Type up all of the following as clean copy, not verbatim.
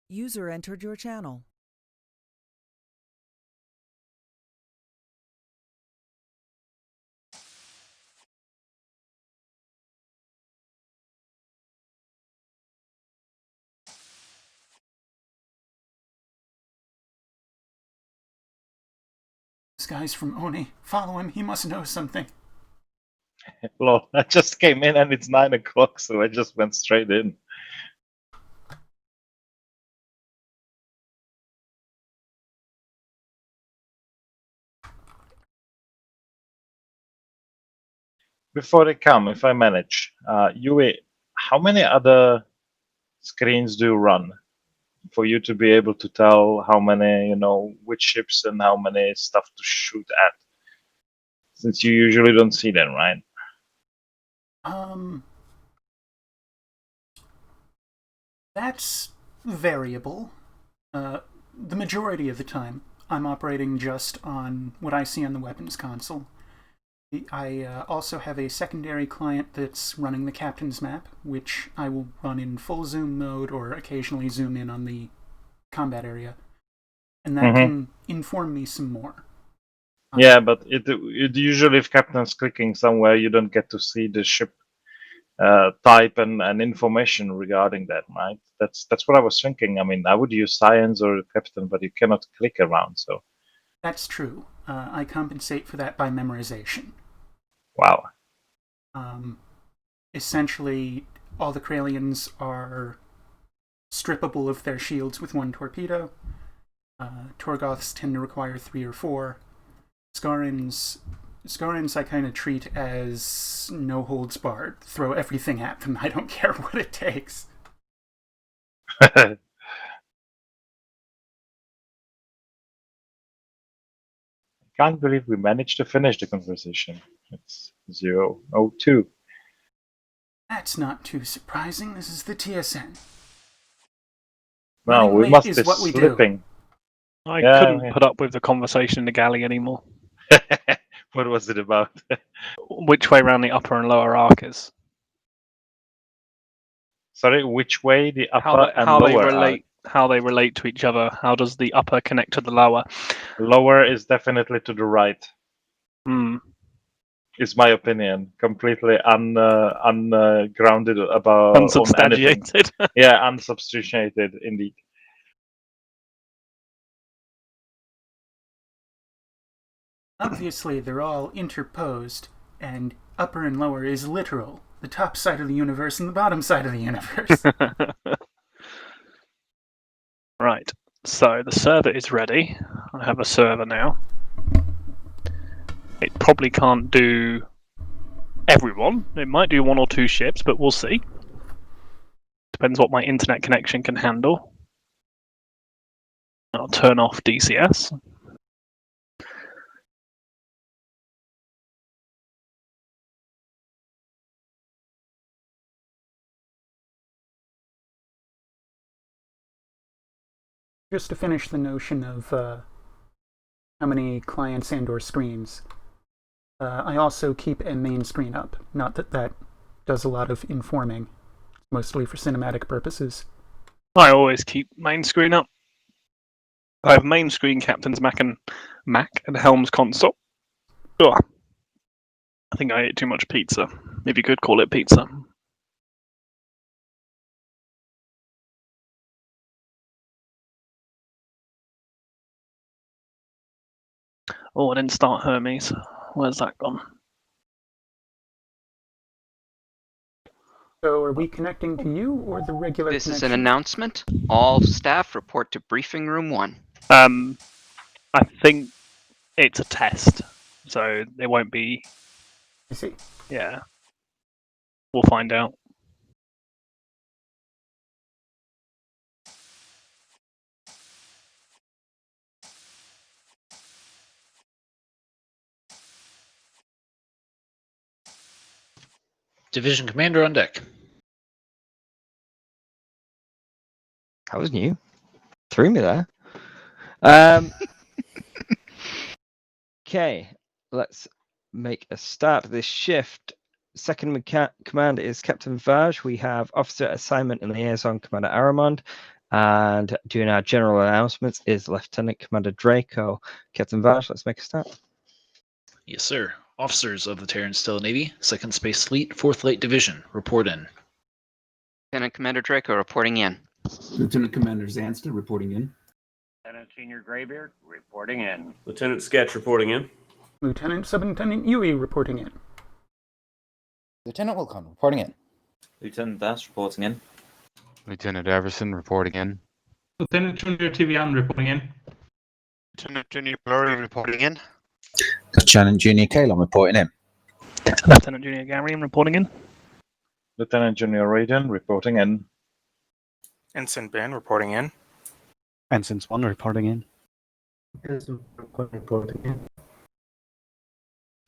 User entered your channel. This guy's from Oni. Follow him, he must know something. Well, I just came in and it's 9 o'clock, so I just went straight in. Before they come, if I manage, Yui, how many other screens do you run for you to be able to tell how many, which ships and how many stuff to shoot at? Since you usually don't see them, right? That's variable. The majority of the time, I'm operating just on what I see on the weapons console. I also have a secondary client that's running the captain's map, which I will run in full zoom mode or occasionally zoom in on the combat area. And that can inform me some more. Yeah, but it usually, if captain's clicking somewhere, you don't get to see the ship type and information regarding that, right? That's what I was thinking. I mean, I would use science or captain, but you cannot click around, so. That's true. I compensate for that by memorization. Wow. Essentially, all the Kralians are strippable of their shields with 1 torpedo. Torgoths tend to require 3 or 4. Skarans I kind of treat as no holds barred. Throw everything at them. I don't care what it takes. Can't believe we managed to finish the conversation. It's 0:02. That's not too surprising. This is the TSN. No, we must be slipping. I couldn't put up with the conversation in the galley anymore. What was it about? Which way around the upper and lower arc is? Sorry, which way the upper and lower arc? How they relate to each other. How does the upper connect to the lower? Lower is definitely to the right. Is my opinion. Completely ungrounded about unsubstantiated. On yeah, unsubstantiated indeed. Obviously, they're all interposed, and upper and lower is literal. The top side of the universe and the bottom side of the universe. Right, so the server is ready. I have a server now. It probably can't do everyone. It might do 1 or 2 ships, but we'll see. Depends what my internet connection can handle. I'll turn off DCS. Just to finish the notion of how many clients and or screens, I also keep a main screen up. Not that that does a lot of informing, mostly for cinematic purposes. I always keep main screen up. I have main screen, Captain's Mac and Helm's console. Ugh. I think I ate too much pizza, if you could call it pizza. Oh, I didn't start Hermes. Where's that gone? So are we connecting to you or the regular This connection? is an announcement. All staff report to briefing room 1. I think it's a test, so it won't be. I see. Yeah. We'll find out. Division Commander on deck. That was new. Threw me there. Okay, let's make a start of this shift. Second command is Captain Vaj. We have Officer Assignment and Liaison Commander Aramond. And doing our general announcements is Lieutenant Commander Draco. Captain Vash, let's make a start. Yes, sir. Officers of the Terran Stellar Navy, Second Space Fleet, 4th Light Division, report in. Lieutenant Commander Draco reporting in. Lieutenant Commander Zanston reporting in. Lieutenant Senior Graybeard reporting in. Lieutenant Sketch reporting in. Lieutenant Subintendent Yui reporting in. Lieutenant Wilcon reporting in. Lieutenant Bass reporting in. Lieutenant Everson reporting in. Lieutenant Junior Tivian reporting in. Lieutenant Junior Blurry reporting in. Lieutenant Junior Kalon reporting in. Lieutenant Junior Garian reporting in. Lieutenant Junior Raiden reporting in. Ensign Ben reporting in. Ensign Swan reporting in. Ensign reporting in.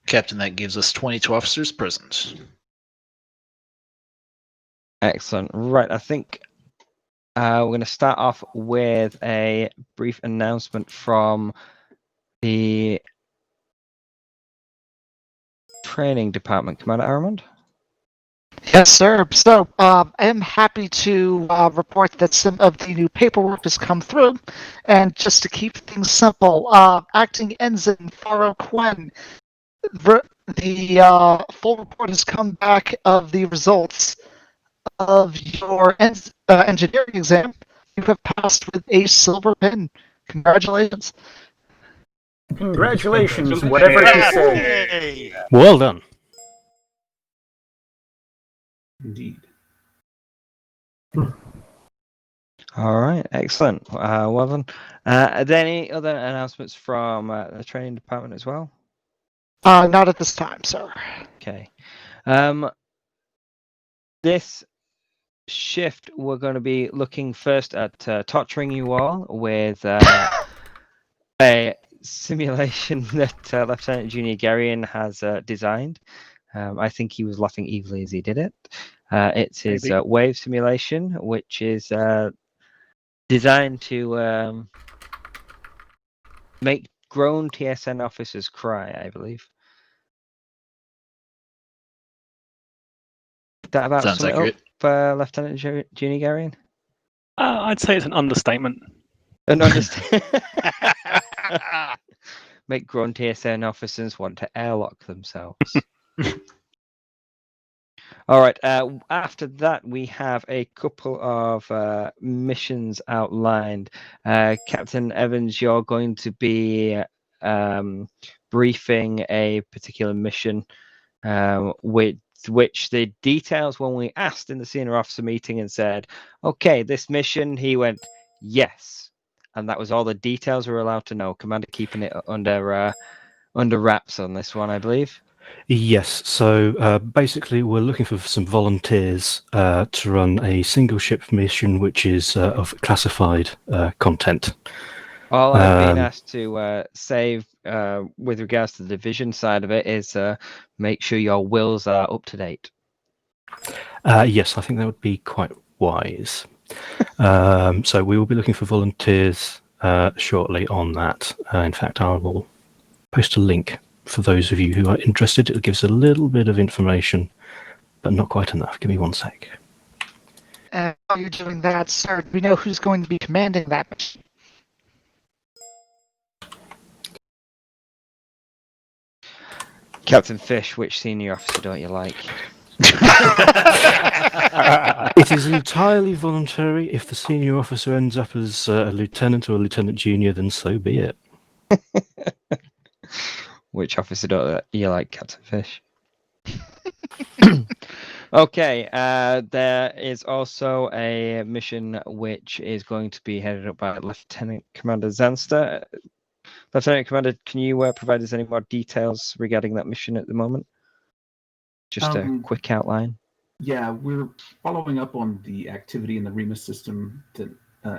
Captain, that gives us 22 officers present. Excellent. Right, I think we're going to start off with a brief announcement from the training department. Commander Aramond? Yes, sir. So I am happy to report that some of the new paperwork has come through. And just to keep things simple, Acting Ensign Faro Quinn, the full report has come back of the results of your engineering exam. You have passed with a silver pin. Congratulations. Congratulations, whatever you say. Well done. Indeed. All right, excellent. Well done. Are there any other announcements from the training department as well? Not at this time, sir. Okay. This shift, we're going to be looking first at torturing you all with a simulation that Lieutenant Junior Garian has designed. I think he was laughing evilly as he did it. It's his wave simulation, which is designed to make grown TSN officers cry, I believe. That about Sounds sum it accurate. up, Lieutenant Junior Garian? I'd say it's an understatement. An understatement. Make grown TSN officers want to airlock themselves. All right. After that, we have a couple of missions outlined. Captain Evans, you're going to be briefing a particular mission, which the details, when we asked in the senior officer meeting and said, "Okay, this mission," he went, "Yes," and that was all the details we were allowed to know. Commander keeping it under wraps on this one, I believe. Yes, so basically we're looking for some volunteers to run a single ship mission which is of classified content. All I've been asked to save with regards to the division side of it is make sure your wills are up to date. Yes, I think that would be quite wise. So we will be looking for volunteers shortly on that. In fact, I will post a link for those of you who are interested. It gives a little bit of information, but not quite enough. Give me 1 sec. While you're doing that, sir, do we know who's going to be commanding that mission? Captain Fish, which senior officer don't you like? It is entirely voluntary. If the senior officer ends up as a lieutenant or a lieutenant junior, then so be it. Which officer don't you like, Captain Fish? Okay, there is also a mission which is going to be headed up by Lieutenant Commander Zanster. Lieutenant Commander, can you provide us any more details regarding that mission at the moment? Just a quick outline. Yeah, we're following up on the activity in the Remus system that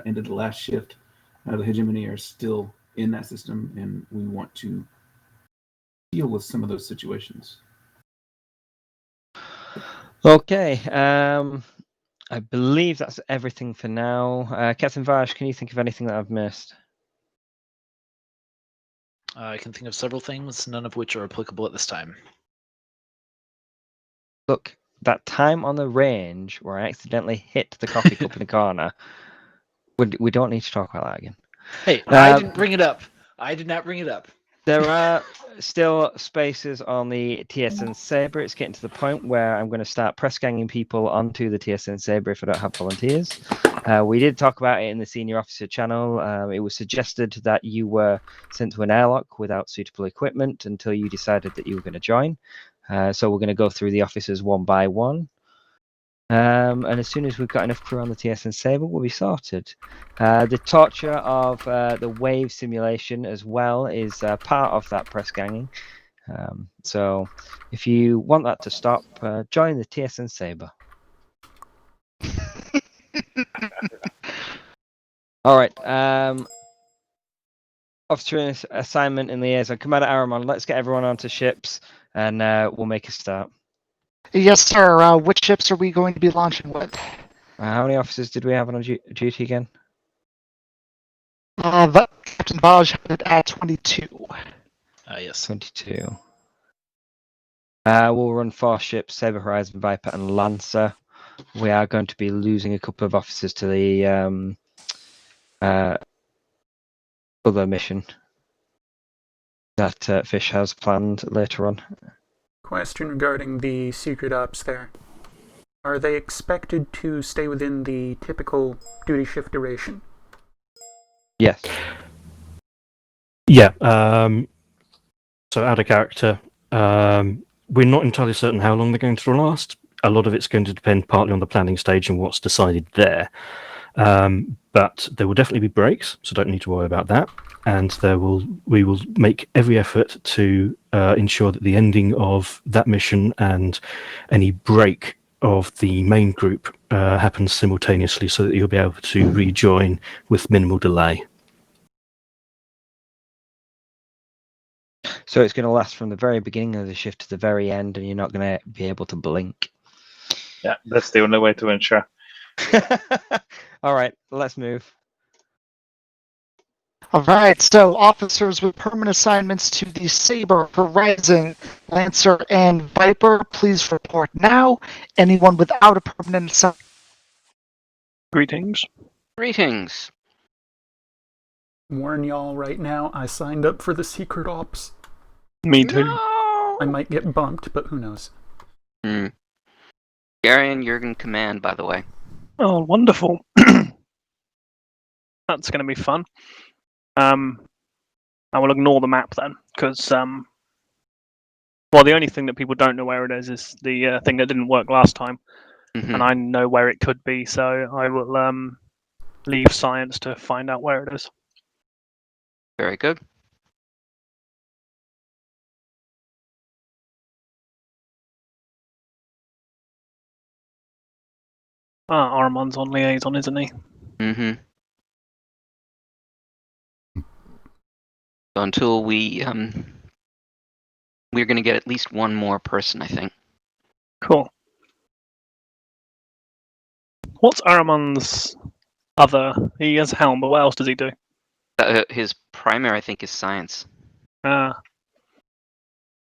ended the last shift. The hegemony are still in that system, and we want to deal with some of those situations. Okay, I believe that's everything for now. Captain Vash, can you think of anything that I've missed? I can think of several things, none of which are applicable at this time. Look, that time on the range where I accidentally hit the coffee cup in the corner We don't need to talk about that again. Hey, I didn't bring it up. I did not bring it up. There are still spaces on the TSN Sabre. It's getting to the point where I'm going to start press ganging people onto the TSN Sabre if I don't have volunteers. We did talk about it in the senior officer channel. It was suggested that you were sent to an airlock without suitable equipment until you decided that you were going to join. So we're going to go through the officers one by one. And as soon as we've got enough crew on the TSN Sabre, we'll be sorted. The torture of the wave simulation as well is part of that press ganging. So if you want that to stop, join the TSN Sabre. All right. Officer assignment in liaison. Commander Aramon, let's get everyone onto ships and we'll make a start. Yes, sir. Which ships are we going to be launching with? How many officers did we have on duty again? Captain Baj had it at 22. Yes. 22. We'll run 4 ships, Sabre, Horizon, Viper, and Lancer. We are going to be losing a couple of officers to the other mission that Fish has planned later on. Question regarding the secret ops there. Are they expected to stay within the typical duty shift duration? Yes. Yeah. So out of character. We're not entirely certain how long they're going to last. A lot of it's going to depend partly on the planning stage and what's decided there. But there will definitely be breaks, so don't need to worry about that. And we will make every effort to ensure that the ending of that mission and any break of the main group happens simultaneously, so that you'll be able to rejoin with minimal delay. So it's going to last from the very beginning of the shift to the very end, and you're not going to be able to blink. Yeah, that's the only way to ensure. All right, let's move. All right, so officers with permanent assignments to the Sabre, Horizon, Lancer, and Viper, please report now. Anyone without a permanent assignment. Greetings. Greetings. Warn y'all right now, I signed up for the secret ops. Me too. No! I might get bumped, but who knows? Garion, you're in command, by the way. Oh, wonderful. That's going to be fun. I will ignore the map then, because the only thing that people don't know where it is the thing that didn't work last time, and I know where it could be, so I will leave science to find out where it is. Very good. Aramon's on liaison, isn't he? So until we're going to get at least one more person, I think. Cool. What's Aramon's other? He has Helm, but what else does he do? His primary, I think, is science.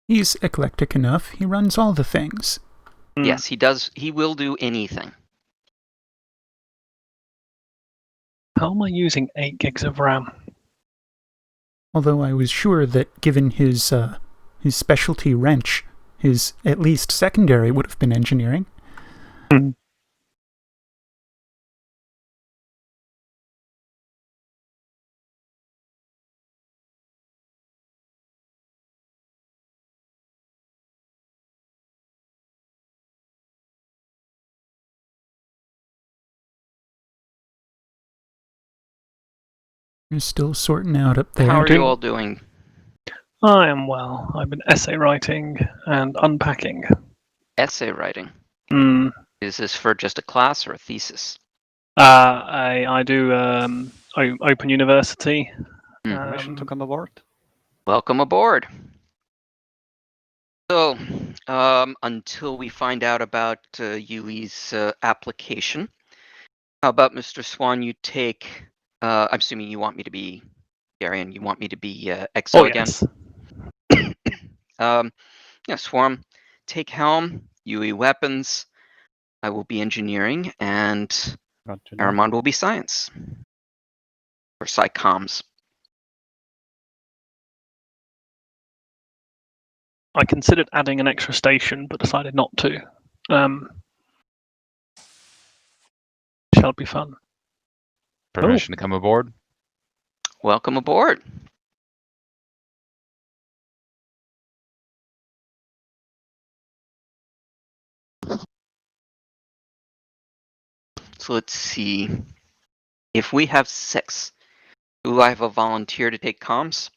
He's eclectic enough. He runs all the things. Yes, he does. He will do anything. How am I using 8 gigs of RAM? Although I was sure that given his specialty wrench, his at least secondary would have been engineering. You're still sorting out up there. How are you all doing? I am well. I've been essay writing and unpacking. Essay writing? Is this for just a class or a thesis? I do Open University. Permission to come aboard? Welcome aboard. So, until we find out about Yui's application, how about Mr. Swan, you take... I'm assuming you want me to be... Garion, you want me to be XO again? Yes. Yeah, Swarm, take helm, Yui weapons, I will be engineering, and Aramond will be science. or psychoms. I considered adding an extra station, but decided not to. Shall be fun. Permission to come aboard? Welcome aboard. So let's see. If we have 6, do I have a volunteer to take comms?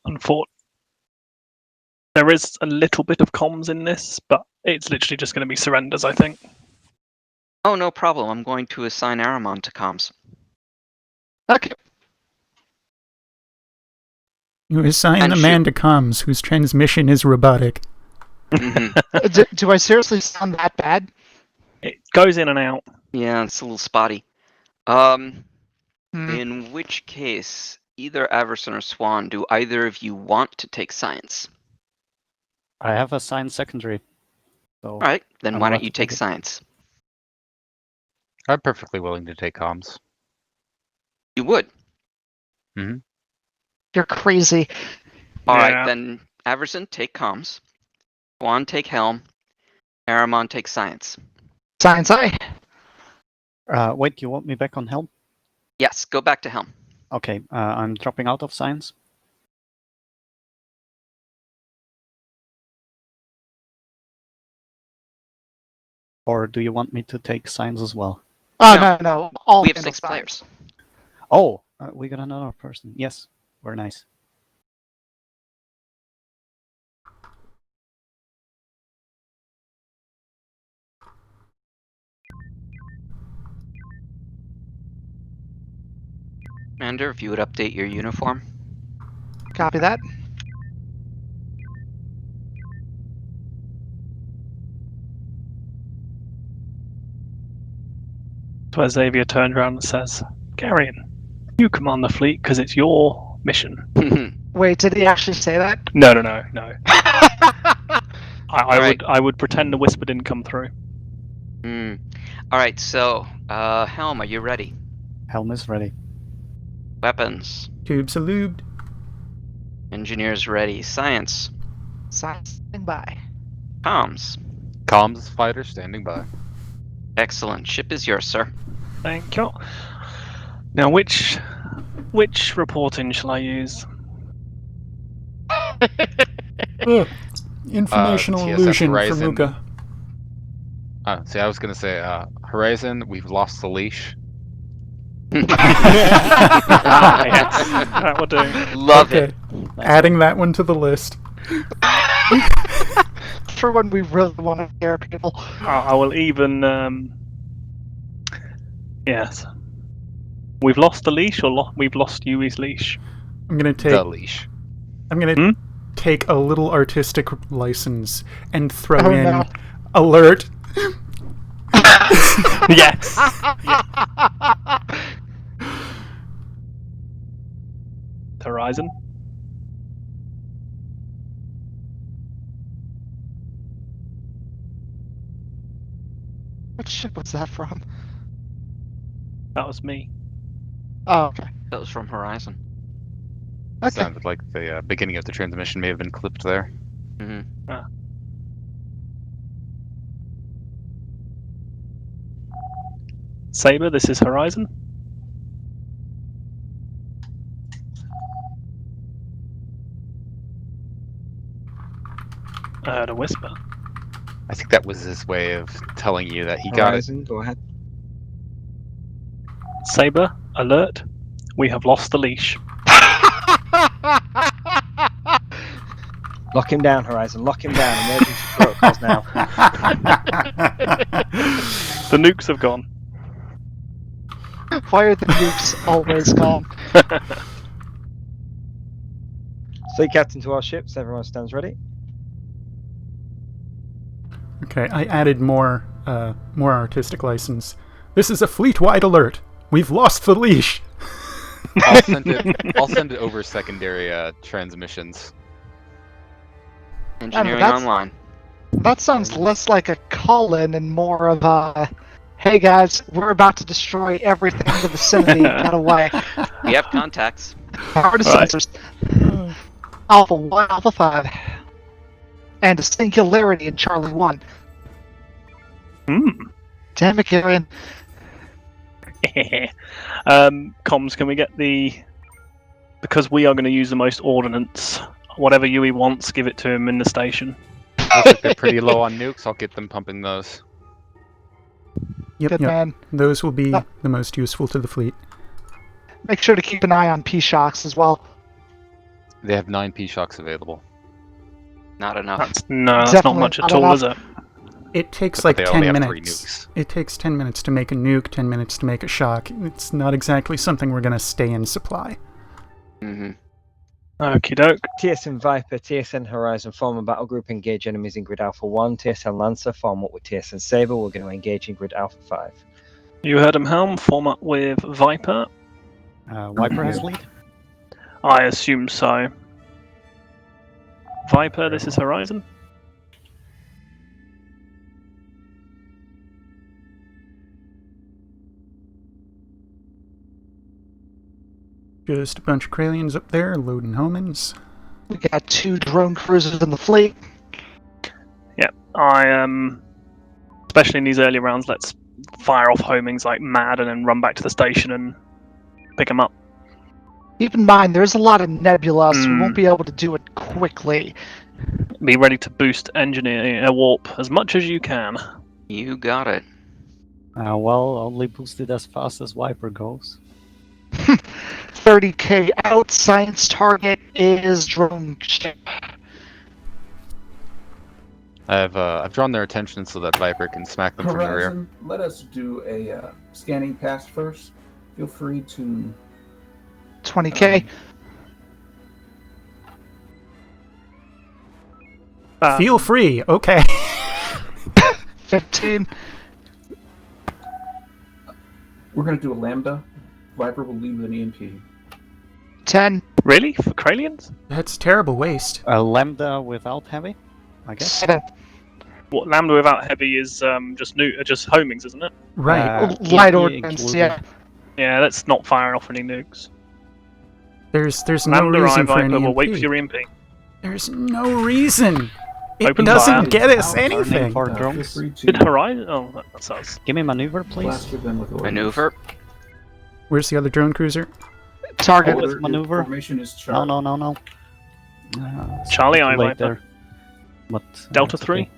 Unfortunately, there is a little bit of comms in this, but it's literally just going to be surrenders, I think. Oh, no problem. I'm going to assign Aramon to comms. Okay. You assign And the man to comms whose transmission is robotic. Do I seriously sound that bad? It goes in and out. Yeah, it's a little spotty. In which case, either Averson or Swan, do either of you want to take science? I have a science secondary. So All right, then I'm why allowed don't you to take it. science? I'm perfectly willing to take comms. You would. You're crazy. All right, then Averson, take comms. Swan, take helm. Aramon, take science. Science I. Wait, you want me back on helm? Yes, go back to helm. Okay, I'm dropping out of science. Or do you want me to take science as well? Oh, no. All we have handle 6 science. players. Oh, we got another person. Yes, very nice. Commander, if you would update your uniform. Copy that. That's where Xavier turns around and says, Garion, you command the fleet because it's your mission. Wait, did he actually say that? No. I would pretend the whisper didn't come through. All right, so helm, are you ready? Helm is ready. Weapons. Tubes are lubed. Engineers ready. Science. Science standing by. Comms. Comms fighter standing by. Excellent. Ship is yours, sir. Thank you. Now, which reporting shall I use? Informational TSN illusion for Horizon. Muka. See, I was going to say, Horizon, we've lost the leash. Yes, that will do. Love it. Adding that one to the list. For when we really want to scare people. I will even. Yes. We've lost the leash, or we've lost Yui's leash? I'm gonna take the leash. I'm gonna take a little artistic license and throw in no. alert. Yes. Horizon. What ship was that from? That was me. Oh, okay. That was from Horizon. Okay. Sounded like the beginning of the transmission may have been clipped there. Saber, this is Horizon. I heard a whisper. I think that was his way of telling you that he got it. Horizon, go ahead. Saber, alert. We have lost the leash. Lock him down, Horizon. Lock him down. Emergency protocols now. The nukes have gone. Why are the nukes always gone? Say captain to our ships. Everyone stands ready. Okay, I added more artistic license. This is a fleet-wide alert. We've lost the leash. I'll send it over secondary transmissions. Engineering that's- online. That sounds less like a call-in and more of a, Hey guys, we're about to destroy everything in the vicinity. Get away. We have contacts. Power to Right. sensors. Alpha 1, Alpha 5. And a singularity in Charlie 1. Damn it, Garion. Comms, can we get because we are going to use the most ordnance, whatever Yui wants, give it to him in the station. Looks like they're pretty low on nukes. I'll get them pumping those. Yep, Good yep. man. Those will be the most useful to the fleet. Make sure to keep an eye on P-Shocks as well. They have 9 P-Shocks available. Not enough. That's not Definitely much at not all, enough. is it? It takes But like they 10 only have 3 minutes. nukes. It takes 10 minutes to make a nuke, 10 minutes to make a shock. It's not exactly something we're going to stay in supply. Mm-hmm. Okie doke. TSN Viper, TSN Horizon form a battle group, engage enemies in grid Alpha 1. TSN Lancer form up with TSN Saber. We're going to engage in grid Alpha 5. You heard him, Helm. Form up with Viper. Viper has lead. I assume so. Viper, this is Horizon. Just a bunch of Kralians up there loading homins. We got 2 drone cruisers in the fleet. Yep, especially in these early rounds, let's fire off homings like mad and then run back to the station and pick them up. Keep in mind, there's a lot of nebula, so we won't be able to do it quickly. Be ready to boost engineer warp as much as you can. You got it. Well, only boosted as fast as Viper goes. 30k out. Science target is drone ship. I've drawn their attention so that Viper can smack them from the rear. Horizon, let us do a scanning pass first. Feel free to 20k. Feel free, okay. 15. We're going to do a lambda. Viper will lead with an EMP. 10. Really? For Kralians? That's terrible waste. A lambda without heavy, I guess. 7. What, Lambda without heavy is just homings, isn't it? Right. Light ordnance, yeah. Yeah, that's not firing off any nukes. There's no Lambda reason for an Viper will EMP. wait for your EMP. There's no reason. It Open doesn't fire. get us Turning anything. for Feel drones. free to Did Horizon? Oh, that's us. Give me maneuver, please. blaster them with ordnance. Maneuver. Where's the other drone cruiser? Target. Order, Maneuver. Your formation is Charlie. No. Charlie, I late Viper. there. But, Delta it's 3. okay.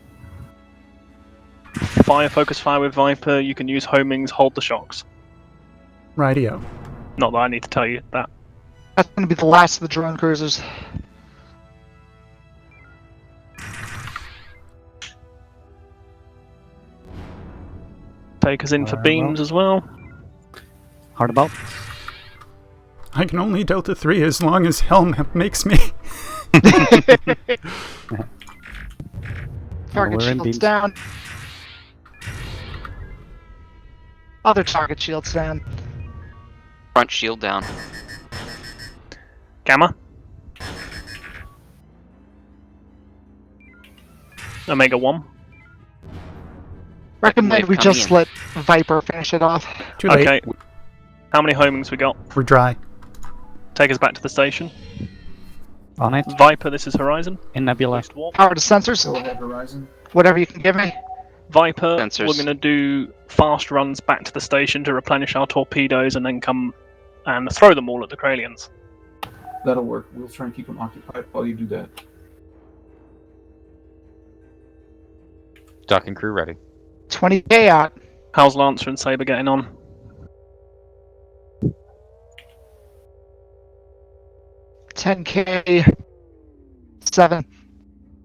Fire, focus fire with Viper. You can use homings, hold the shocks. Rightio. Not that I need to tell you that. That's going to be the last of the drone cruisers. Take us in for beams as well. Hard about. I can only Delta 3 as long as Helm makes me. Target we're in shields beams. down. Other target shields down. Front shield down. Gamma. Omega 1. Recommend wave we coming just in. let Viper finish it off. Too late. Okay. How many homings we got? We're dry. Take us back to the station. On it. Viper, this is Horizon. In Nebula. Boost warp. Power to sensors. Go ahead, Horizon. Whatever you can give me. Viper, Sensors. we're going to do fast runs back to the station to replenish our torpedoes and then come and throw them all at the Kralians. That'll work. We'll try and keep them occupied while you do that. Dock and crew ready. 20k out. How's Lancer and Saber getting on? $10k. 7.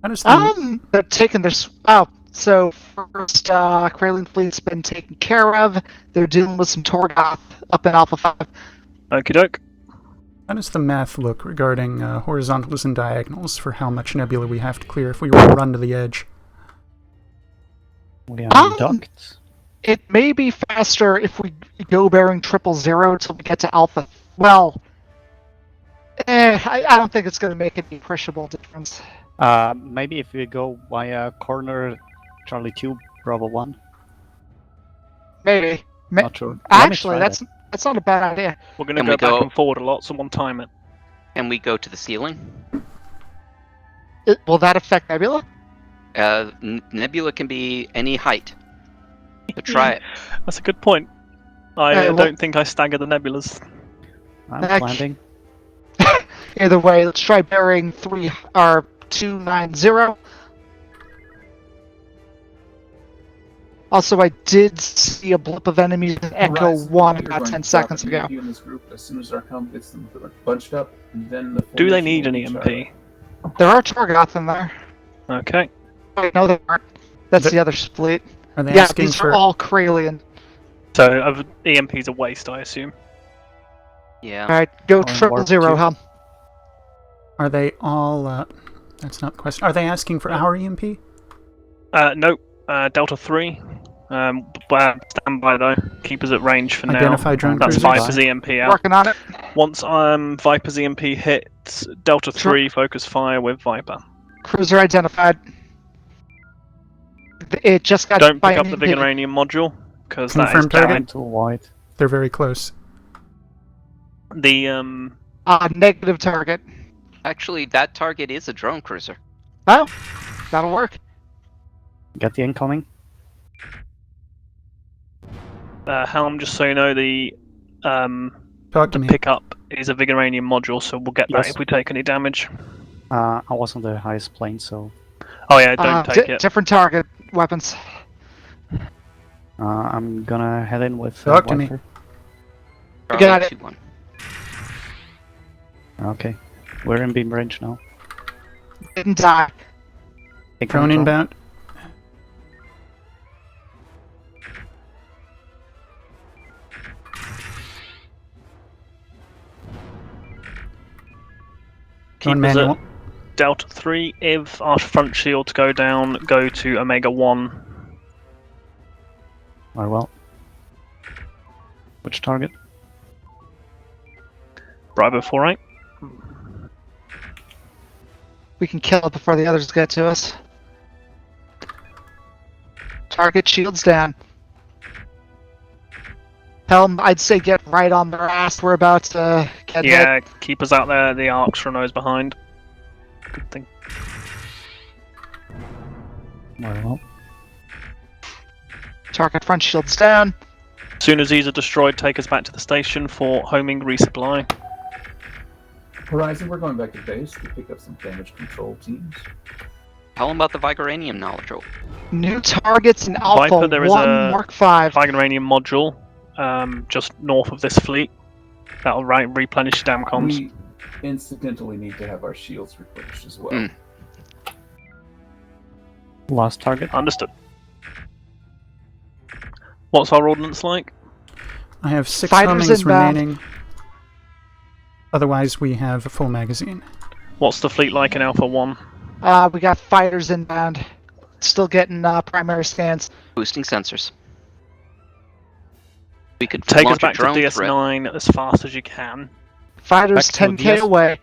How does the, They're taking their. Oh, so first, Kralin fleet's been taken care of. They're dealing with some Torgoth up in Alpha 5. Okie doke. how does the math look regarding horizontals and diagonals for how much nebula we have to clear if we were to run to the edge? We are ducts. It may be faster if we go bearing 000 till we get to Alpha. Well, I don't think it's going to make any appreciable difference. Maybe if we go via corner Charlie 2, Bravo 1. Maybe. Not sure. Let me Actually, try that's not a bad idea. We're going to Can go we back go- and forward a lot. Someone time it. Can we go to the ceiling? Will that affect Nebula? Nebula can be any height. So try it. That's a good point. I Well- don't think I stagger the nebulas. I'm Heck. landing. Either way, let's try bearing 290. Also, I did see a blip of enemies in Echo Horizon, 1 you're about going 10 to drop seconds an ago. EMP in this group as soon as our helm gets them bunched up, and then the Do they formation need will an be EMP? Charlie. There are Targoths in there. Okay. Wait, no, there aren't. That's The- the other split. Are they Yeah, asking these for? are all Kralian. So EMP's a waste, I assume. Yeah. Alright, go On 000, warp helm. Are they all? That's not the question. Are they asking for our EMP? No. Delta 3. Stand by though. Keep us at range for now. Identify drone That's cruisers. Viper's EMP out. Working on it. Once Viper's EMP hits, Delta 3 focus fire with Viper. Cruiser identified. It just got Don't by pick up an the EMP. Vigaranium module, because that is Confirmed target. down. Too wide. They're very close. The Negative target. Actually, that target is a drone cruiser. Oh, that'll work. Get the incoming. Helm, just so you know, the Talk to me. pickup is a Vigaranium module, so we'll get that Yes. if we take any damage. I was on the highest plane, so Oh yeah, don't take it. Different target weapons. I'm gonna head in with Talk to me. Viper. Got it. 2-1. Okay, we're in beam range now. Didn't die. Take Drone control. inbound. Keep Drone us manual. at Delta 3. If our front shields go down, go to Omega 1. Very well. Which target? Bravo 48. We can kill it before the others get to us. Target shields down. Helm, I'd say get right on their ass. We're about to get hit. Yeah, keep us out there. The arcs from those behind. Good thing. Very well. Target front shields down. As soon as these are destroyed, take us back to the station for homing resupply. Horizon, we're going back to base to pick up some damage control teams. Tell them about the Vigaranium knowledge roll. New targets in Alpha Viper, there is 1 a Mark 5. Vigaranium module just north of this fleet. That'll replenish your damn comms. We incidentally need to have our shields replenished as well. Mm. Last target. Understood. What's our ordnance like? I have 6 Fighters homings inbound. remaining. Otherwise, we have a full magazine. What's the fleet like in Alpha 1? We got fighters inbound. Still getting primary scans. Boosting sensors. We could Take us launch a back to drone threat. DS9 as fast as you can. Fighters Back to 10k DS. away.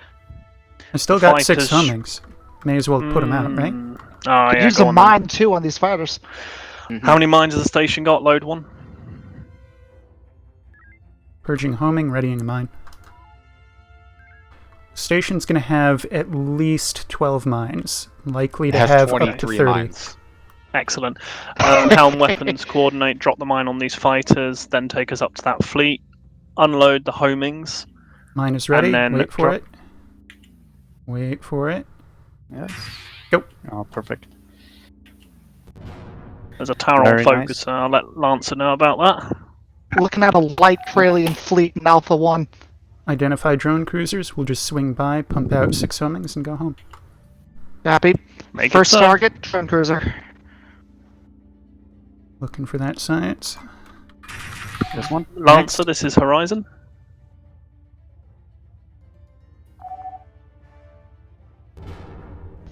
I still got Fighters- 6 homings. May as well put them out, right? Oh, Could yeah, use go a on then. mine too on these fighters. Mhm. How many mines has the station got? Load one. Purging homing, readying mine. Station's going to have at least 12 mines. Likely It to has have up to 23 30. mines. Excellent. Helm weapons coordinate, drop the mine on these fighters, then take us up to that fleet, unload the homings. Mine is ready. And then Wait for drop- it. Wait for it. Yes. Go. Oh, perfect. There's a tower on Very focus, nice. I'll let Lancer know about that. Looking at a light Kralian fleet in Alpha 1. Identify drone cruisers. We'll just swing by, pump out 6 homings, and go home. Happy. Make it First so. target, drone cruiser. Looking for that science. This one. Lancer, this is Horizon.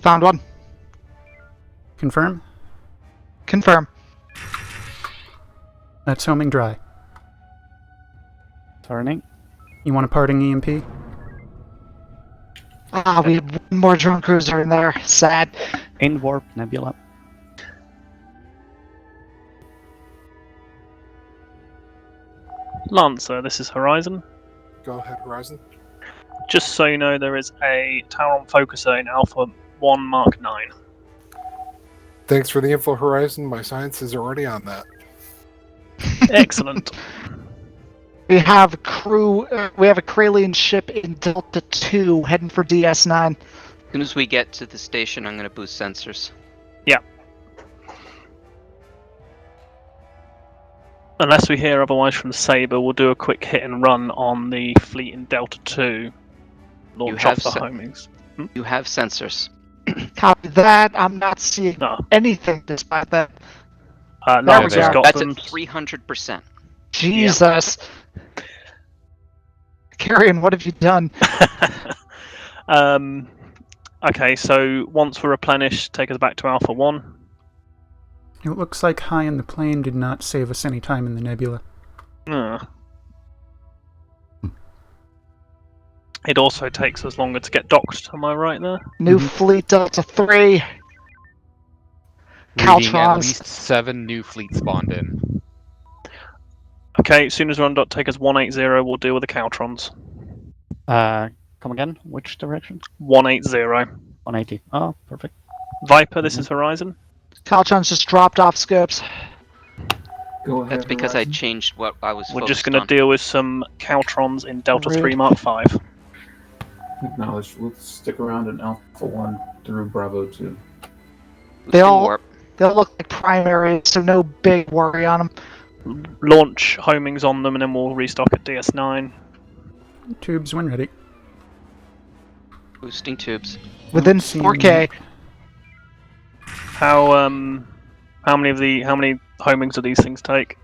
Found one. Confirm. Confirm. That's homing dry. Turning. You want a parting E EMP? We have one more drone cruiser in there. Sad. In warp nebula. Lancer, this is Horizon. Go ahead, Horizon. Just so you know, there is a Terran focuser in Alpha 1 Mark 9. Thanks for the info, Horizon. My science is already on that. Excellent. We have a crew. We have a Kralian ship in Delta 2 heading for DS9. As soon as we get to the station, I'm going to boost sensors. Yeah. Unless we hear otherwise from Saber, we'll do a quick hit and run on the fleet in Delta 2. Launch off the homings. You have sensors. Copy that. I'm not seeing anything despite that. No, There we just go. got That's them. at 300%. Jesus. Carrion, what have you done? Okay, so once we're replenished, take us back to Alpha 1. It looks like high in the plane did not save us any time in the nebula. It also takes us longer to get docked, am I right there? New fleet Delta 3. Reading at Caltrons. least 7 new fleets spawned in. Okay, as soon as we're on dot, take us 180, we'll deal with the Caltrons. Come again? Which direction? 180. 180. Oh, perfect. Viper, this is Horizon. Caltrons just dropped off scopes. Go ahead. That's because Horizon. I changed what I was We're just focused going to on. deal with some Caltrons in Delta 3 Rude. Mark 5. Acknowledged. We'll stick around in Alpha 1 through Bravo 2. They all warp. they'll look like primaries, so no big worry on them. Launch homings on them and then we'll restock at DS9. Tubes when ready. Boosting tubes. Within Seeing- 4K. How many homings do these things take?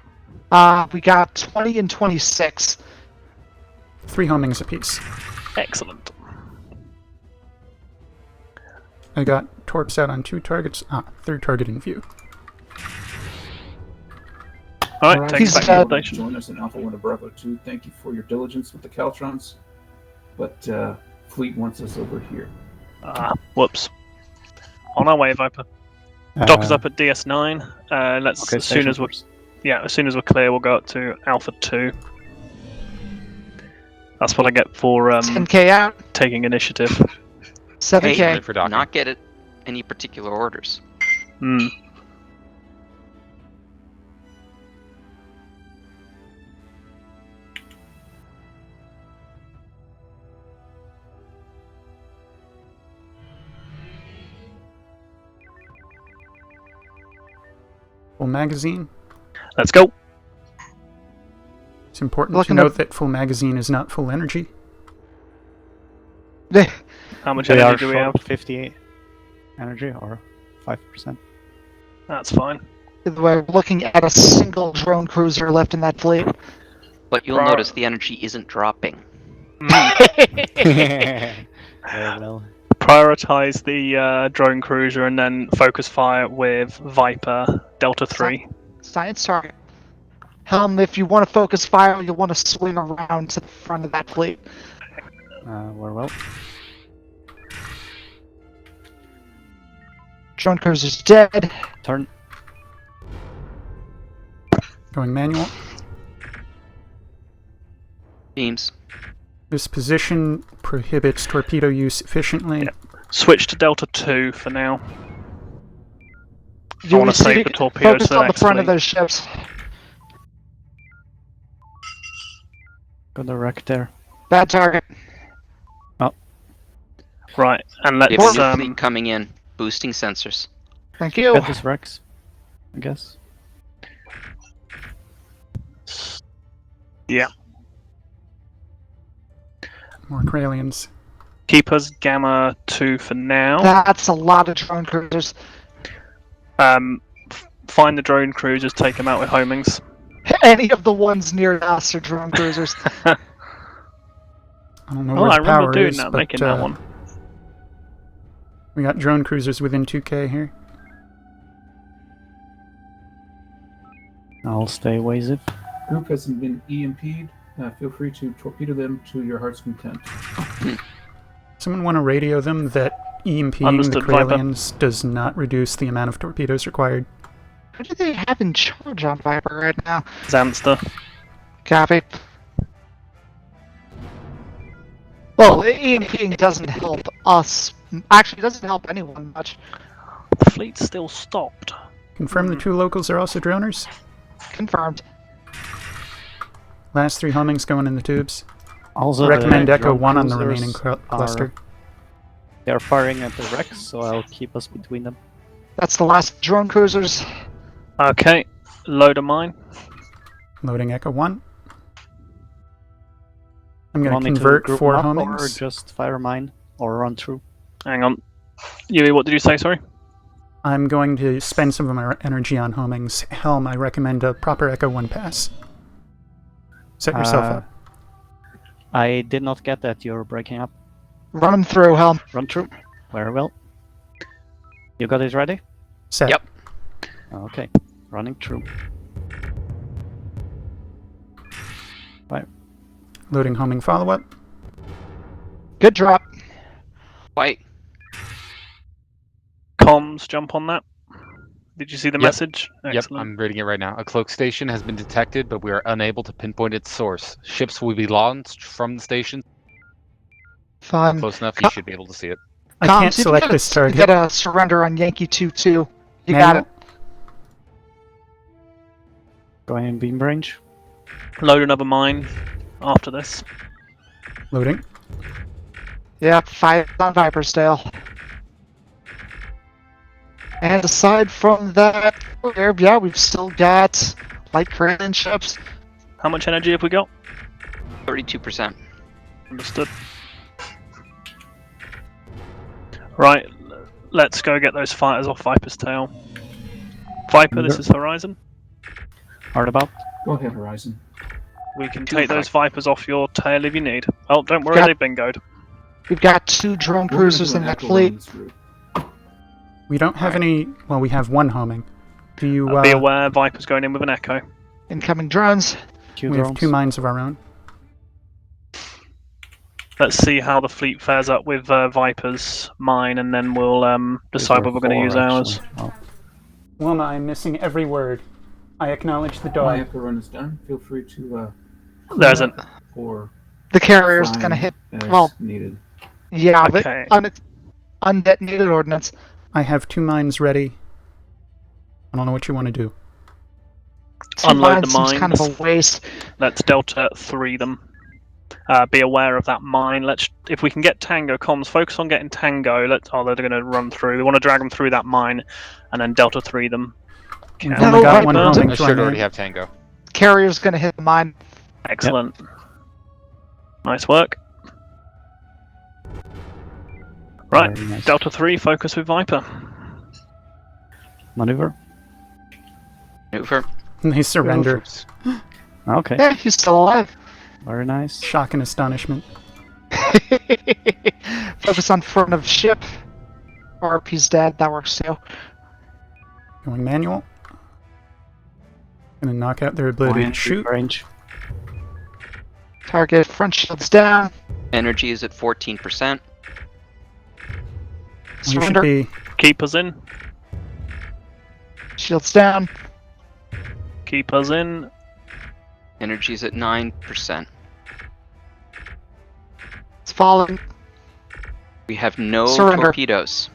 We got 20 and 26. 3 homings apiece. Excellent. I got torps out on 2 targets. Third target in view. Alright, Horizon, take us back to the station. join us in Alpha 1 to Bravo 2. Thank you for your diligence with the Caltrons. But Fleet wants us over here. Whoops. On our way, Viper. Dock us up at DS9. Let's Okay, as soon as we're clear, we'll go up to Alpha 2. That's what I get for 10K out. taking initiative. 7K. Hey, for docking. not get it any particular orders. Hmm. Full magazine. Let's go. It's important Looking to note at- that full magazine is not full energy. How much They are energy do we have? short 58 energy or 5%. That's fine. We're looking at a single drone cruiser left in that fleet. But you'll notice the energy isn't dropping. Very well. Prioritize the drone cruiser and then focus fire with Viper Delta 3. Science target. Helm, if you want to focus fire, you'll want to swing around to the front of that fleet. Very well. Drone cruiser's dead. Turn. Going manual. Teams. This position prohibits torpedo use efficiently. Yeah. Switch to Delta 2 for now. You wanna need to save the torpedoes focus for the on the next front of fleet. those ships. Got the wreck there. Bad target. Right, and We have a let's new fleet coming in. Boosting sensors. Thank you. Get this wrecks, I guess. yeah. More Kralians. Keep us Gamma 2 for now. That's a lot of drone cruisers. Find the drone cruisers, take them out with homings. Any of the ones near us are drone cruisers. I don't know Oh, where I the remember power doing is, that, but making that one. we got drone cruisers within 2K here. I'll stay away, Zip. Group hasn't been EMP'd. Feel free to torpedo them to your heart's content. Someone want to radio them that EMPing Understood, the Viper. Kralians does not reduce the amount of torpedoes required. What do they have in charge on Viper right now? Zamster. Copy. Well, EMPing doesn't help us. Actually, it doesn't help anyone much. The fleet's still stopped. Confirm the 2 locals are also droners. Confirmed. Last 3 homings going in the tubes. Also, Recommend the Echo drone 1 on the cruisers remaining cluster. They're firing at the wrecks, so I'll keep us between them. That's the last drone cruisers. Okay, load of mine. Loading Echo 1. I'm going Want to me convert group 4 them up, homings. or just fire mine, or run through. Hang on. Yui, what did you say, sorry? I'm going to spend some of my energy on homings. Helm, I recommend a proper Echo 1 pass. Set yourself up. I did not get that. You're breaking up. Run them through, Helm. Run through. Very well. You got it ready? Set. Yep. Okay. Running through. Right. Loading homing follow-up. Good drop. White. Comms, jump on that. Did you see the message? Yep, Excellent. I'm reading it right now. A cloak station has been detected, but we are unable to pinpoint its source. Ships will be launched from the station. Fine. Close enough, you should be able to see it. I can't select this target. Get a surrender on Yankee 2-2. You got Manual. it. Going in beam range. Load another mine after this. Loading. Yeah, fire on Viper's tail. And aside from that, yeah, we've still got light Korean ships. How much energy have we got? 32%. Understood. Right, let's go get those fighters off Viper's tail. Viper, this is Horizon. Hard about. Go ahead, Horizon. We can take those Vipers off your tail if you need. Oh, don't worry, they've been bingoed. We've got 2 drone cruisers in that fleet. We don't have any... Well, we have 1 homing. Do you... Be aware, Viper's going in with an Echo. Incoming drones. We have 2 mines of our own. Let's see how the fleet fares up with Viper's mine, and then we'll decide whether we're going to use ours. Wilma, I'm missing every word. I acknowledge the My dog. Echo run is done. Feel free to There's an... or The carrier's fine gonna hit... as Well, needed. yeah, Okay. but undetonated ordnance. I have 2 mines ready. I don't know what you want to do. 2 Unload mines the seems kind of mines. a waste. Let's Delta 3 them. Be aware of that mine. If we can get Tango comms, focus on getting Tango. They're going to run through. We want to drag them through that mine, and then Delta 3 them. We've Can only we got do 1 that? homing I to our should already name. have Tango. Carrier's gonna hit the mine. Excellent. Nice work. Right, Very nice. Delta 3, focus with Viper. Maneuver. Maneuver. And they surrender. Okay. Yeah, he's still alive. Very nice. Shock and astonishment. Focus on front of ship. RP's dead. That works too. Going manual. Gonna knock out their ability to shoot. Range. Target front shields down. Energy is at 14%. We should Surrender. be... Keep us in. Shields down. Keep us in. Energy is at 9%. It's falling. We have no Surrender. torpedoes.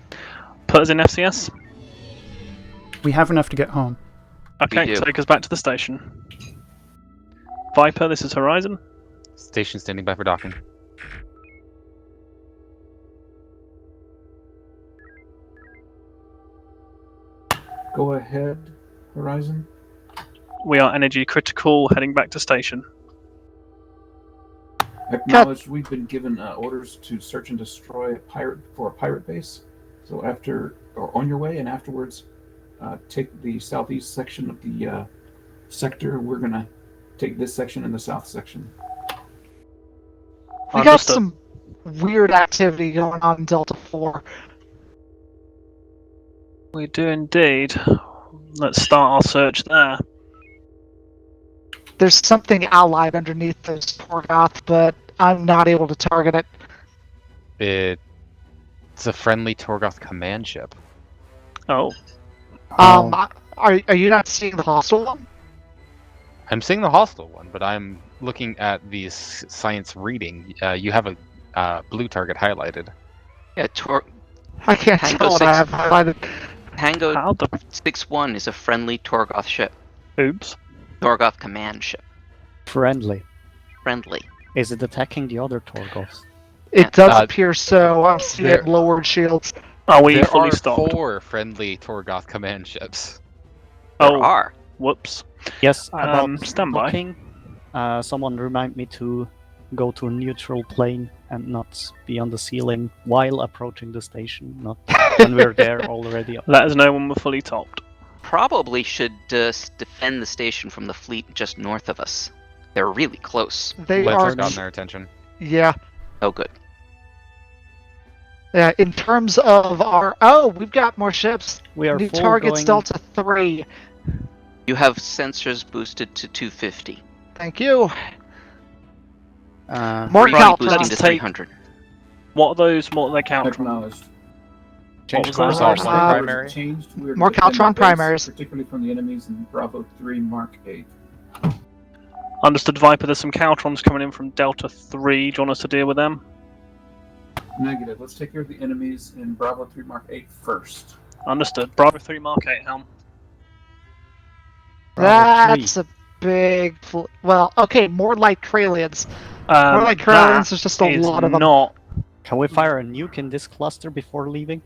Put us in FCS. We have enough to get home. Okay, do. take us back to the station. Viper, this is Horizon. Station standing by for docking. Go ahead, Horizon. We are energy critical, heading back to station. Acknowledged. We've been given orders to search and destroy a pirate base. So after or on your way and afterwards, take the southeast section of the sector. We're gonna take this section and the south section. We got some weird activity going on in Delta 4. We do indeed. Let's start our search there. There's something allied underneath this Torgoth, but I'm not able to target it. It's a friendly Torgoth command ship. Oh. Are you not seeing the hostile one? I'm seeing the hostile one, but I'm looking at the science reading. You have a blue target highlighted. Yeah, I can't Tango tell what I have highlighted. Tango How the 6-1 is a friendly Torgoth ship. oops? Torgoth command ship. Friendly. Friendly. Is it attacking the other Torgoths? It does appear so. I see it lowered shields. Are we There fully are stocked? 4 friendly Torgoth command ships. There Oh, are. whoops. Yes, about Stand by. docking, someone remind me to go to a neutral plane and not be on the ceiling while approaching the station, not when we're there already. Let us know when we're fully topped. Probably should defend the station from the fleet just north of us. They're really close. They Lancer's are. gotten their attention. Yeah. Oh, good. Yeah. In terms of our, oh, we've got more ships. We are New full targets going. Delta 3. You have sensors boosted to 250. Thank you. More Briefly boosting to Let's take- 300. What are they count from? Acknowledged. What was course, that? all Uh, primary. Changed. We are More defending Caltron base, primaries. particularly from the enemies in Bravo 3 Mark 8. Understood, Viper. There's some Caltrons coming in from Delta 3. Do you want us to deal with them? Negative. Let's take care of the enemies in Bravo 3 Mark 8 first. Understood. Bravo 3 Mark 8 helm. That's a big. Well, okay, more like Kralians. More like Kralians, there's just a lot of them. Not. Can we fire a nuke in this cluster before leaving?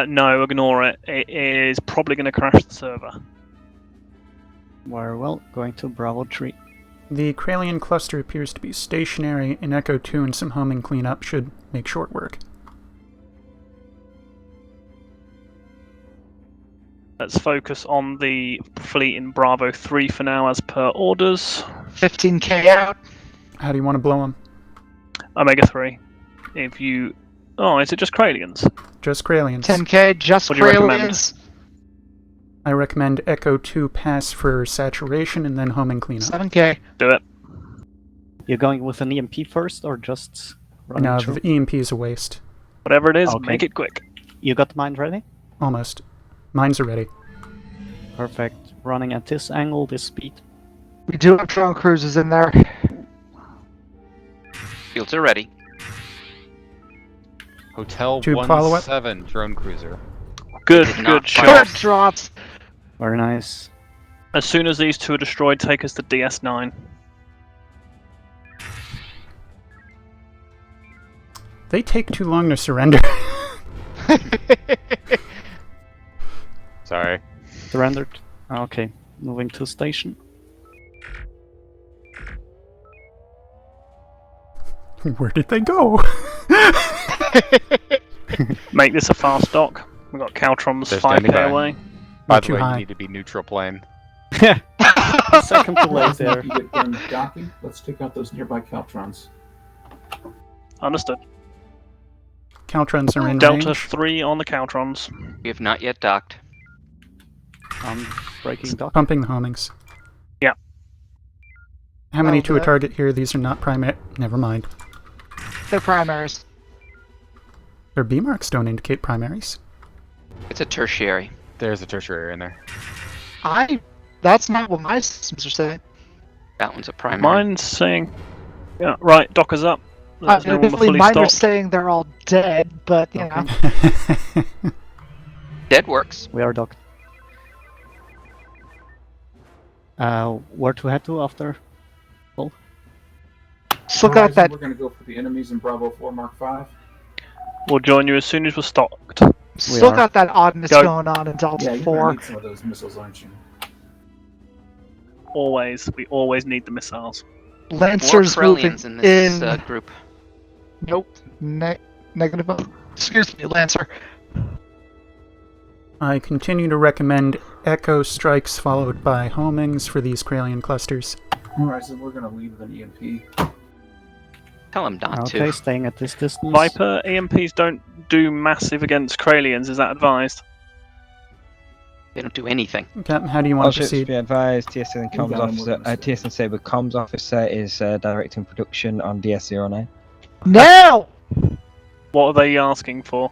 No, ignore it. It is probably going to crash the server. Very well, going to Bravo 3. The Kralian cluster appears to be stationary, and Echo 2 and some homing cleanup should make short work. Let's focus on the fleet in Bravo 3 for now, as per orders. 15k out. How do you want to blow them? Omega 3. If you... Oh, is it just Kralians? Just Kralians. 10k, just What do you recommend? Kralians. I recommend Echo 2 pass for saturation and then homing cleanup. 7k. Do it. You're going with an EMP first, or just running No, through? the EMP is a waste. Whatever it is, Okay. make it quick. You got the mine ready? Almost. Mines are ready. Perfect. Running at this angle, this speed. We do have drone cruisers in there. Fields are ready. Hotel Tube follow-up? 17 drone cruiser. Good, Did not good fire. Good shot. drops. Very nice. As soon as these two are destroyed, take us to DS9. They take too long to surrender. Sorry. Surrendered. Okay, moving to station. Where did they go? Make this a fast dock. We've got Caltrons They're standing 5k by. away. By Too the way, high. you need to be neutral plane. Second to late there. You get done docking. Let's take out those nearby Caltrons. Understood. Caltrons are in Delta range. 3 on the Caltrons. We have not yet docked. I'm breaking dock. Pumping the homings. Yeah. How many Oh, to a that- target here? These are not primary. Never mind. They're primaries. Their B marks don't indicate primaries. It's a tertiary. There's a tertiary in there. That's not what my systems are saying. That one's a primary. Mine's saying... Yeah, right, dockers up. Let us know when we're Admittedly, fully mine are stocked. saying they're all dead, but, you know. Dead works. We are docked. Where to head to after? Still got Horizon, that. We're going to go for the enemies in Bravo 4 Mark 5. We'll join you as soon as we're stocked. Still are. got that oddness Go. going on in Delta Yeah, you're 4. going to need some of those missiles, aren't you? Always. We always need the missiles. More Lancers moving Kralians in this in. group. Nope. Negative. Excuse me, Lancer. I continue to recommend Echo strikes followed by homings for these Kralian clusters. Horizon, we're going to leave with an EMP. Tell him not Okay, to. staying at this distance. Viper, EMPs don't do massive against Kralians, is that advised? They don't do anything. Captain, how do you want All to ships proceed? be advised, TSN We comms got 'em, we're officer, gonna say. TSN Saber comms officer is directing production on DS09. Now! What are they asking for?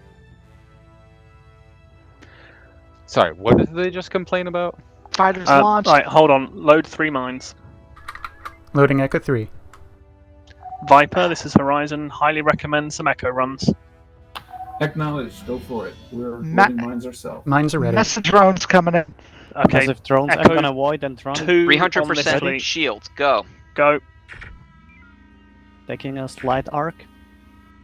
Sorry, what did they just complain about? Fighters launched. Right, hold on. Load 3 mines. Loading Echo 3. Viper, this is Horizon. Highly recommend some Echo runs. Acknowledged. Go for it. We're Ma- loading mines ourselves. Mines are ready. Message drones coming in. Okay. Massive drones, Echo I'm gonna avoid and run. 300% shield. Go. Go. Taking a slight arc.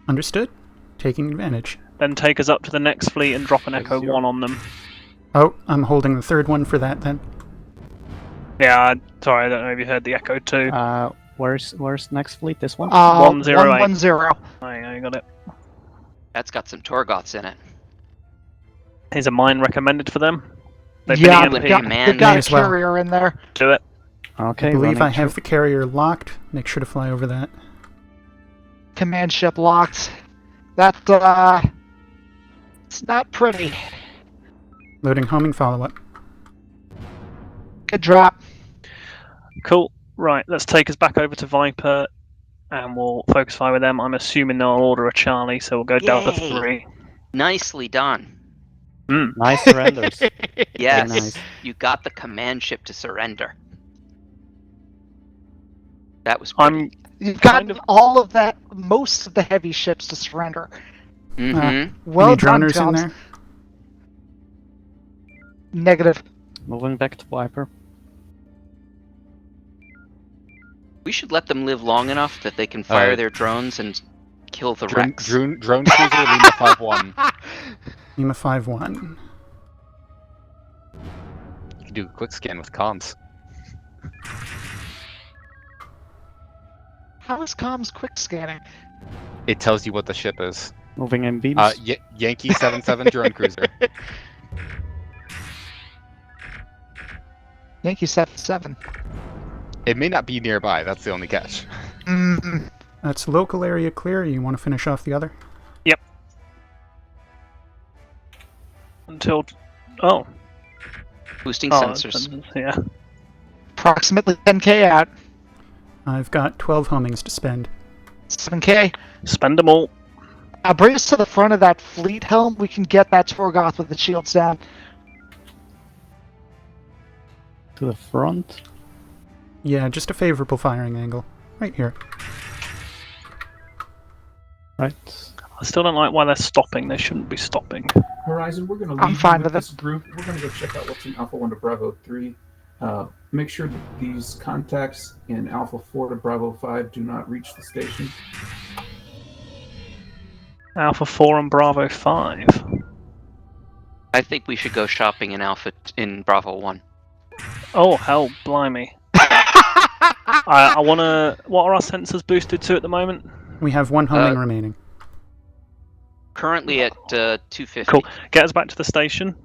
Understood. Taking advantage. Then take us up to the next fleet and drop an Echo 0. 1 on them. Oh, I'm holding the third one for that then. Yeah, sorry, I don't know if you heard the Echo 2. Where's next fleet? This one? 108. 110. Oh, yeah, you got it. That's got some Torgoths in it. Here's a mine recommended for them. They've Yeah, been they've EMP. got Me a as well. carrier in there. Do it. Okay, I believe running I have through. the carrier locked. Make sure to fly over that. Command ship locked. That, it's not pretty. Loading homing follow-up. Good drop. Cool. Right, let's take us back over to Viper and we'll focus fire with them. I'm assuming they'll order a Charlie, so we'll go Delta Yay. 3. Nicely done. Nice surrenders. Yes, nice. you got the command ship to surrender. That was pretty. You've got all of that, most of the heavy ships to surrender. Mm-hmm. Well Any done, droners in Jones. there? Negative. Moving back to Viper. We should let them live long enough that they can fire their drones and kill the Rex. Drone cruiser Lima 5-1. Lima 5-1. You can do a quick scan with comms. How is comms quick scanning? It tells you what the ship is. Moving in beams. Yankee 7-7 drone cruiser. Yankee 7-7. It may not be nearby, that's the only catch. That's local area clear. You want to finish off the other? Yep. Until... Oh. Boosting sensors. Yeah. Approximately 10k out. I've got 12 homings to spend. 7k. Spend them all. Bring us to the front of that fleet helm. We can get that Torgoth with the shields down. To the front. Yeah, just a favorable firing angle. Right here. Right. I still don't like why they're stopping. They shouldn't be stopping. Horizon, we're going to I'm leave fine you with with this group. We're going to go check out what's in Alpha 1 to Bravo 3. Make sure that these contacts in Alpha 4 to Bravo 5 do not reach the station. Alpha 4 and Bravo 5. I think we should go shopping in Bravo 1. Oh, hell, blimey. I wanna... What are our sensors boosted to at the moment? We have one homing remaining. Currently at 250. Cool. Get us back to the station.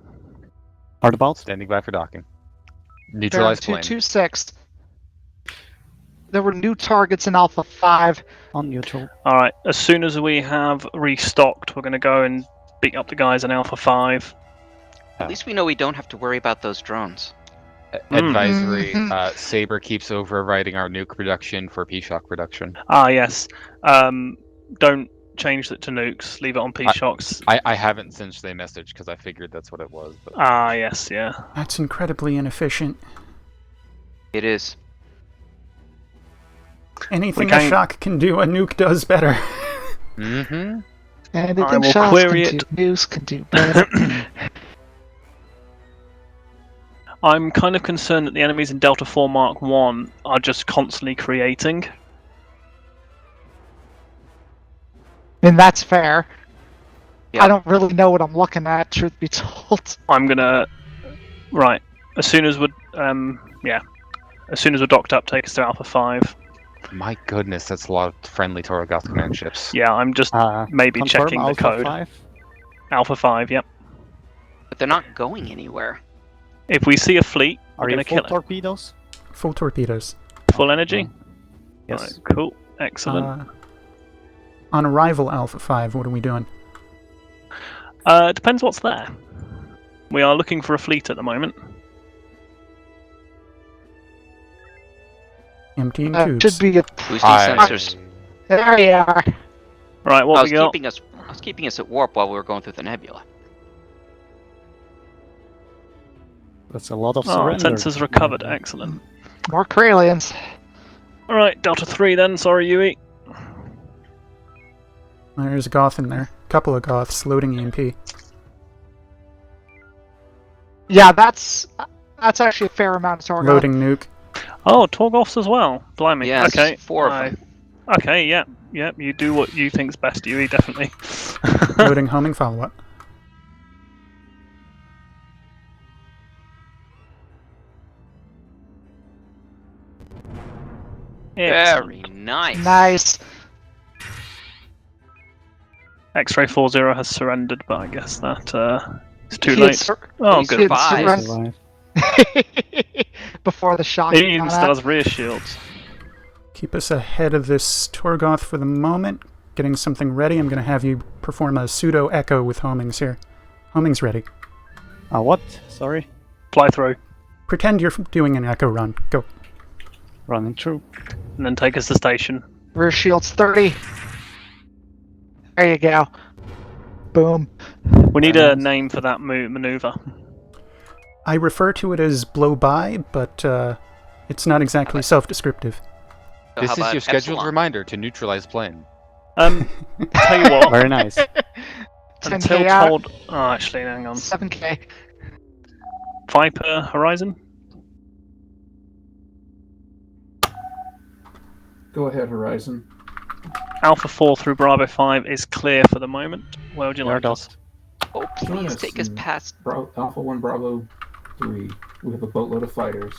Artabout. Standing by for docking. They're Neutralize plane. 226. There were new targets in Alpha 5. On neutral. Alright, as soon as we have restocked, we're going to go and beat up the guys in Alpha 5. At least we know we don't have to worry about those drones. Advisory, Sabre keeps overriding our nuke production for P-Shock production. Ah, yes. Don't change it to nukes. Leave it on P-Shocks. I haven't since they messaged because I figured that's what it was. But... Ah, yes, yeah. That's incredibly inefficient. It is. Anything a shock can do, a nuke does better. Mm-hmm. Anything shots can do, news can do better. I'm kind of concerned that the enemies in Delta 4 Mark 1 are just constantly creating. And that's fair. Yep. I don't really know what I'm looking at, truth be told. I'm gonna... Right. As soon as we're... As soon as we're docked up, take us to Alpha 5. My goodness, that's a lot of friendly Torgoth command ships. Yeah, I'm just maybe checking the Alpha code. 5? Alpha 5, yep. But they're not going anywhere. If we see a fleet, we're going to kill it. Torpedoes? Full torpedoes. Full energy? Yes. Right, cool. Excellent. On arrival, Alpha 5, what are we doing? Depends what's there. We are looking for a fleet at the moment. Emptying tubes. Should be a... Boosting sensors. There you are. Right, what we got? I was keeping us at warp while we were going through the nebula. That's a lot of surrender. Sensors recovered. Excellent. More Kralians. Alright, Delta 3 then, sorry Yui. There's a Goth in there. Couple of Goths loading EMP. Yeah, that's actually a fair amount of Torgoth. Loading nuke. Oh, Torgoths as well. Blimey. Yes, okay. 4 of them. Okay, yeah. Yeah, you do what you think's best, Yui, definitely. Loading homing follow-up. Very nice. Nice. X-Ray 40 has surrendered, but I guess that it's too He had late. Oh, he good. had Bye. surrendered before the shock. He came even on still that. has rear shields. Keep us ahead of this Torgoth for the moment. Getting something ready. I'm going to have you perform a pseudo echo with homings here. Homing's ready. What? Sorry. Fly through. Pretend you're doing an echo run. Go. Running through. And then take us to station. Rear shields 30. There you go. Boom. We need a name for that maneuver. I refer to it as blow by, but it's not exactly self-descriptive. So This how is about your scheduled Epsilon? reminder to neutralize plane. Tell you what. Very nice. Until 10K out. told. Oh, actually, hang on. 7K. Viper Horizon. Go ahead, Horizon. Alpha 4 through Bravo 5 is clear for the moment. Where would you like us? Oh, Join please us take us in past. Alpha 1 Bravo 3. We have a boatload of fighters.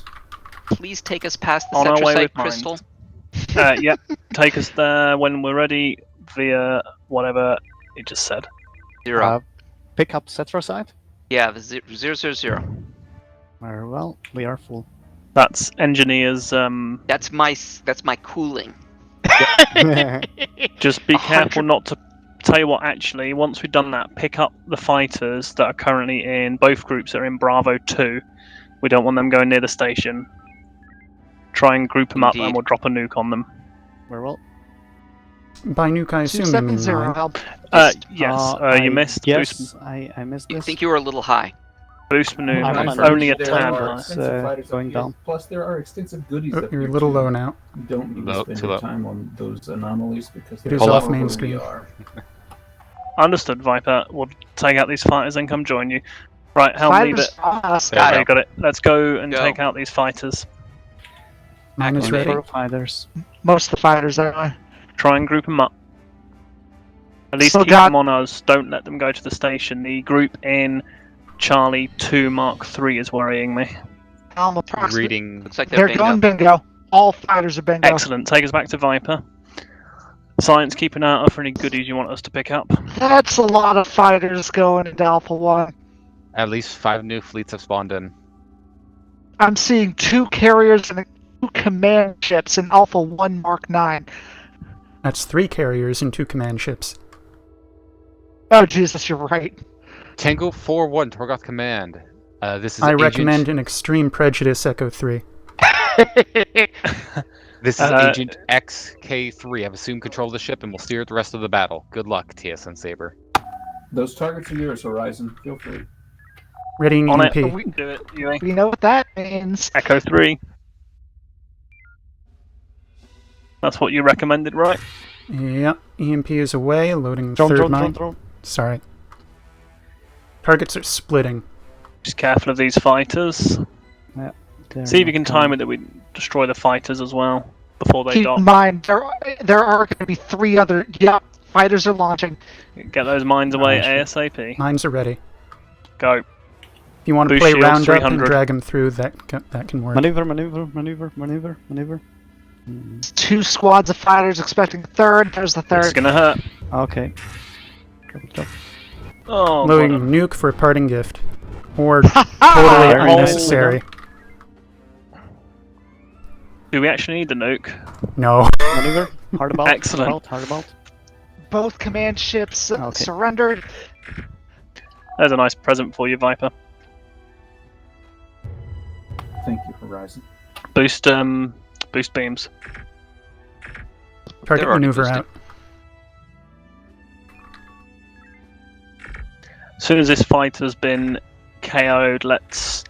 Please take us past the On our way Cetrosite with crystal. Yep. Take us there when we're ready via whatever it just said. 0. Pick up Cetrosite? Yeah, the 000. Very well. We are full. That's engineers. That's my cooling. Just be careful not to. Tell you what, actually, once we've done that, pick up the fighters that are currently in both groups that are in Bravo 2. We don't want them going near the station. Try and group them up, and Indeed. we'll drop a nuke on them. Very well. By nuke, I assume you mean 270 mine. help. Yes, you missed. Yes, Boost, I missed You this. think you were a little high? boost maneuver. I'm on Only a There tad. are high. extensive fighters going up here. down. Plus, there are extensive goodies up You're here, a little too. low now. You don't need to Low, spend too your low. time on those anomalies because It they're is all off over main where screen. we are. Understood, Viper. We'll take out these fighters and come join you. Right, helm leave Fighters it. on us. Got Okay, it. got it. Let's go and Go. take out these fighters. Mine is Activate. ready. Fighters. Most of the fighters are. Try and group them up. At least Still keep got- them on us. Don't let them go to the station. The group in Charlie 2 Mark 3 is worrying me. Approximately. Reading. Looks like They're bingo. going bingo. All fighters are bingo. Excellent. Take us back to Viper. Science, keep an eye out for any goodies you want us to pick up. That's a lot of fighters going into Alpha 1. At least 5 new fleets have spawned in. I'm seeing 2 carriers and 2 command ships in Alpha 1 Mark 9. That's 3 carriers and 2 command ships. Oh, Jesus, you're right. Tango 4-1 Torgoth Command. This is I Agent- recommend an Extreme Prejudice Echo 3. This is Agent XK3. I've assumed control of the ship and will steer the rest of the battle. Good luck, TSN Saber. Those targets are yours, Horizon. Feel free. Readying On it. EMP. We can do it. Yui. We know what that means. Echo 3. That's what you recommended, right? Yep. EMP is away. Loading Drone, third drone, mine. drone, drone. Sorry. Targets are splitting. Just careful of these fighters. They're See if you not can time it that we destroy the fighters as well before they Keep dock. in mind, there are going to be 3 other. Yep, fighters are launching. Get those mines away Nice. ASAP. Mines are ready. Go. If you want to Boost play shields, round up and 300. drag them through, that can work. Maneuver, maneuver, maneuver, maneuver, maneuver. 2 squads of fighters expecting a third. There's the It's third. gonna hurt. Okay. Drop. Oh, Loading bottom. nuke for a parting gift. Or Ah, totally Very nice. unnecessary. Do we actually need the nuke? No. Maneuver. Hard about. Excellent. Hard about. Both command ships Okay. surrendered. There's a nice present for you, Viper. Thank you, Horizon. Boost beams. Target They're already maneuver boosted. out. As soon as this fighter's been KO'd, let's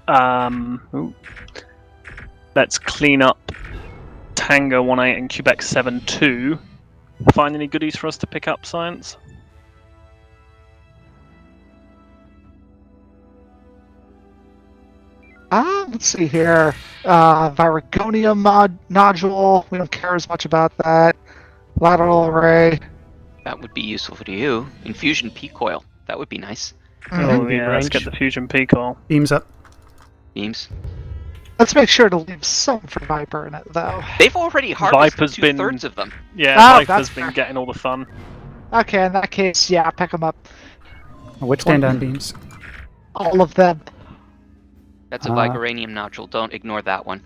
clean up Tango 18 and Quebec 72. Find any goodies for us to pick up, Science? Let's see here. Virgonium nodule. We don't care as much about that. Lateral array. That would be useful to you. Infusion P coil. That would be nice. Oh yeah, let's get the fusion P coil. Beams up. Beams. Let's make sure to leave some for Viper in it, though. They've already harvested Viper's 2/3 of them. Yeah, Oh, Viper's that's been fair. getting all the fun. Okay, in that case, yeah, pick them up. Which Stand one? on beams. All of them. That's a Vigoranium nodule. Don't ignore that one.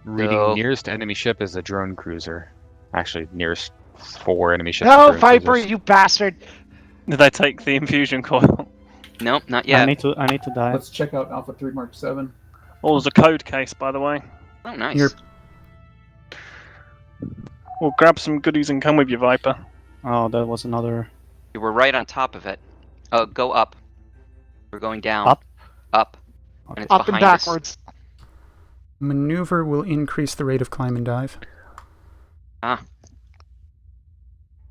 Reading So- nearest enemy ship is a drone cruiser. Actually, nearest 4 enemy ships. No, are drone Viper, cruisers. you bastard! Did they take the infusion coil? Nope, not I yet. need to dive. Let's check out Alpha 3 Mark 7. Oh, there's a code case, by the way. Oh, nice. You're- Well, grab some goodies and come with you, Viper. Oh, that was another. You were right on top of it. Go up. We're going down. Up? Up. And it's Up and behind us. backwards. Maneuver will increase the rate of climb and dive.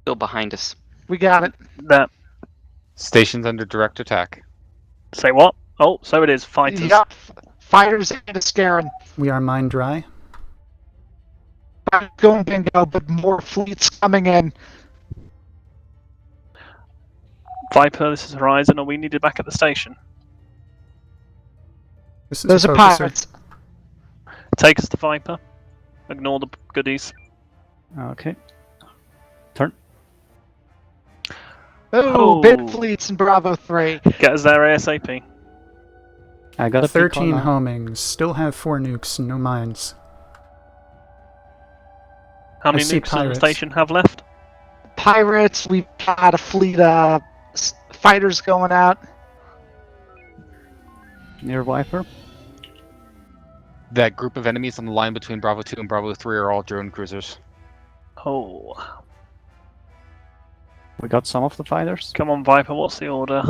Still behind us. We got it. That. Station's under direct attack. Say what? Oh, so it is. Fighters. Yep. Fighters and a Scarin. We are mine dry. Going bingo, but more fleets coming in. Viper, this is Horizon. Are we needed back at the station? This is Those a are focuser. pirates. Take us to Viper. Ignore the goodies. Okay. Turn. Oh, Oh. bid fleets in Bravo 3. Get us there ASAP. I got a 13 peak on homings. Still have 4 nukes, no mines. How many see nukes does the pirates. station have left? Pirates, we've got a fleet of fighters going out. near Viper. That group of enemies on the line between Bravo 2 and Bravo 3 are all drone cruisers. Oh. We got some of the fighters. Come on, Viper, what's the order?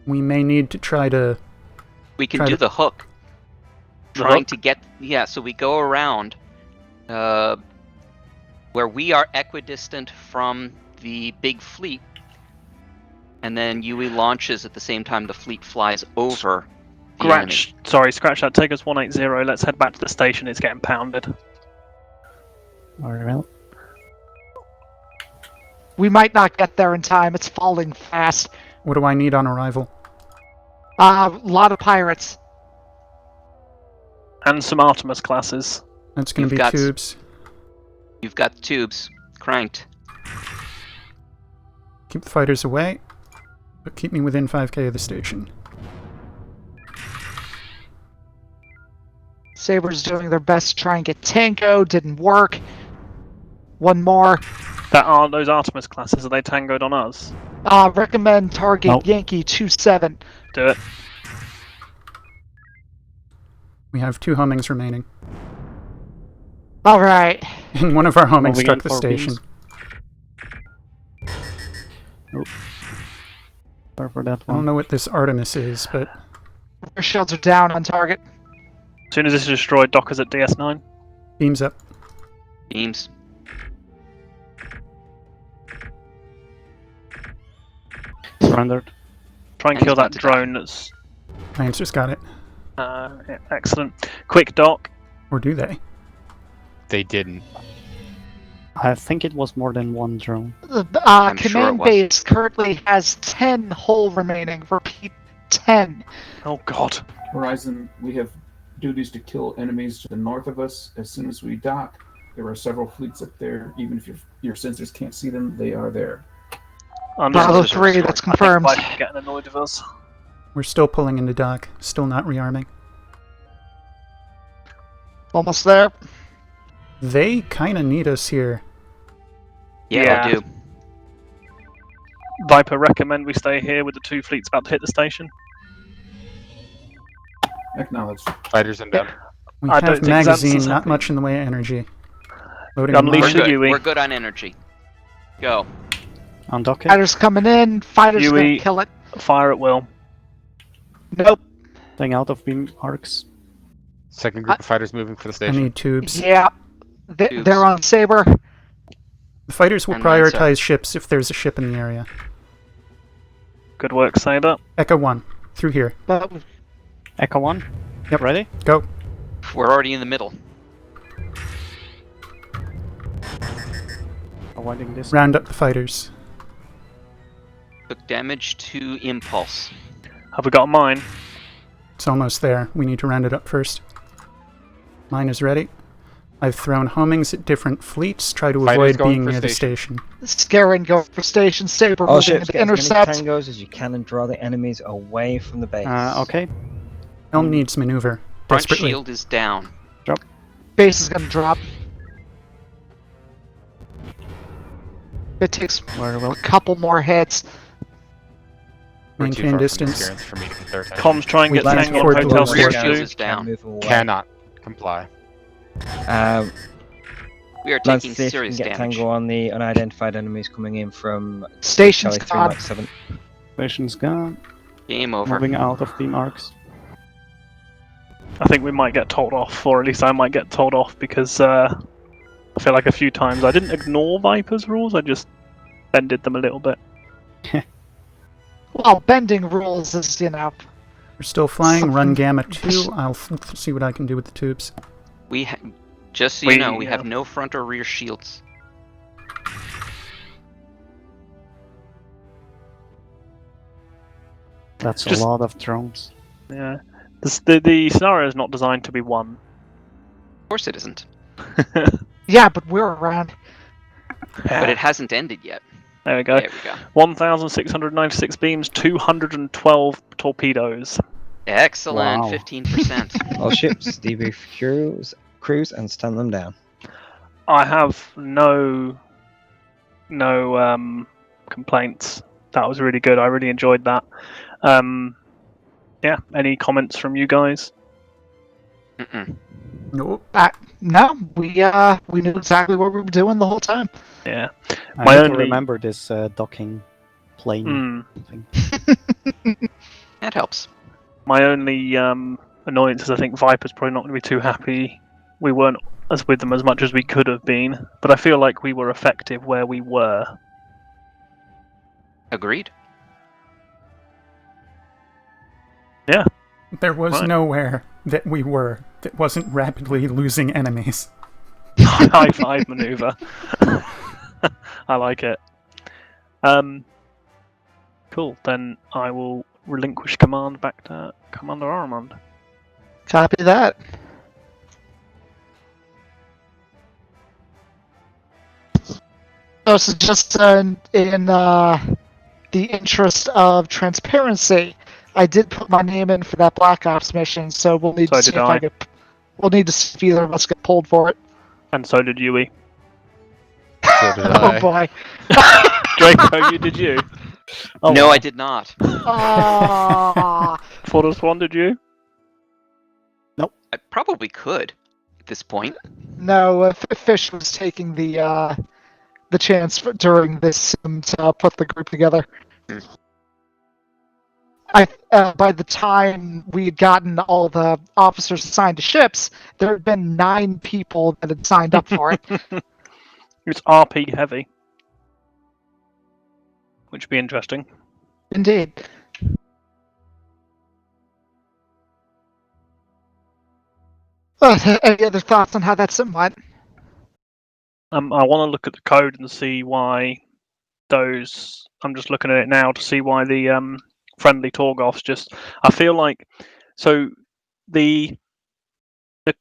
We may need to try to... We can Try do to- the hook. The Trying hook? to get... Yeah, so we go around where we are equidistant from the big fleet. And then Yui launches at the same time the fleet flies over the enemy. Scratch that. Take us 180. Let's head back to the station. It's getting pounded. Very well. We might not get there in time. It's falling fast. What do I need on arrival? A lot of pirates. And some Artemis classes. That's going You've to be got- tubes. You've got tubes cranked. Keep the fighters away, but keep me within 5k of the station. Sabres doing their best to try and get Tango. Didn't work. One more. Those Artemis classes, are they tangoed on us? Recommend target Nope. Yankee 27. Do it. We have 2 homings remaining. All right. And one of our homings Moving struck in the for station. beams. Sorry for that I don't one. know what this Artemis is, but Our shields are down on target. As soon as this is destroyed, Dockers at DS9. beams up. Beams. Surrendered. Try and And kill it's about that to die. drone that's... Lancer's got it. yeah, excellent. Quick, Doc. Or do they? They didn't. I think it was more than one drone. I'm sure it Command was. base currently has 10 hull remaining. Repeat, 10. Oh, God. Horizon, we have duties to kill enemies to the north of us as soon as we dock. There are several fleets up there. Even if your sensors can't see them, they are there. Bravo Understood. 3, that's confirmed. I think Viper's getting annoyed with us. We're still pulling into dock. Still not rearming. Almost there. They kind of need us here. Yeah, Yeah. they do. Viper, recommend we stay here with the 2 fleets about to hit the station. Acknowledged. Fighters inbound. We I don't have think magazine, Xanthus is not happy. much in the way of energy. Loading Unleash We're mine. the good. Yui. We're good on energy. Go. On docket. Fighters coming in. Fighters Yui. gonna kill it. Fire at will. Nope. Staying out of beam arcs. Second group of fighters moving for the I station. need tubes. Yeah, they're on Saber. The fighters will And then, sir. prioritize ships if there's a ship in the area. Good work, Saber. Echo 1, through here. But Echo 1. Yep. Ready? Go. We're already in the middle. Avoiding this. Round up the fighters. Took damage to impulse. Have we got a mine? It's almost there. We need to round it up first. Mine is ready. I've thrown homings at different fleets. Try to Fighters avoid going being for near the station. station. Scarin go for station. Saber All moving ships to get as many intercept. tangos as you can and draw the enemies away from the base. Okay. Helm needs maneuver. Front Desperately. shield is down. Base is gonna drop. It takes a couple more hits. We're too Maintain far from distance. experience for me to get their attention. Comms try and We get land Tango forward on to Hotel the Rear Station. shield Station. is down. Move away. Cannot comply. We are Let's taking see if we serious can get damage. Tango on the unidentified enemies coming in from Station's Charlie gone. 397. Station's gone. Game over. Moving out of beam arcs. I think we might get told off, or at least I might get told off, because I feel like a few times I didn't ignore Viper's rules, I just bended them a little bit. Well, bending rules is, you know. We're still flying. Run Something- Gamma 2. I'll see what I can do with the tubes. We just so you know, we have no front or rear shields. That's Just- a lot of drones. Yeah. The scenario is not designed to be won. Of course it isn't. Yeah, but we're around. But it hasn't ended yet. There we go. There we go. 1,696 beams, 212 torpedoes. Excellent. Wow. 15%. All ships, debrief crews and stand them down. I have no complaints. That was really good. I really enjoyed that. Yeah. Any comments from you guys? Mm-mm. Nope. No, we knew exactly what we were doing the whole time. Yeah. I My need only- to remember this docking plane thing. That helps. My only annoyance is I think Viper's probably not going to be too happy. We weren't with them as much as we could have been, but I feel like we were effective where we were. Agreed. Yeah. There was Right. nowhere that we were that wasn't rapidly losing enemies. High five maneuver. I like it. Cool. Then I will relinquish command back to Commander Armand. Copy that. Oh, so just in the interest of transparency, I did put my name in for that Black Ops mission, so we'll need So to see did if I. we'll need to see if either of us get pulled for it. And so did Yui. So did Oh I. boy. Draco, did you? Oh, no, wow. I did not. Ah. Fortis One, did you? I probably could at this point. No, Fish was taking the chance during this to put the group together. By the time we had gotten all the officers assigned to ships, there had been 9 people that had signed up for it. It's RP heavy. Which would be interesting. Indeed. Any other thoughts on how that sim went? I want to look at the code and see why those. I'm just looking at it now to see why the friendly Torgoths just. I feel like so the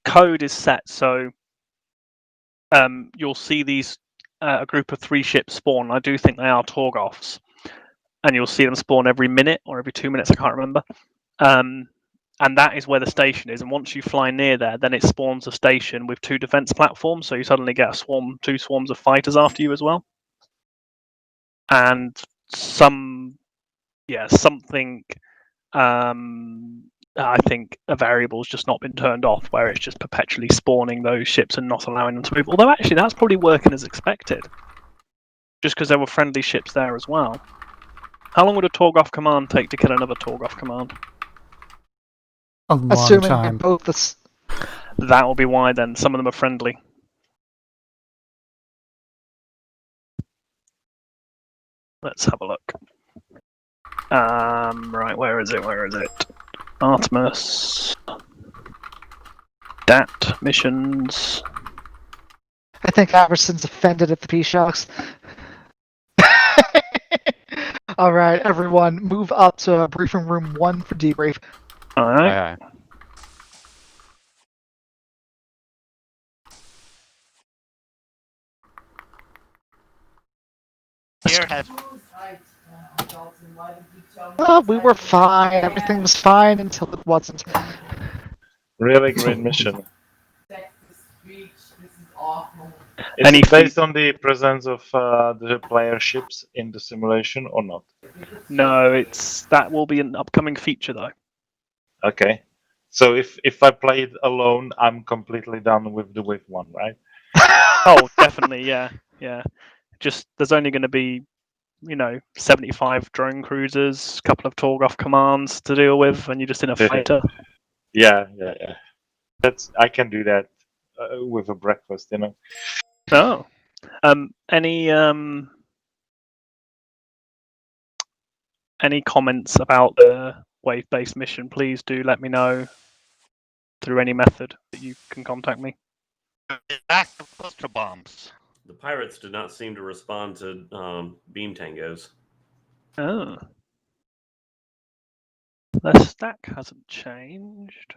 code is set so you'll see these a group of 3 ships spawn. I do think they are Torgoths, and you'll see them spawn every minute or every 2 minutes. I can't remember. And that is where the station is. And once you fly near there, then it spawns a station with 2 defense platforms. So you suddenly get a 2 swarms of fighters after you as well. And something. I think a variable's just not been turned off, where it's just perpetually spawning those ships and not allowing them to move. Although actually, that's probably working as expected, just because there were friendly ships there as well. How long would a Torgoth command take to kill another Torgoth command? A long Assuming time. both That will be why then. Some of them are friendly. Let's have a look. Right, where is it? Where is it? Artemis. DAT missions. I think Aberson's offended at the P-Shocks. All right, everyone, move up to briefing room 1 for debrief. All right. Aye, aye. We were fine. Everything was fine until it wasn't. Really great mission. Is Any it based on the presence of the player ships in the simulation or not? No, that will be an upcoming feature though. Okay. So if I play it alone, I'm completely done with the Wave 1, right? Oh, definitely, yeah. Just there's only going to be, 75 drone cruisers, a couple of Torgoth commands to deal with, and you're just in a fighter. Yeah. I can do that with a breakfast, Oh. Any comments about the wave-based mission? Please do let me know through any method that you can contact me. Back to cluster bombs. The pirates did not seem to respond to beam tangos. Oh. The stack hasn't changed.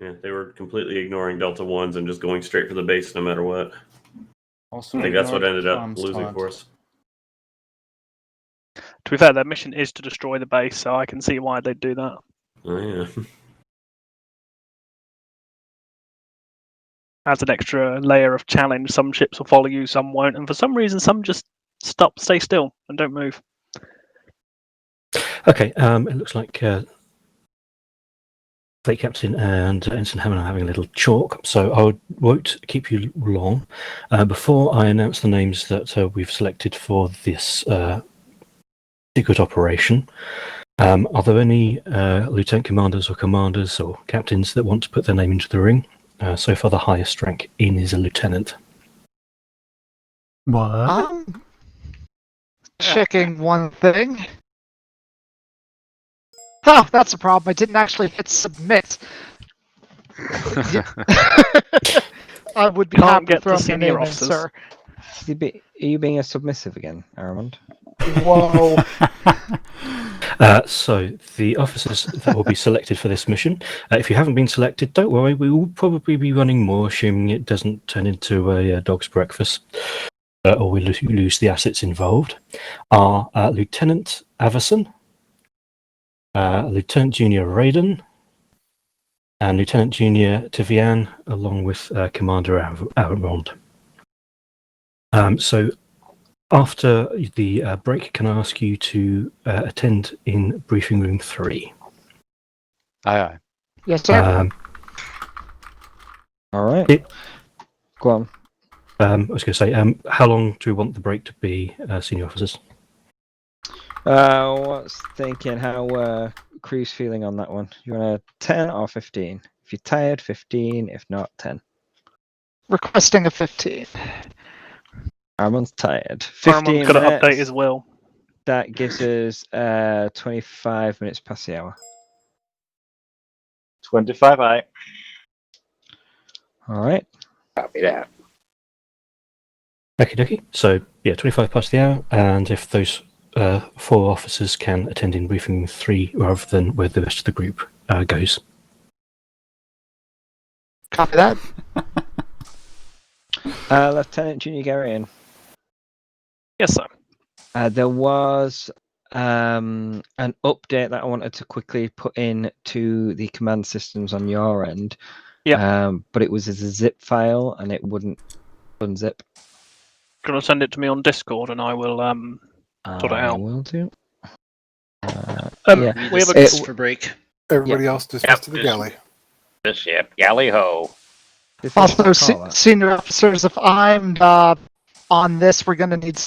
Yeah, they were completely ignoring Delta 1s and just going straight for the base no matter what. Also I think that's what ignored ended up comms losing taunt. for us. To be fair, their mission is to destroy the base, so I can see why they'd do that. Oh, yeah. As an extra layer of challenge, some ships will follow you, some won't, and for some reason, some just stay still, and don't move. Okay, it looks like Fleet Captain and Ensign Hammond are having a little chalk, so I won't keep you long. Before I announce the names that we've selected for this secret operation, are there any lieutenant commanders or commanders or captains that want to put their name into the ring? So far, the highest rank in is a lieutenant. What? Checking one thing. Oh, that's a problem. I didn't actually hit submit. I would be Can't happy to get throw to my senior name in, officers. sir. Are you being a submissive again, Aramond? Whoa. So the officers that will be selected for this mission, if you haven't been selected, don't worry, we will probably be running more, assuming it doesn't turn into a dog's breakfast, or we lose the assets involved, are Lieutenant Averson, Lieutenant Junior Raiden, and Lieutenant Junior Tivian, along with Commander Aramond. So after the break, can I ask you to attend in briefing room 3? Aye, aye. Yes, sir. All right. Go on. I was going to say, how long do we want the break to be, senior officers? What's thinking? How crew's feeling on that one? You want a 10 or 15? If you're tired, 15. If not, 10. Requesting a 15. Armand's tired. 15 Armand's got to minutes. update his will. That gives us 25 minutes past the hour. 25, aye. All right. Copy that. Okie dokie. So, yeah, 25 past the hour, and if those 4 officers can attend in briefing room 3 rather than where the rest of the group goes. Copy that. Lieutenant Junior Garian. Yes, sir. There was an update that I wanted to quickly put in to the command systems on your end. Yeah. But it was as a zip file and it wouldn't unzip. Do you want to send it to me on Discord and I will sort it I out? will do. Yeah. We have a for break. Everybody else dismissed to the galley. The ship, galley ho. Also, senior officers, if I'm on this, we're going to need...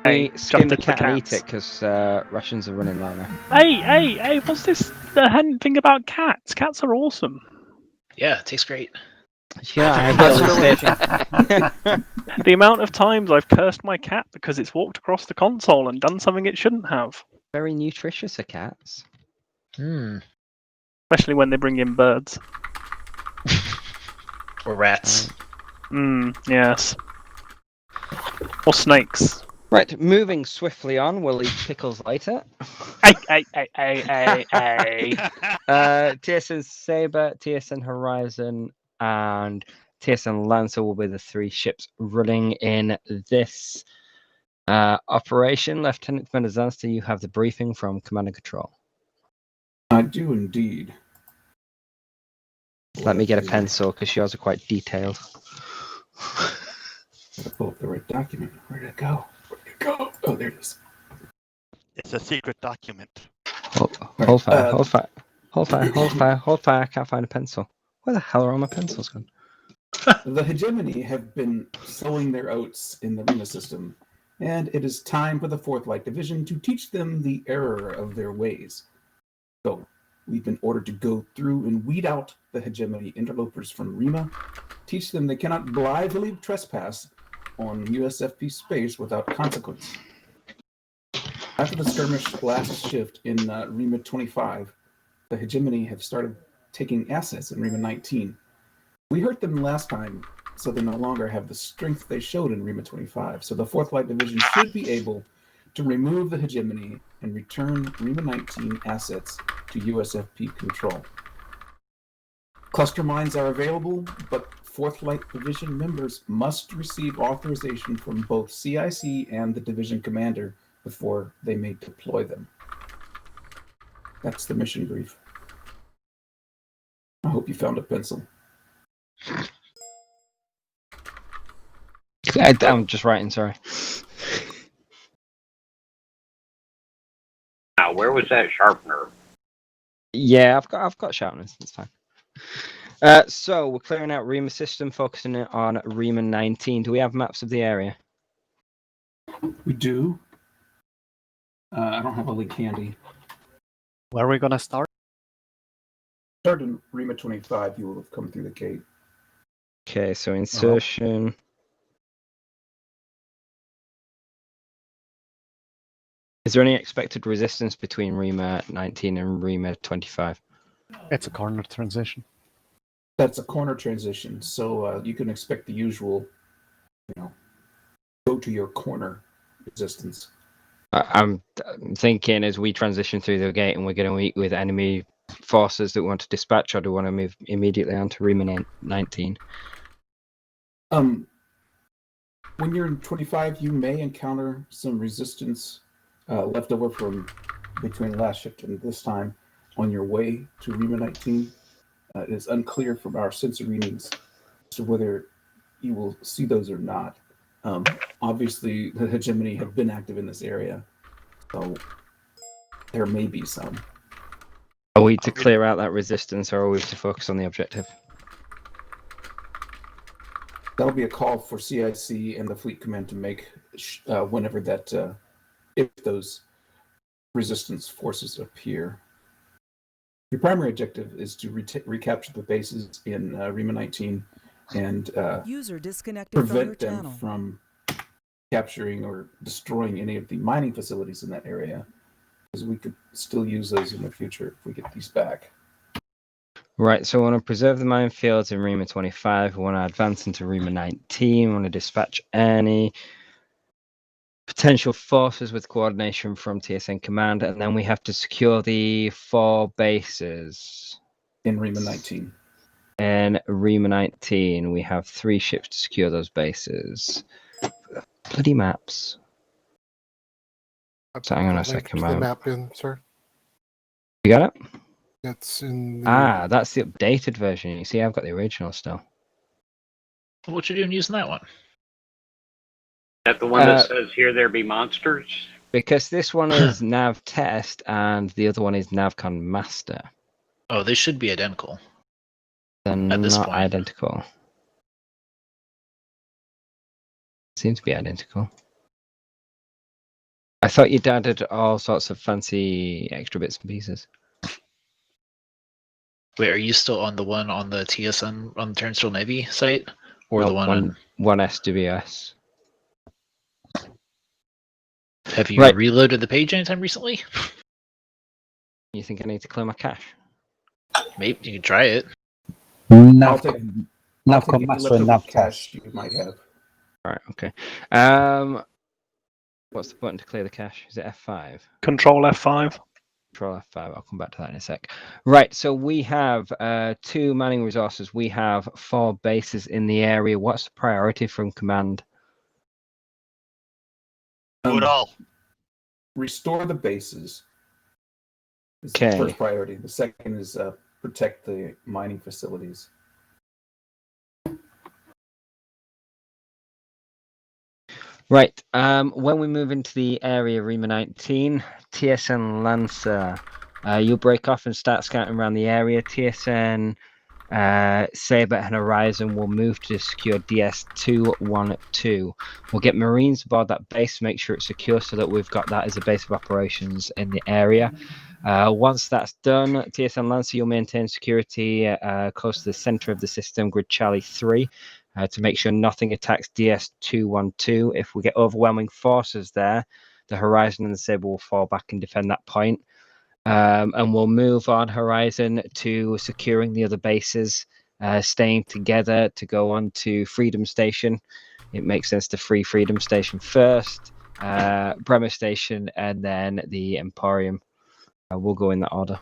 We skin the justice for cat and eat cats. it because Russians are running low now. Hey! What's this? The thing about cats? Cats are awesome. Yeah, it tastes great. Yeah, I really did. The amount of times I've cursed my cat because it's walked across the console and done something it shouldn't have. Very nutritious are cats. Especially when they bring in birds. Or rats. Yes. Or snakes. Right, moving swiftly on, we'll eat pickles later. Hey. TSN Saber, TSN Horizon, and TSN Lancer will be the three ships running in this operation. Lieutenant Commander Zanster, you have the briefing from Command and Control. I do indeed. Let me get a pencil because yours are quite detailed. Gotta pull up the right document. Where'd it go? Oh, there it is. It's a secret document. Hold fire. I can't find a pencil. Where the hell are all my pencils gone? The hegemony have been sowing their oats in the Rima system, and it is time for the Fourth Light Division to teach them the error of their ways. So, we've been ordered to go through and weed out the hegemony interlopers from Rima, teach them they cannot blithely trespass on USFP space without consequence. After the skirmish last shift in Rima 25, the hegemony have started taking assets in Rima 19. We hurt them last time, so they no longer have the strength they showed in Rima 25. So the Fourth Light Division should be able to remove the hegemony and return Rima 19 assets to USFP control. Cluster mines are available, but Fourth Light Division members must receive authorization from both CIC and the division commander before they may deploy them. That's the mission brief. I hope you found a pencil. I'm just writing, sorry. Now, where was that sharpener? Yeah, I've got sharpness. It's fine. So we're clearing out Rima system, focusing on Rima 19. Do we have maps of the area? We do. I don't have a link handy. Where are we gonna start? Start in Rima 25. You will have come through the gate. Okay, so insertion. Is there any expected resistance between Rima 19 and Rima 25? It's a corner transition. That's a corner transition, so you can expect the usual, go to your corner resistance. I'm thinking as we transition through the gate and we're going to meet with enemy forces that we want to dispatch, or do we want to move immediately on to Rima 19? When you're in 25, you may encounter some resistance left over from between last shift and this time on your way to Rima 19. It is unclear from our sensor readings as to whether you will see those or not. Obviously, the hegemony have been active in this area, so there may be some. Are we to clear out that resistance, or are we to focus on the objective? That'll be a call for CIC and the Fleet Command to make whenever that, if those resistance forces appear. Your primary objective is to recapture the bases in Rima 19 and User disconnected prevent from your them channel. from capturing or destroying any of the mining facilities in that area, because we could still use those in the future if we get these back. Right, so we want to preserve the minefields in Rima 25. We want to advance into Rima 19. We want to dispatch any potential forces with coordination from TSN Command, and then we have to secure the 4 bases. In Rima 19. In Rima 19, we have 3 ships to secure those bases. Bloody maps. So hang on a second, The map in, sir. You got it? It's in the... that's the updated version. You see, I've got the original still. What you doing using that one? That the one that says "Here there be monsters"? Because this one is Nav Test and the other one is Navcon Master. Oh, they should be identical. They're not identical. Seem to be identical. I thought you'd added all sorts of fancy extra bits and pieces. Wait, are you still on the one on the TSN on the Turnstile Navy site, or the one on one SWS? Have you reloaded the page anytime recently? You think I need to clear my cache? Maybe you can try it. Navcon Master and Nav cache you might have. Right. Okay. What's the button to clear the cache? Is it F5? Control F5. Control F5. I'll come back to that in a sec. Right. So we have 2 manning resources. We have 4 bases in the area. What's the priority from command? Do it all. Restore the bases. Is Okay. the first priority. The second is protect the mining facilities. Right. When we move into the area Rima 19, TSN Lancer, you'll break off and start scouting around the area. TSN Sabre and Horizon will move to secure DS212. We'll get Marines aboard that base to make sure it's secure so that we've got that as a base of operations in the area. Once that's done, TSN Lancer, you'll maintain security close to the center of the system, grid Charlie 3, to make sure nothing attacks DS212. If we get overwhelming forces there, the Horizon and the Sabre will fall back and defend that point. And we'll move on Horizon to securing the other bases, staying together to go on to Freedom Station. It makes sense to free Freedom Station first, Bremer Station, and then the Emporium. We'll go in that order.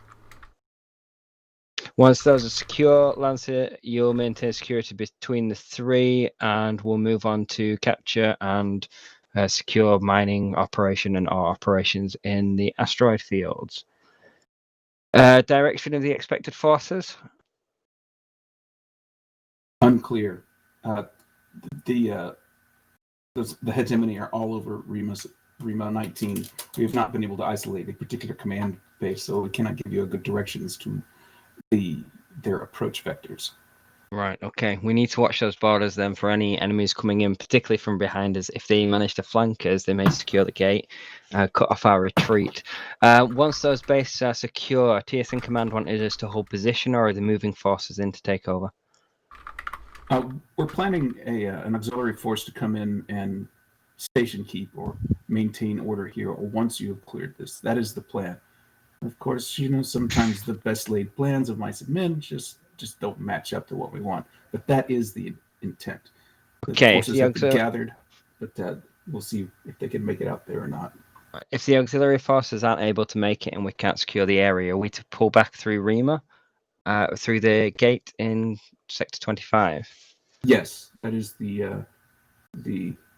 Once those are secure, Lancer, you'll maintain security between the 3, and we'll move on to capture and secure mining operation and our operations in the asteroid fields. Direction of the expected forces? Unclear. The hegemony are all over Rima 19. We have not been able to isolate a particular command base, so we cannot give you a good direction as to their approach vectors. Right, okay. We need to watch those borders then for any enemies coming in, particularly from behind us. If they manage to flank us, they may secure the gate, cut off our retreat. Once those bases are secure, TSN Command wanted us to hold position, or are they moving forces in to take over? We're planning an auxiliary force to come in and station keep or maintain order here once you have cleared this. That is the plan. Of course, sometimes the best laid plans of mice and men just don't match up to what we want. But that is the intent. The Okay, forces have been gathered, but we'll see if they can make it out there or not. If the auxiliary forces aren't able to make it and we can't secure the area, are we to pull back through Rima, through the gate in Sector 25? Yes, that is the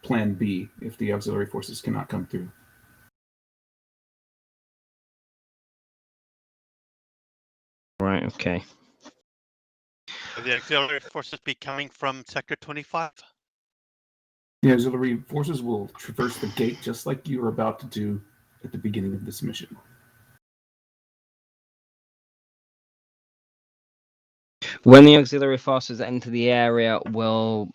plan B if the auxiliary forces cannot come through. Right, okay. Will the auxiliary forces be coming from Sector 25? The auxiliary forces will traverse the gate just like you were about to do at the beginning of this mission. When the auxiliary forces enter the area, we'll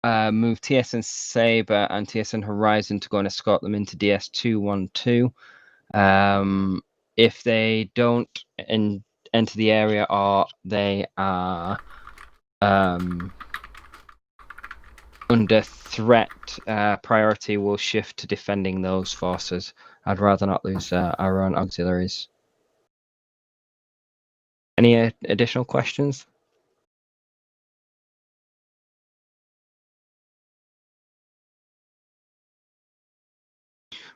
move TSN Sabre and TSN Horizon to go and escort them into DS212. If they don't enter the area or they are under threat, priority will shift to defending those forces. I'd rather not lose our own auxiliaries. Any additional questions?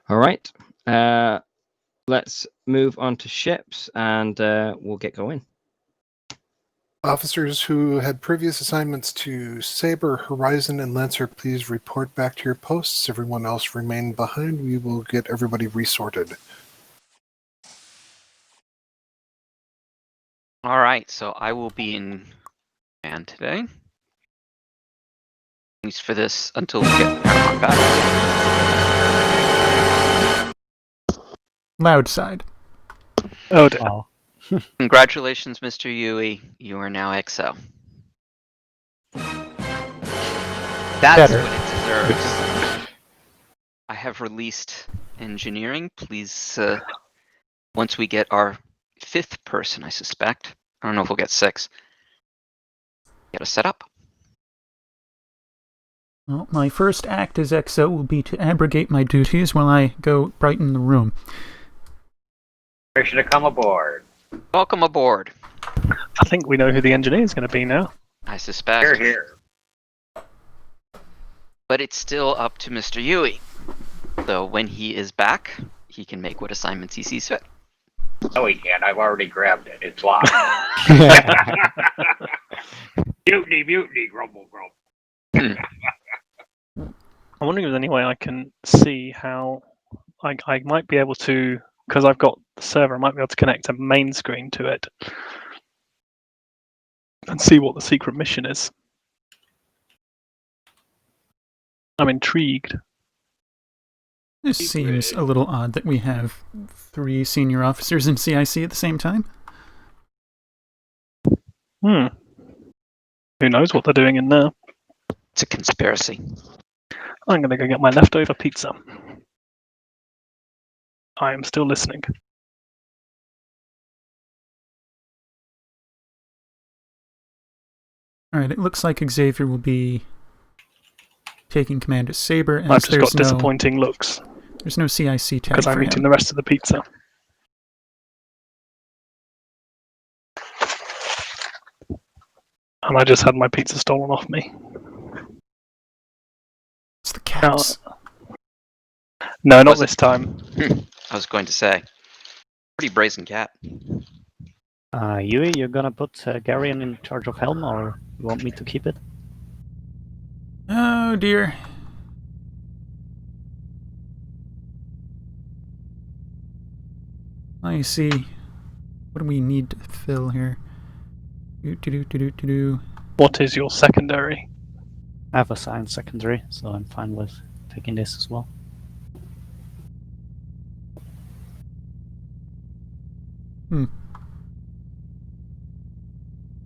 All right. Let's move on to ships and we'll get going. Officers who had previous assignments to Sabre, Horizon, and Lancer, please report back to your posts. Everyone else remain behind. We will get everybody resorted. All right, so I will be in command today. At least for this, until we get Terran back. Loud side. Oh dear. Wow. Congratulations, Mr. Yui. You are now XO. That's Better. what it deserves. I have released engineering. Please, once we get our 5th person, I suspect. I don't know if we'll get 6. Get us set up. Well, my first act as XO will be to abrogate my duties while I go brighten the room. Permission to come aboard. Welcome aboard. I think we know who the engineer is going to be now. I suspect. Here, here. But it's still up to Mr. Yui. So when he is back, he can make what assignments he sees fit. No, he can't. I've already grabbed it. It's locked. Mutiny, mutiny, grumble, grumble. I'm wondering if there's any way I can see how I might be able to, because I've got the server, I might be able to connect a main screen to it and see what the secret mission is. I'm intrigued. This seems a little odd that we have 3 senior officers in CIC at the same time. Who knows what they're doing in there? It's a conspiracy. I'm going to go get my leftover pizza. I am still listening. Alright, it looks like Xavier will be taking command of Sabre, and I've just got disappointing looks. There's no CIC tag because I'm for eating him. the rest of the pizza. And I just had my pizza stolen off me. It's the cats. No, not this time. I was going to say. Pretty brazen cat. Yui, you're gonna put Garion in charge of Helm, or you want me to keep it? Oh dear. I see. What do we need to fill here? What is your secondary? I have assigned secondary, so I'm fine with taking this as well.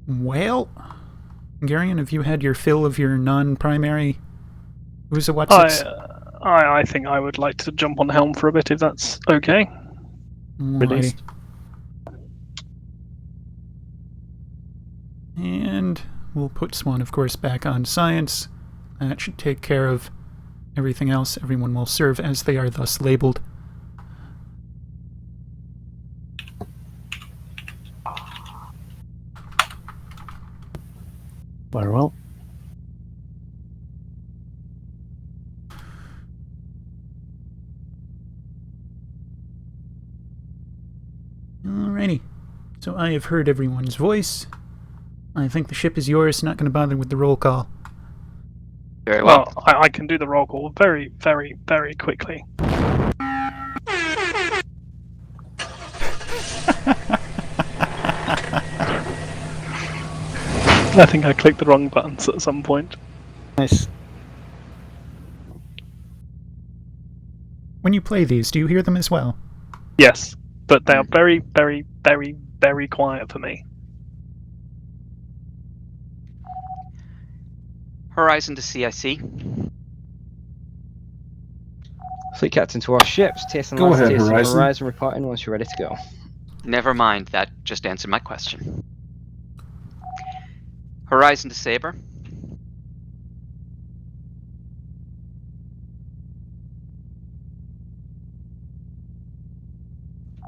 Well, Garion, have you had your fill of your non-primary what's-its? I think I would like to jump on Helm for a bit, if that's okay. Released. And we'll put Swan, of course, back on science. That should take care of everything else. Everyone will serve as they are thus labeled. Very well. Alrighty. So I have heard everyone's voice. I think the ship is yours, not going to bother with the roll call. Very well. I can do the roll call very, very, very quickly. I think I clicked the wrong buttons at some point. Nice. When you play these, do you hear them as well? Yes, but they are very, very, very, very quiet for me. Horizon to CIC. Fleet captain to our ships. TSN Go ahead, TSN Horizon. Horizon reporting once you're ready to go. Never mind, that just answered my question. Horizon to Saber.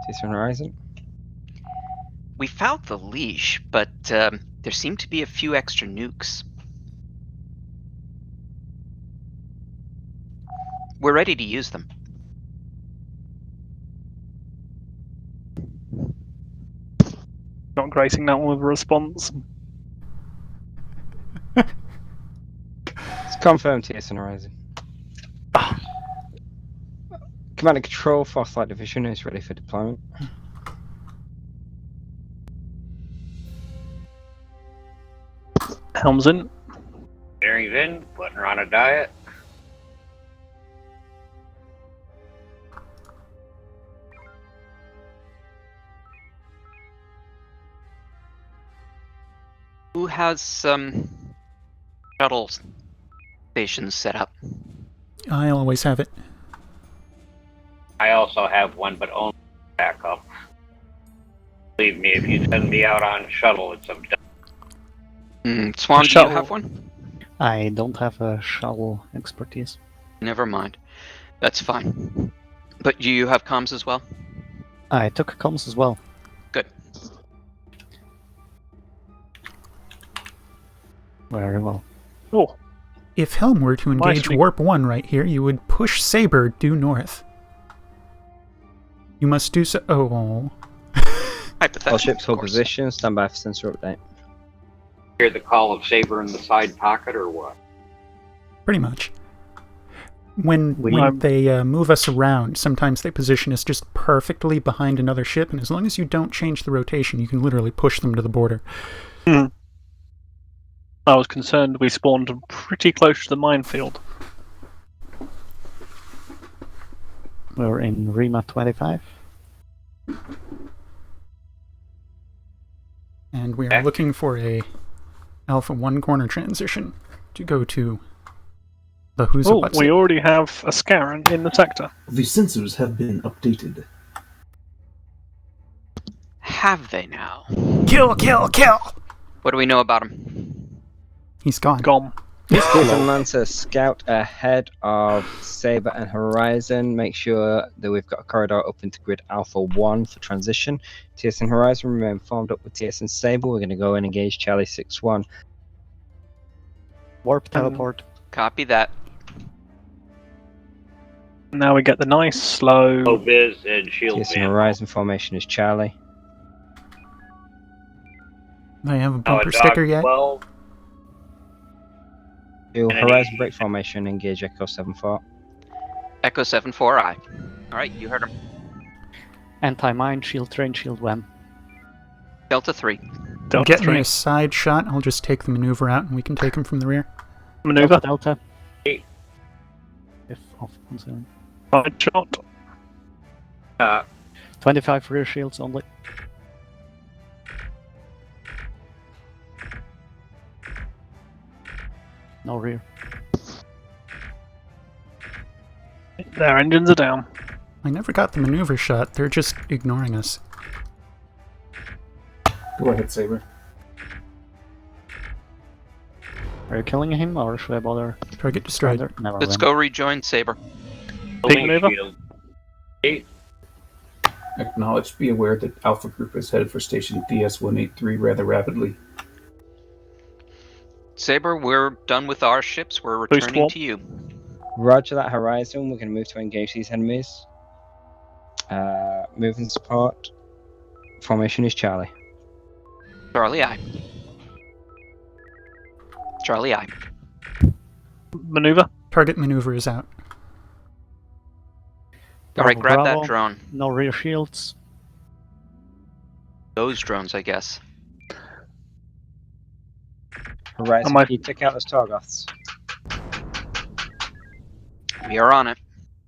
TSN Horizon. We found the leash, but there seem to be a few extra nukes. We're ready to use them. Not gracing that one with a response. It's confirmed TSN Horizon. Command and Control, 4th Flight Division is ready for deployment. Helms in. Bearings in, putting her on a diet. Who has some shuttle stations set up? I'll always have it. I also have one, but only backup. Believe me, if you send me out on shuttle, it's a Swan, do you Shuttle. have one? I don't have a shuttle expertise. Never mind. That's fine. But do you have comms as well? I took comms as well. Good. Very well. Oh. If Helm were to engage Nicely. Warp 1 right here, you would push Saber due north. You must do so. Oh. All ships hold position, stand by for sensor update. Hear the call of Saber in the side pocket, or what? Pretty much. When they move us around, sometimes they position us just perfectly behind another ship, and as long as you don't change the rotation, you can literally push them to the border. I was concerned we spawned pretty close to the minefield. We're in Rima 25. And we are looking for a Alpha 1 corner transition to go to the Who's Oh, we already have a Scaran in the sector. The sensors have been updated. Have they now? Kill, kill, kill! What do we know about him? He's gone. Gone. TSN Lancer scout ahead of Saber and Horizon. Make sure that we've got a corridor open to grid Alpha 1 for transition. TSN Horizon remain formed up with TSN Saber. We're going to go and engage Charlie 6-1. Warp teleport. Copy that. Now we get the nice slow. Low biz and shield TSN van. Horizon formation is Charlie. They have a Now a bumper dog sticker yet? 12. Do And Horizon break formation, engage Echo 7-4. Echo 7-4-I. Alright, you heard him. Anti-mine, shield train, shield WAM. Delta 3. Get me a side shot, I'll just take the maneuver out and we can take him from the rear. Maneuver. Delta. If off concern. Side shot. 25 rear shields only. No rear. Their engines are down. I never got the maneuver shot, they're just ignoring us. Go ahead, Saber. Are you killing him or should I bother? Target destroyed. Never Let's mind. go rejoin Saber. Big maneuver. Shield. 8. Acknowledged. Be aware that Alpha Group is headed for station DS-183 rather rapidly. Saber, we're done with our ships. We're returning to you. Roger that, Horizon. We're going to move to engage these enemies. Moving support. Formation is Charlie. Charlie, aye. Charlie, aye. Maneuver. Target maneuver is out. Alright, grab Bravo. that drone. No rear shields. Those drones, I guess. Horizon, can you take out those Targoths? We are on it.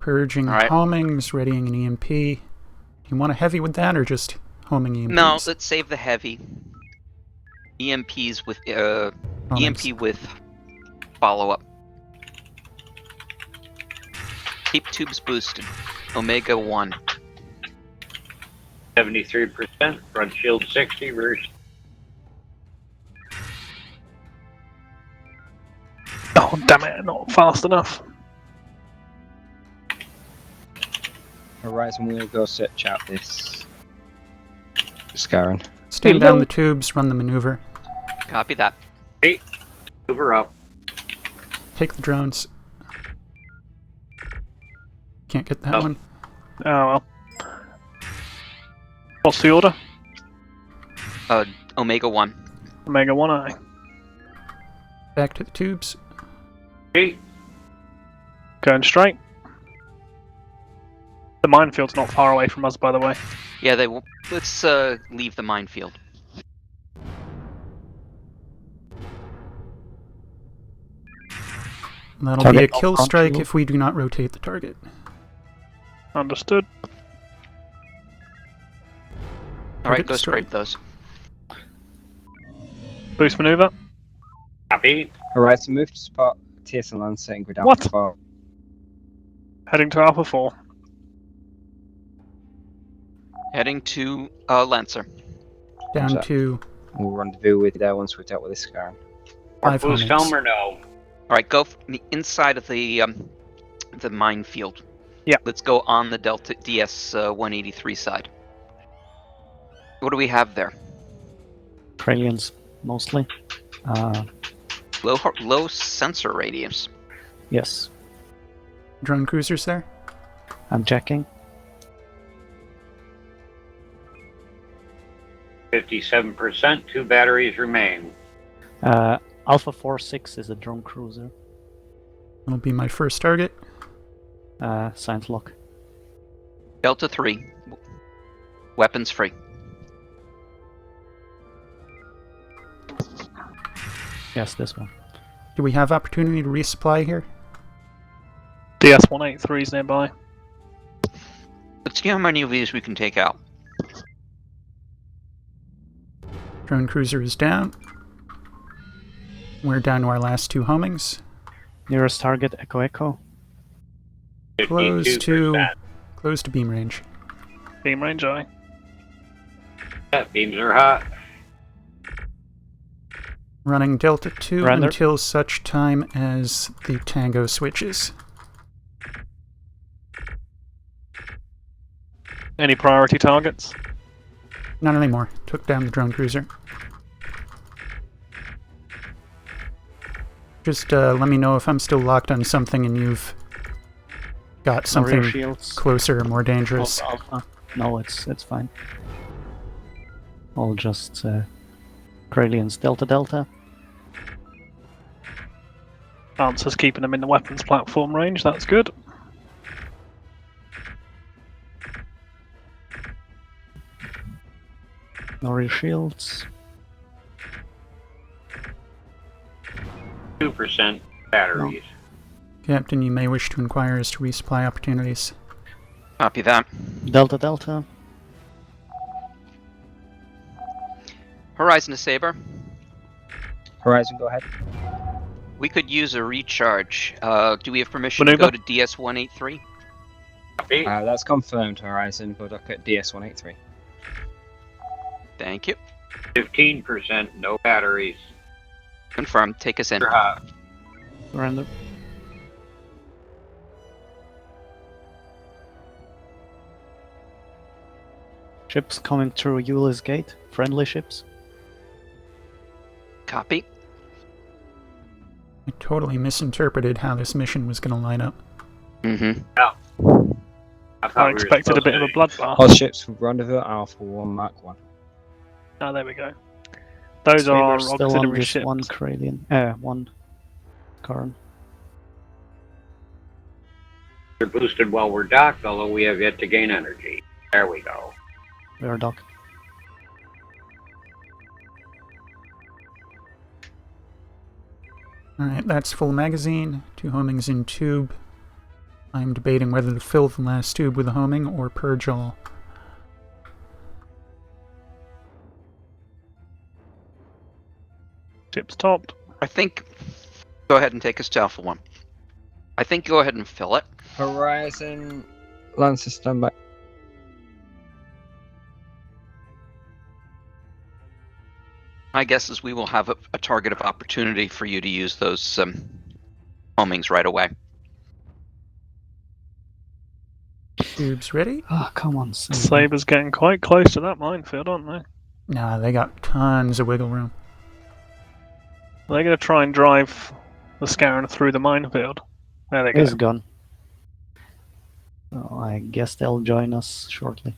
Purging Alright. homings, readying an EMP. You want a heavy with that, or just homing EMPs? No, let's save the heavy. EMPs with EMP with follow-up. Keep tubes boosted. Omega 1. 73%, front shield 60, rear. Oh, damn it, not fast enough. Horizon, we're going to go search out this Scarron. Stand down the tubes, run the maneuver. Copy that. Hey, over up. Take the drones. Can't get that one. Oh well. What's the order? Omega 1. Omega 1, aye. Back to the tubes. Hey. Going straight. The minefield's not far away from us, by the way. Yeah, they will. Let's leave the minefield. That'll Target be a kill front strike shield. if we do not rotate the target. Understood. Alright, Target go destroyed. scrape those. Boost maneuver. Copy. Horizon, move to spot TSN Lancer and grid What? Alpha 4. Heading to Alpha 4. Heading to Lancer. Down Roger. to We'll rendezvous with there once we've dealt with this Scarron. 5 Boost homings. helm or no? Alright, go from the inside of the minefield. Yeah. Let's go on the Delta DS-183 side. What do we have there? Trallians, mostly. Low sensor radius. Yes. Drone cruisers there. I'm checking. 57%, 2 batteries remain. Alpha 4-6 is a drone cruiser. That'll be my first target. Science lock. Delta 3. Weapons free. Yes, this one. Do we have opportunity to resupply here? DS-183 is nearby. Let's see how many of these we can take out. Drone cruiser is down. We're down to our last 2 homings. Nearest target, Echo Echo. Close to 52%. beam range. Beam range, aye. Yeah, beams are hot. Running Delta 2 Render. until such time as the Tango switches. Any priority targets? Not anymore. Took down the drone cruiser. Just let me know if I'm still locked on something and you've got No rear something shields. closer or more dangerous. Alpha. No, it's fine. All just Trallians. Delta Delta. Lancer's keeping them in the weapons platform range, that's good. No rear shields. 2% batteries. Captain, you may wish to inquire as to resupply opportunities. Copy that. Delta Delta. Horizon to Saber. Horizon, go ahead. We could use a recharge. Do we have permission Maneuver. to go to DS-183? Copy. That's confirmed, Horizon. Good luck at DS-183. Thank you. 15%, no batteries. Confirmed. Take us in. They're hot. Surrender. Ships coming through Eulis Gate. Friendly ships. Copy. I totally misinterpreted how this mission was going to line up. Mm-hmm. Yeah. I expected a bit of a bloodbath. All ships from Rendezvous Alpha 1 Mark 1. Oh, there we go. Those are our Saber's still on auxiliary this ships. one Kralian. One Karn. They're boosted while we're docked, although we have yet to gain energy. There we go. We are docked. Alright, that's full magazine. 2 homings in tube. I'm debating whether to fill the last tube with a homing or purge all. Ships topped. I think. Go ahead and take us to Alpha 1. I think go ahead and fill it. Horizon. Lancer standby. My guess is we will have a target of opportunity for you to use those homings right away. Tubes ready? Ah, come on, Saber. Saber's getting quite close to that minefield, aren't they? Nah, they got tons of wiggle room. They're going to try and drive the Scarron through the minefield. There they go. He's gone. Oh, I guess they'll join us shortly.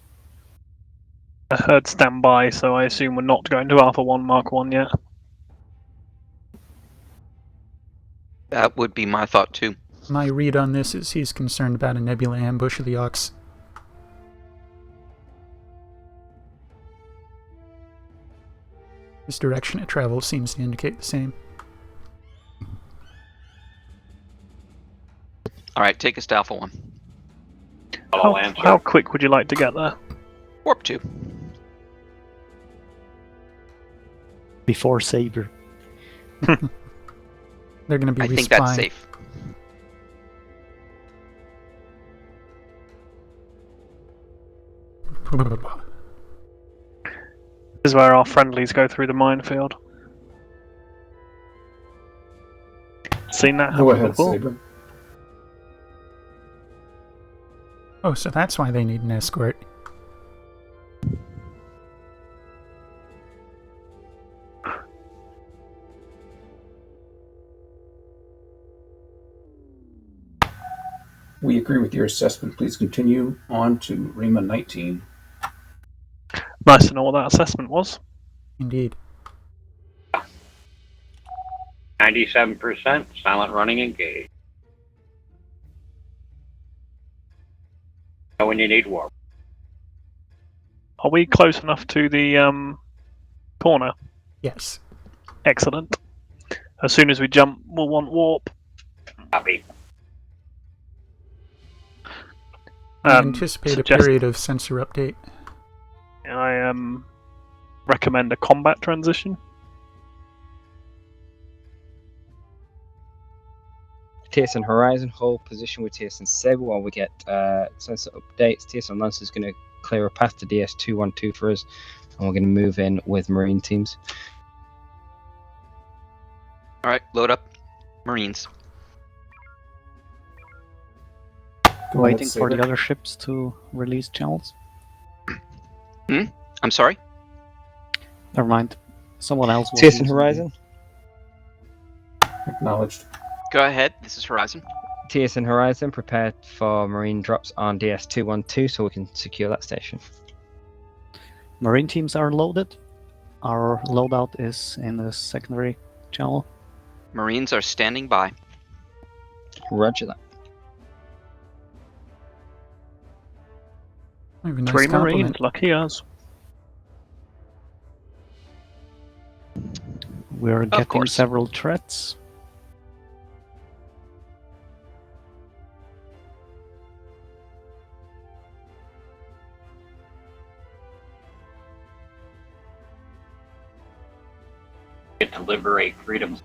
I heard standby, so I assume we're not going to Alpha 1 Mark 1 yet. That would be my thought too. My read on this is he's concerned about a nebula ambush of the Ox. His direction of travel seems to indicate the same. Alright, take us to Alpha 1. How quick would you like to get there? Warp 2. Before Saber. They're going to be I resupplying. think that's safe. This is where our friendlies go through the minefield. Seen that Go happen ahead, before? Saber. Oh, so that's why they need an escort. We agree with your assessment. Please continue on to Rima 19. Nice to know what that assessment was. Indeed. 97% silent running engaged. Know when you need warp. Are we close enough to the corner? Yes. Excellent. As soon as we jump, we'll want warp. Copy. I anticipate a period of sensor update. I recommend a combat transition. TSN Horizon, hold position with TSN Saber while we get sensor updates. TSN Lancer is going to clear a path to DS212 for us, and we're going to move in with Marine teams. Alright, load up Marines. Waiting for the other ships to release channels. I'm sorry? Never mind. Someone else will. TSN Horizon. Acknowledged. Go ahead, this is Horizon. TSN Horizon, prepared for Marine drops on DS212 so we can secure that station. Marine teams are loaded. Our loadout is in the secondary channel. Marines are standing by. Roger that. Maybe nice 3 Marines, compliment. lucky us. We're getting course. several threats. Get to liberate freedom.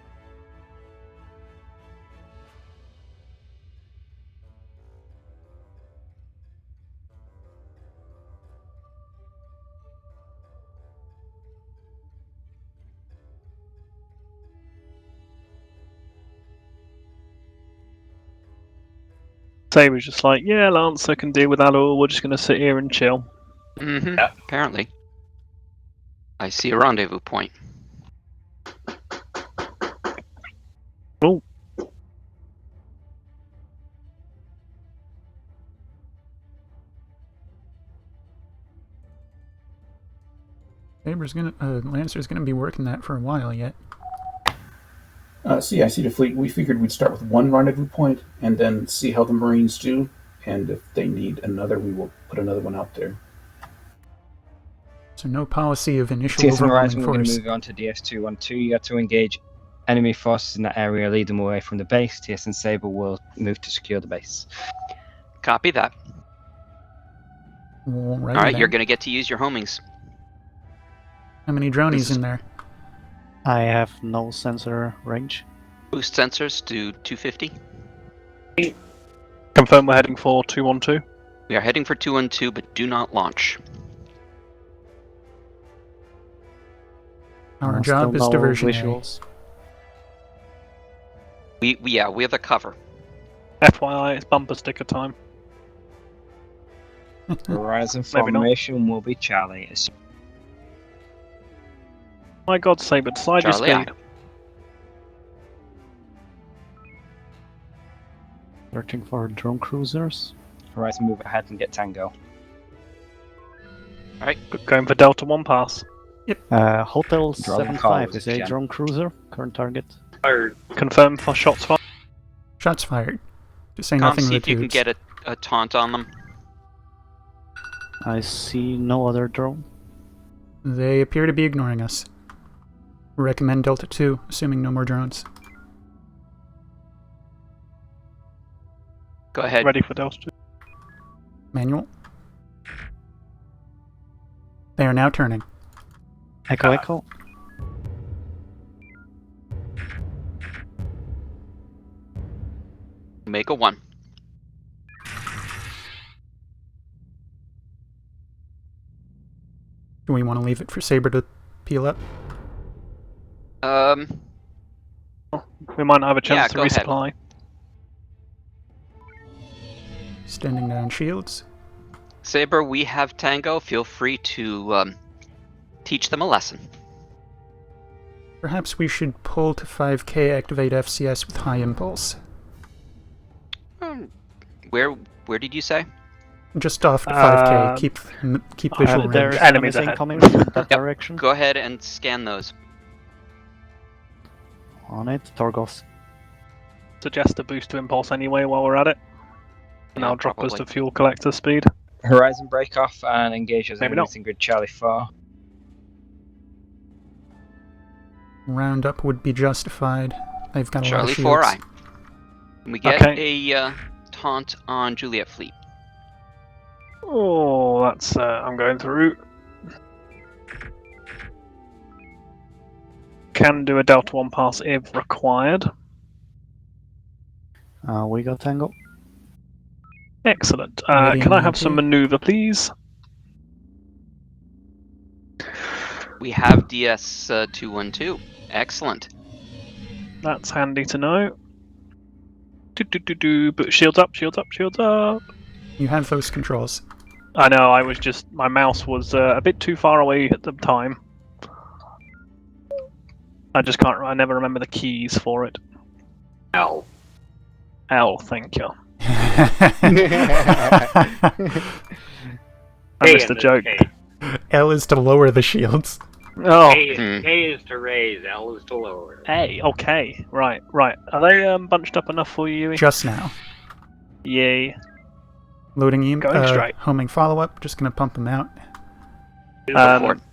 Saber's just like, yeah, Lancer can deal with that, or we're just going to sit here and chill. Mm-hmm. Yep. Apparently. I see a rendezvous point. Oh. Lancer's gonna be working that for a while yet. So yeah, I see the fleet. We figured we'd start with one rendezvous point and then see how the Marines do. And if they need another, we will put another one out there. So no policy of initial TSN overwhelming Horizon, we're going to force. move on to DS212. You have to engage enemy forces in that area, lead them away from the base. TSN Sabre will move to secure the base. Copy that. Alright, Alright, you're going to get to use your homings. How many dronies in there? I have no sensor range. Boost sensors to 250. Confirm we're heading for 212. We are heading for 212, but do not launch. Our job is still no diversionary. visuals. We have the cover. FYI, it's bumper sticker time. Horizon Maybe not. formation will be Charlie. My God, Sabre, slide your Charlie, speed. Searching for drone cruisers. Horizon, move ahead and get Tango. Alright. Going for Delta 1 pass. Hotel Drone 75 calls, is a Jen. drone cruiser. Current target. Fired. Confirm for shots fired. Shots fired. Just say Com, nothing see to if the you can tubes. get a taunt on them. I see no other drone. They appear to be ignoring us. Recommend Delta 2, assuming no more drones. Go ahead. Ready for Delta 2. Manual. They are now turning. Echo, echo. Make a 1. Do we want to leave it for Sabre to peel up? We might not have a chance Yeah, to go ahead. resupply. Standing down shields. Sabre, we have Tango. Feel free to teach them a lesson. Perhaps we should pull to 5K, activate FCS with high impulse. Where did you say? Just off the 5K. Keep visual range. There's enemies enemies ahead. incoming from that direction. Go ahead and scan those. On it, Torgos. Suggest a boost to impulse anyway while we're at it. And Yeah, I'll drop us probably. to fuel collector speed. Horizon break off and engage as Maybe enemies not. in grid Charlie 4. Roundup would be justified. They've got a lot Charlie of shields. 4I. We get a taunt on Juliet Fleet. Oh, that's I'm going through. Can do a Delta 1 pass if required. We got Tango. Excellent. Ready Can I and have some ready. maneuver, please? We have DS 212. Excellent. That's handy to know. But shields up, shields up, shields up. You have those controls. I know, I was just... My mouse was a bit too far away at the time. I just can't... I never remember the keys for it. L. L, thank you. K I missed the in this joke. case. L is to lower the shields. Oh, K is to raise, L is to lower. hey, okay. Right, right. Are they bunched up enough for you, Yui? Just now. Yay. Loading EM. Going straight. Homing follow-up. Just gonna pump them out.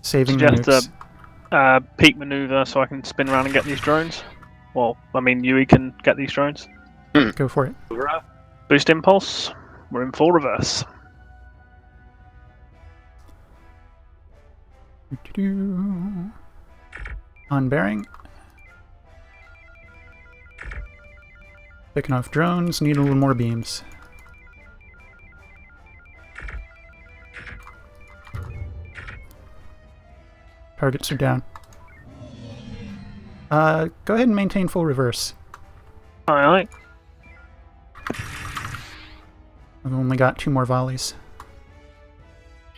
Saving the Suggest nukes. a peak maneuver so I can spin around and get these drones. Well, I mean, Yui can get these drones. Go for it. Boost impulse. We're in full reverse. On bearing. Picking off drones. Need a little more beams. Targets are down. Go ahead and maintain full reverse. Alright. I've only got 2 more volleys.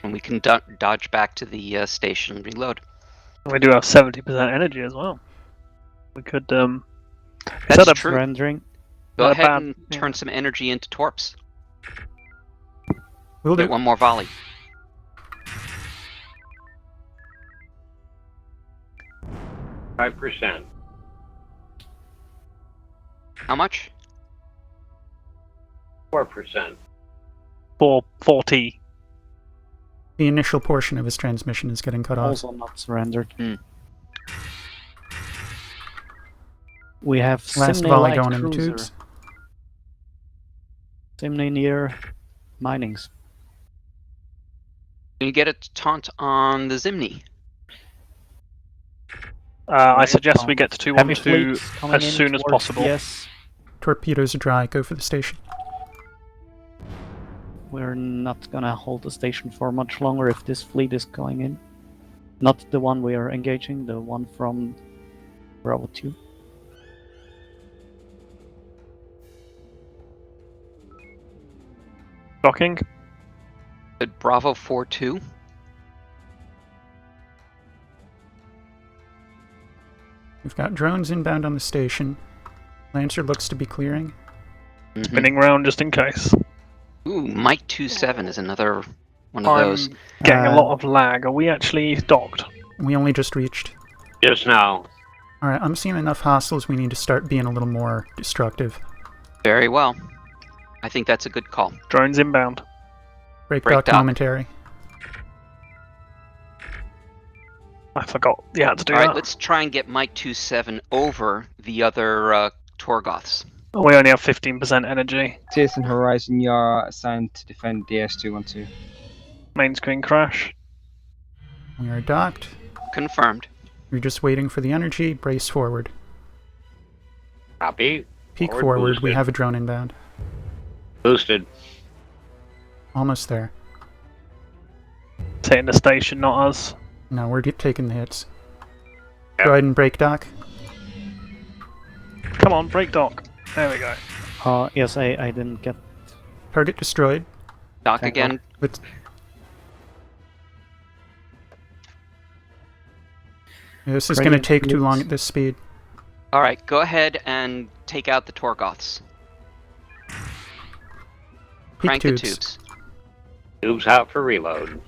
We we can dodge back to the station and reload. We do have 70% energy as well. We could. That's true. Rendering. Go ahead and turn some energy into torps. We'll Get do. one more volley. %. How much? 4%. 440. The initial portion of his transmission is getting cut off. Also not surrendered. We have Last Simney volley light going in the cruiser. tubes. Simney near minings. Can you get a taunt on the Zimni? I suggest we get to Heavy 212 fleets coming as in soon as towards possible. Yes. Torpedoes are dry. Go for the station. We're not gonna hold the station for much longer if this fleet is going in. Not the one we are engaging, the one from Bravo 2. Docking. Good. Bravo 4-2. We've got drones inbound on the station. Lancer looks to be clearing. Spinning round just in case. Ooh, Mike 27 is another one of I'm those. getting a lot of lag. Are we actually docked? We only just reached. Just now. Alright, I'm seeing enough hostiles. We need to start being a little more destructive. Very well. I think that's a good call. Drones inbound. Break Break dock dock. commentary. I forgot you had to do All right, that. let's try and get Mike 27 over the other Torgoths. We only have 15% energy. TSN Horizon, you're assigned to defend DS212. Main screen crash. We are docked. Confirmed. You're just waiting for the energy. Brace forward. Copy. Peek forward. We boosted. have a drone inbound. Boosted. Almost there. It's hitting the station, not us. No, we're taking the hits. Yep. Go ahead and break dock. Come on, break dock. There we go. Yes, I didn't get... Target destroyed. Dock Thank again. Let's... This is going to Brilliant. take too long at this speed. All right, go ahead and take out the Torgoths. Peak Crank tubes. the tubes. Tubes out for reload.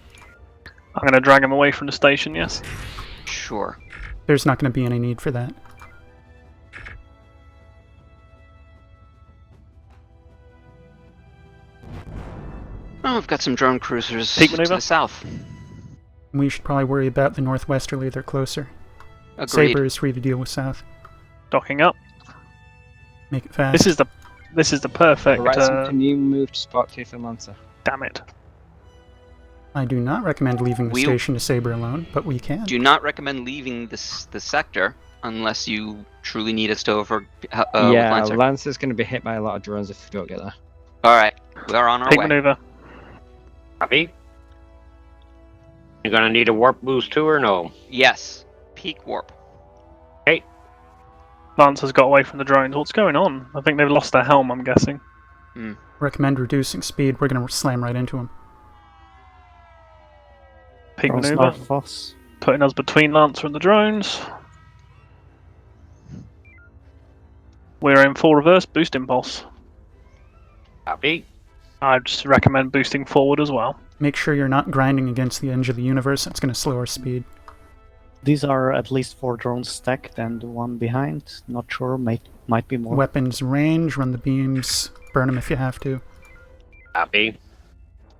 I'm going to drag him away from the station, yes? Sure. There's not going to be any need for that. Oh, we've got some drone cruisers Peak to maneuver. the south. We should probably worry about the northwesterly. They're closer. Agreed. Saber is free to deal with south. Docking up. Make it fast. This is the perfect. Horizon, can you move to spot TSN Lancer? Damn it. I do not recommend leaving the We- station to Saber alone, but we can. Do not recommend leaving the sector unless you truly need us to over with yeah, Lancer. Lancer's going to be hit by a lot of drones if we don't get there. All right, we are on our Peak way. maneuver. Copy. You're gonna need a warp boost too, or no? Yes, peak warp. Lancer's got away from the drones. What's going on? I think they've lost their helm, I'm guessing. Recommend reducing speed. We're going to slam right into him. Peak Drones maneuver. north of us. Putting us between Lancer and the drones. We're in full reverse boost impulse. Copy. I just recommend boosting forward as well. Make sure you're not grinding against the edge of the universe. That's going to slow our speed. These are at least 4 drones stacked, and the one behind, not sure, might be more. Weapons range. Run the beams. Burn them if you have to. Copy.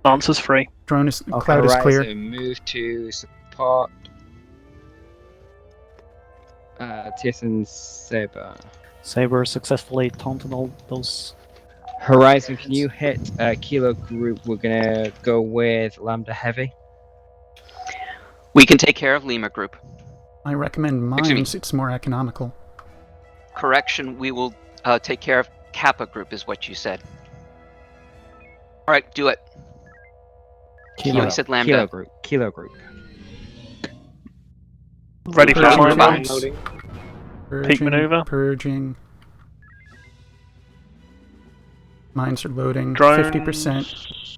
Lancer's free. Drone is... Okay, Cloud is clear. Horizon, move to support TSN Saber. Saber successfully taunted all those. Horizon, can you hit Kilo Group? We're going to go with Lambda Heavy. We can take care of Lima Group. I recommend Excuse me. mines. It's more economical. Correction, we will take care of Kappa Group, is what you said. All right, do it. You said Lambda. Kilo Group. Ready for Purging mine tubes. loading. Purging, Peak maneuver. Purging. Mines are loading. Drones. 50%.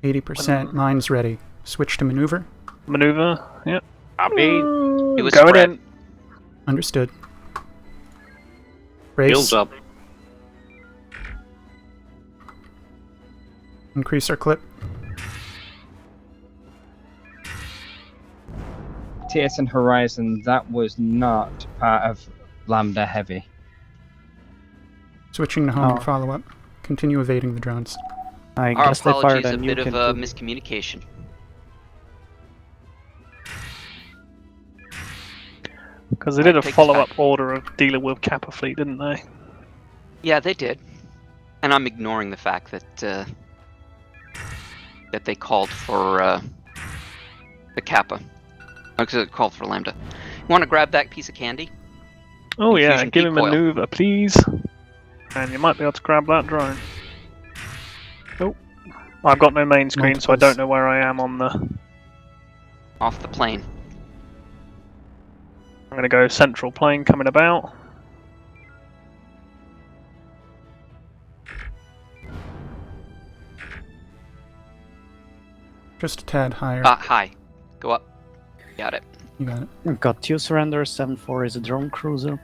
80%. Mines ready. Switch to maneuver. Maneuver, yep. Copy. It was Going spread. in. Understood. Brace. Shields up. Increase our clip. TSN Horizon, that was not part of Lambda Heavy. Switching to home Oh. and follow up. Continue evading the drones. I Our guess they fired apologies, a a bit nuke of a into... miscommunication. Because they did a Take follow-up order of dealing with Kappa Fleet, didn't they? Yeah, they did. And I'm ignoring the fact that that they called for the Kappa. Because it called for Lambda. You want to grab that piece of candy? Oh yeah, Infusion give him decoil. maneuver, please. And you might be able to grab that drone. Oh, I've got no main screen, so I don't know where I am on the... Off the plane. I'm going to go central plane coming about. Just a tad higher. High. Go up. Got it. You got it. I've got 2 surrenders, 7-4 is a drone cruiser.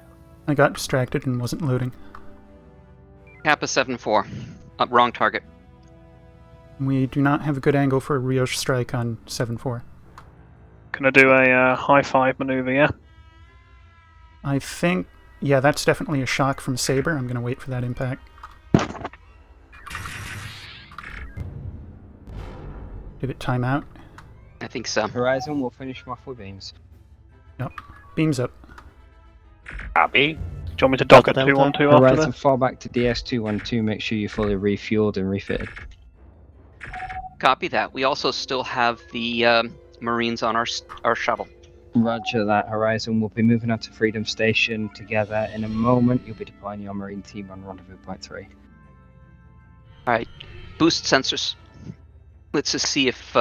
I got distracted and wasn't loading. Kappa 7-4. Wrong target. We do not have a good angle for a Rioche strike on 7-4. Gonna do a high five maneuver, yeah? I think, yeah, that's definitely a shock from Saber. I'm going to wait for that impact. Did it time out? I think so. Horizon, we'll finish them off with beams. Yep. Beams up. Copy. Do you want me to dock at Delta, 212 after Horizon, that? fall back to DS212, make sure you're fully refueled and refitted. Copy that. We also still have the Marines on our shuttle. Roger that, Horizon. We'll be moving on to Freedom Station together in a moment. You'll be deploying your Marine team on Rendezvous Point 3. Alright. Boost sensors. Let's just see if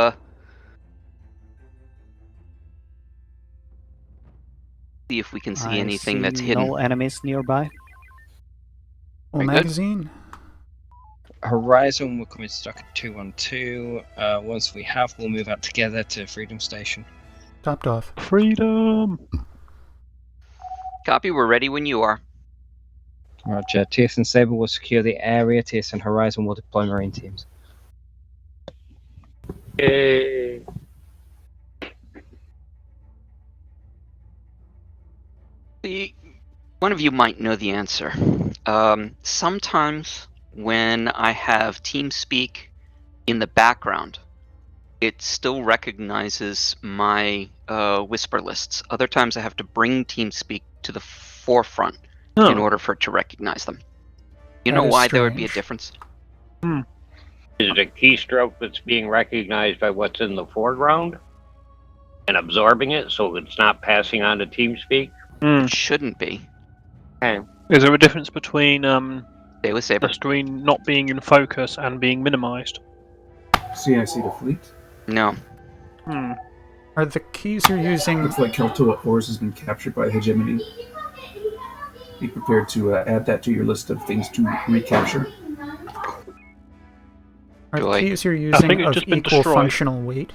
we can see anything that's hidden. No enemies nearby. Full Very good. magazine. Horizon, we're coming to stock at 212. Once we have, we'll move out together to Freedom Station. Topped off. Freedom! Copy, we're ready when you are. Roger. TSN Saber will secure the area. TSN Horizon will deploy Marine teams. Yay. One of you might know the answer. Sometimes when I have TeamSpeak in the background, it still recognizes my whisper lists. Other times I have to bring TeamSpeak to the forefront in order for it to recognize them. You That know is why there would be a strange. difference? Is it a keystroke that's being recognized by what's in the foreground and absorbing it so it's not passing on to TeamSpeak? It shouldn't be. Okay. Is there a difference between Stay with Saber. the screen not being in focus and being minimized? CIC to fleet. No. Are the keys you're using... Looks like Keltoa Force has been captured by hegemony. Be prepared to add that to your list of things to recapture. Are the Joy. keys you're think using it's of just been equal destroyed. functional weight?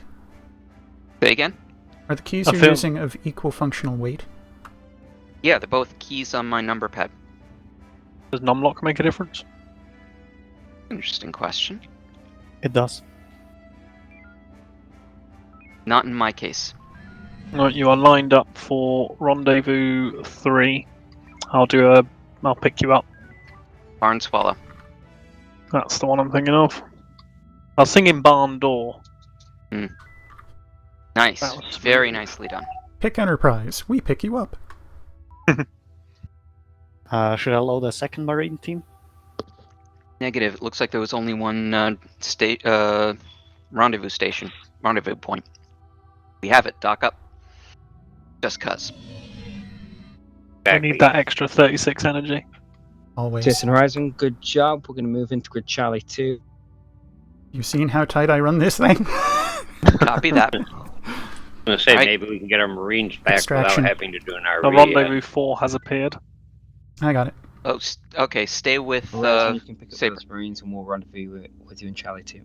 Say again? Are the keys I you're feel- using of equal functional weight? Yeah, they're both keys on my number pad. Does numlock make a difference? Interesting question. It does. Not in my case. Right, you are lined up for Rendezvous 3. I'll pick you up. Barn Swallow. That's the one I'm thinking of. I was thinking Barn Door. Nice. That was Very smooth. nicely done. Pick Enterprise. We pick you up. Should I load a second Marine team? Negative. It looks like there was only one rendezvous station. Rendezvous point. We have it. Dock up. Just cuz. I need that extra 36 energy. Always. TSN Horizon, good job. We're going to move into Grid Charlie 2. You seen how tight I run this thing? Copy that. I'm gonna say Alright. maybe we can get our Marines back Extraction. without having to do an The RV. Rendezvous 4 has appeared. I got it. Oh, okay. Stay with Horizon, you can pick up Saber. those Marines and we'll rendezvous with you in Charlie 2.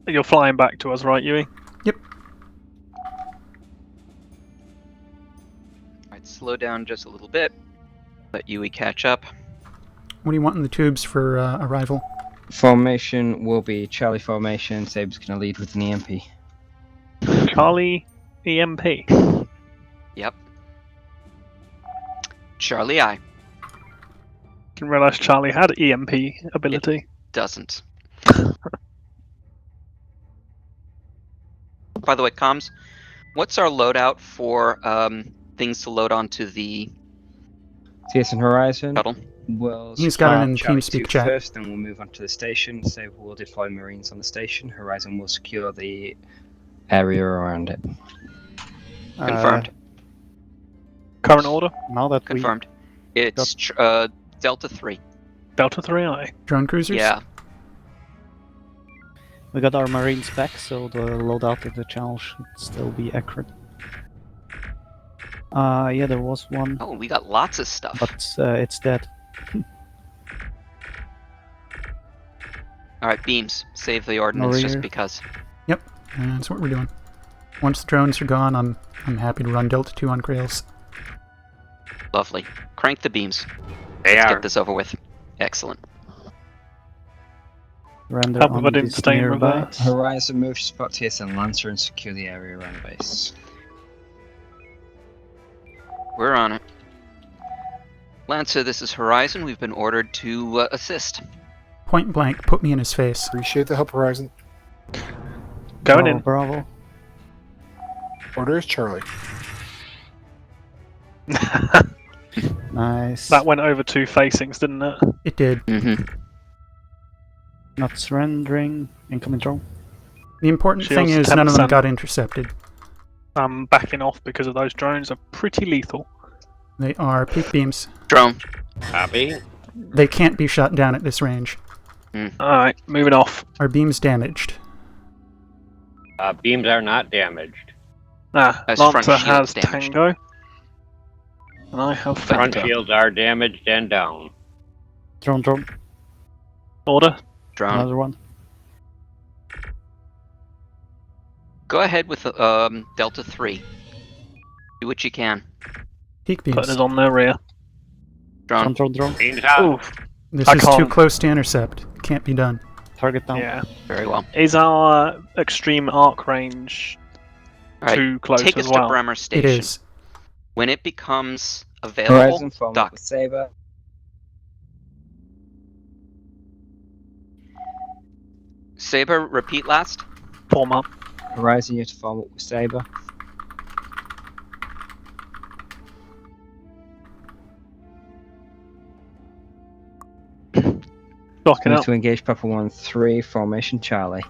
You're flying back to us, right, Yui? Yep. Alright, slow down just a little bit. Let Yui catch up. What do you want in the tubes for arrival? Formation will be Charlie formation. Saber's going to lead with an EMP. Charlie EMP. Yep. Charlie I. Didn't realise Charlie had EMP ability. Doesn't. By the way, comms, what's our loadout for things to load onto the TSN Horizon. shuttle? We'll He's got it in Charlie TeamSpeak 2 chat. first, then we'll move on to the station. Saber will deploy Marines on the station. Horizon will secure the area around it. Confirmed. Current order? Now that Confirmed. It's Delta 3. Delta 3I. Drone cruisers? Yeah. we got our Marines back, so the loadout of the channel should still be accurate. Yeah, there was one. Oh, we got lots of stuff. But it's dead. Alright, beams. Save the ordnance just Warrior. because. Yep, that's what we're doing. Once the drones are gone, I'm happy to run Delta 2 on Krails. Lovely. Crank the beams. They Let's are. get this over with. Excellent. Render Hope I on didn't this stay in nearby. reverse. Horizon move to spot TSN Lancer and secure the area around the base. We're on it. Lancer, this is Horizon. We've been ordered to assist. Point blank, put me in his face. Appreciate the help, Horizon. Going Bravo, in. Bravo. Order is Charlie. Nice. That went over 2 facings, didn't it? It did. Mm-hmm. Not surrendering. Incoming drone. The important thing Shields is none of them 10%. got intercepted. I'm backing off because of those drones are pretty lethal. They are peak beams. Drone. Copy. They can't be shot down at this range. Alright, moving off. Are beams damaged? Beams are not damaged. As front Lancer shields has damaged. Tango. And I have Front Factor. shields are damaged and down. Drone. Order. Drone. Another one. Go ahead with Delta 3. Do what you can. Peak beams. Putting us on their rear. Drone. Drone. Beams out. Oof. This I is too can't. close to intercept. Can't be done. Target down. Yeah. Very well. Is our extreme arc range Alright, too close take as us well? to Bremer It Station. is. When it becomes available, Horizon form up dock. with Saber. Saber, repeat last. Form up. Horizon, you have to form up with Saber. Docking Move up. to engage Papa 1-3, formation Charlie.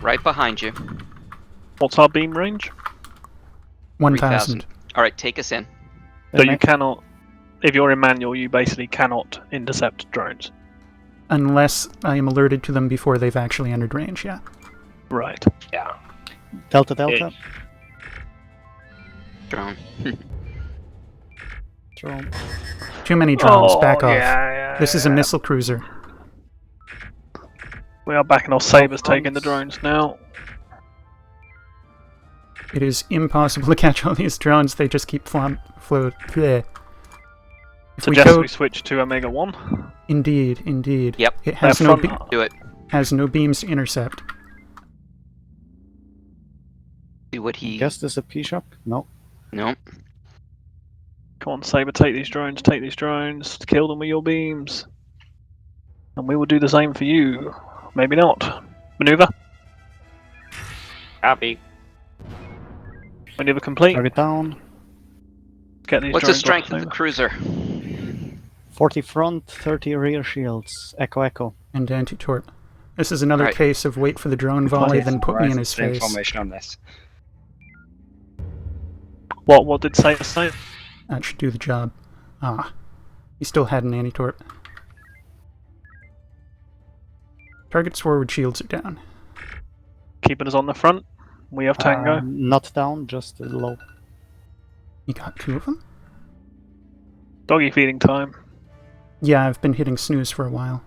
Right behind you. What's our beam range? 1,000. Alright, take us in. So you cannot, if you're in manual, you basically cannot intercept drones. Unless I am alerted to them before they've actually entered range, yeah. Right. Yeah. Delta. Drone. Drone. Too many drones. Oh, Back off. yeah, This is a missile cruiser. We are backing off. Saber's taking the drones now. It is impossible to catch all these drones. They just keep float. Bleh. If we Suggest go, we switch to Omega 1. indeed. Yep. It has They're no front- Do it. has no beams to intercept. See what he. Guess this is a P-shock? No. No. Come on, Saber, take these drones, kill them with your beams. And we will do the same for you. Maybe not. Maneuver. Copy. Maneuver complete. Target down. Get these What's the drones strength off of the Saber. cruiser? 40 front, 30 rear shields. Echo. And anti-torp. This is another Alright. case of wait for the drone volley, then put me in his Same face. formation on this. What did Saber say? That should do the job. Ah. He still had an anti-torp. Target's forward shields are down. Keeping us on the front. We have Tango. Not down, just low. You got 2 of them? Doggy feeding time. Yeah, I've been hitting snooze for a while.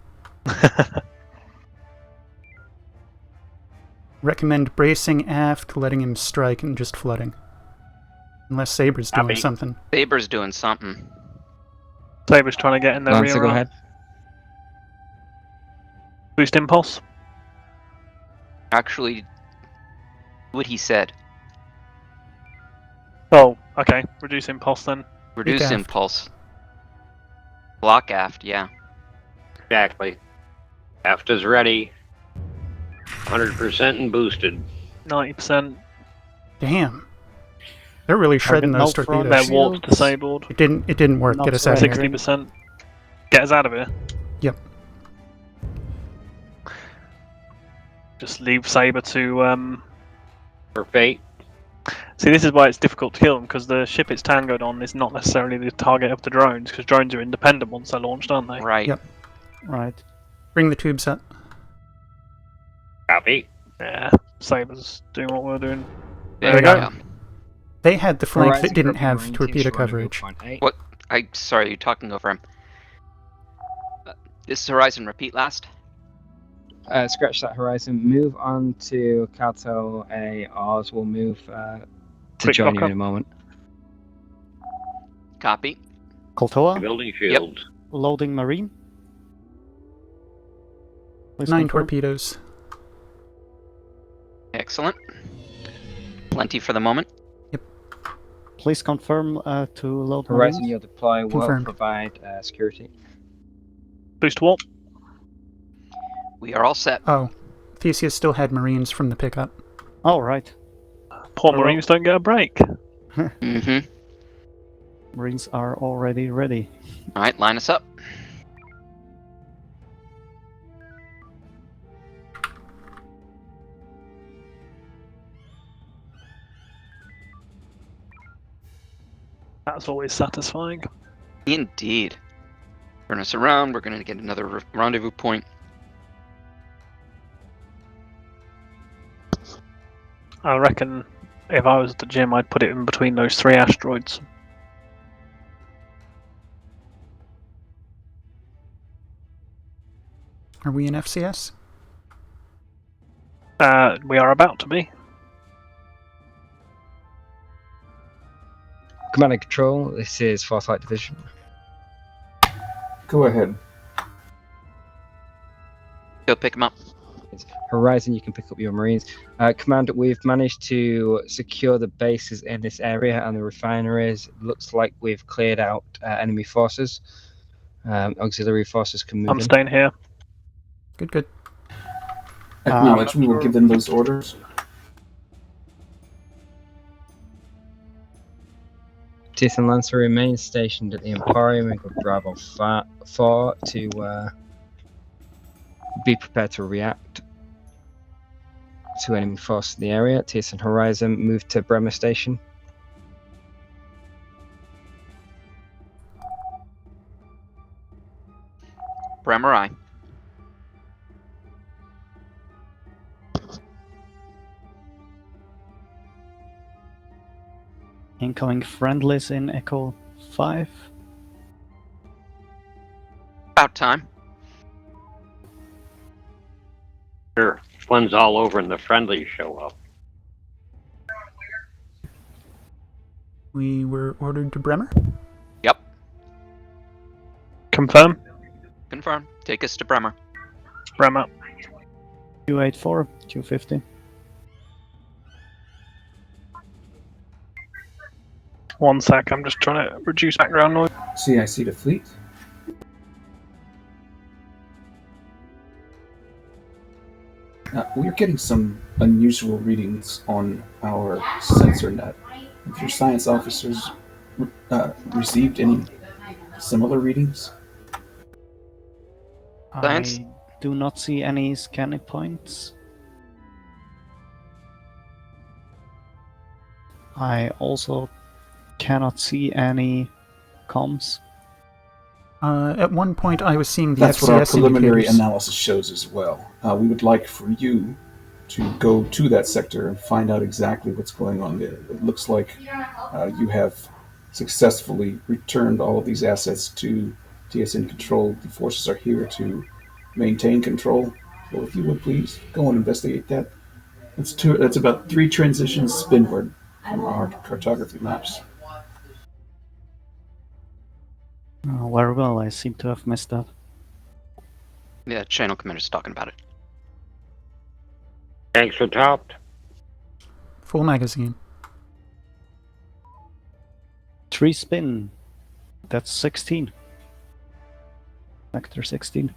Recommend bracing aft, letting him strike, and just flooding. Unless Saber's doing something. Saber's doing something. Saber's trying to get in the Lancer, rear. go ahead. Boost impulse. Actually, what he said. Oh, okay. Reduce impulse then. Reduce aft. impulse. Block aft, yeah. Exactly. Aft is ready. 100% and boosted. 90%. Damn. They're really shredding those no front torpedoes. Their warp's disabled. It didn't work. Not Get us out of here. 60%. Get us out of here. Yep. Just leave Saber to For fate. See, this is why it's difficult to kill them, because the ship it's tangoed on is not necessarily the target of the drones, because drones are independent once they're launched, aren't they? Right. Yep. Right. Bring the tubes up. Copy. Yeah, Saber's doing what we're doing. There we we go. go. They had the flank Horizon that didn't Group have Marine torpedo Team, Shore coverage. Point 8. What? Sorry, you're talking over him. This is Horizon. Repeat last. Scratch that Horizon. Move on to Kato A. Ours will move to Quick join you lockup. in a moment. Copy. Koltoa, Building shields. loading marine. Please 9 confirm. torpedoes. Excellent. Plenty for the moment. Please confirm to load Horizon, marines. you'll deploy will Confirmed. provide security. Boost warp. We are all set. Oh, Theseus still had marines from the pickup. All right. Poor Marines don't get a break. Mm-hmm. Marines are already ready. All right, line us up. That's always satisfying. Indeed. Turn us around. We're going to get another rendezvous point. I reckon if I was at the gym, I'd put it in between those 3 asteroids. Are we in FCS? We are about to be. Command and Control, this is 4th Light Division. Go ahead. Go pick him up. Horizon, you can pick up your Marines. Command, we've managed to secure the bases in this area and the refineries. Looks like we've cleared out enemy forces. Auxiliary forces can move I'm in. staying here. Good. Acknowledge. We will give them those orders. TSN Lancer remains stationed at the Emporium and Bravo 4 to be prepared to react to enemy force in the area. TSN Horizon move to Bremer Station. Bremer, I. Incoming friendlies in Echo 5. About time. Sure. Fun's all over and the friendlies show up. We were ordered to Bremer. Yep. Confirm. Confirm. Take us to Bremer. Bremer. 284, 250. One sec, I'm just trying to reduce background noise. CIC to fleet. We're getting some unusual readings on our sensor net. Have your science officers received any similar readings? Science? I do not see any scanning points. I also cannot see any comms. At one point, I was seeing the That's what our FCS preliminary indicators. analysis shows as well. We would like for you to go to that sector and find out exactly what's going on there. It looks like you have successfully returned all of these assets to TSN control. The forces are here to maintain control. So if you would please go and investigate that It's two. That's about 3 transitions spinward from our cartography maps. Oh, very well. I seem to have messed up. Yeah, channel commander's talking about it. Tanks are topped. Full magazine. 3 spin. That's 16. Factor 16.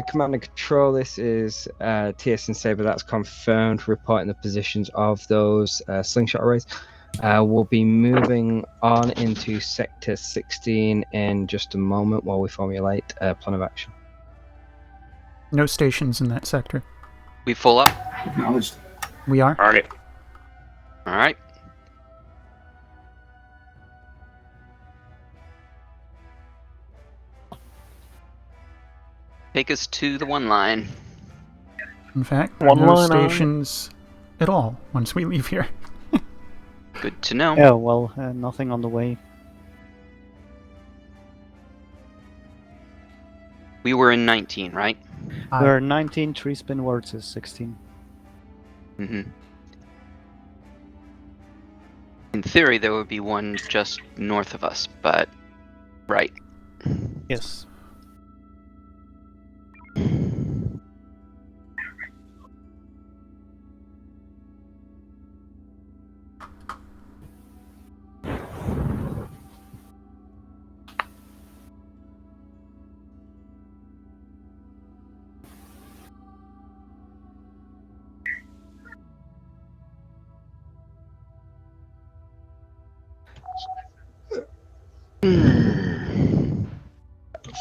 Command and Control, this is TSN Saber, that's confirmed, reporting the positions of those slingshot arrays. We'll be moving on into Sector 16 in just a moment while we formulate a plan of action. No stations in that sector. We full up? Acknowledged. We are? Alright. Alright. Take us to the one line. In fact, One no line, stations at all once we leave here. Good to know. Yeah, well, nothing on the way. We were in 19, right? There are 19, 3 spin words is 16. Mm-hmm. In theory, there would be one just north of us, but... Right. Yes.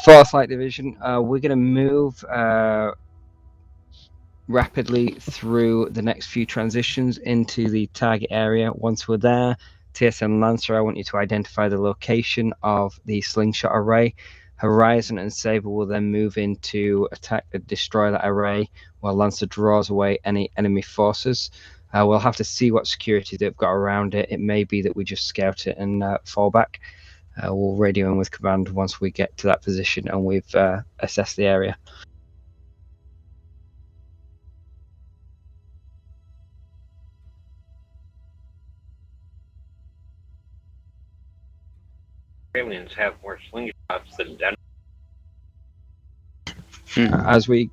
Fourth Light Division, we're going to move rapidly through the next few transitions into the target area. Once we're there, TSN Lancer, I want you to identify the location of the slingshot array. Horizon and Saber will then move in to attack and destroy that array while Lancer draws away any enemy forces. We'll have to see what security they've got around it. It may be that we just scout it and fall back. We'll radio in with command once we get to that position and we've assessed the area. Aliens have more slingshots than Denver. As we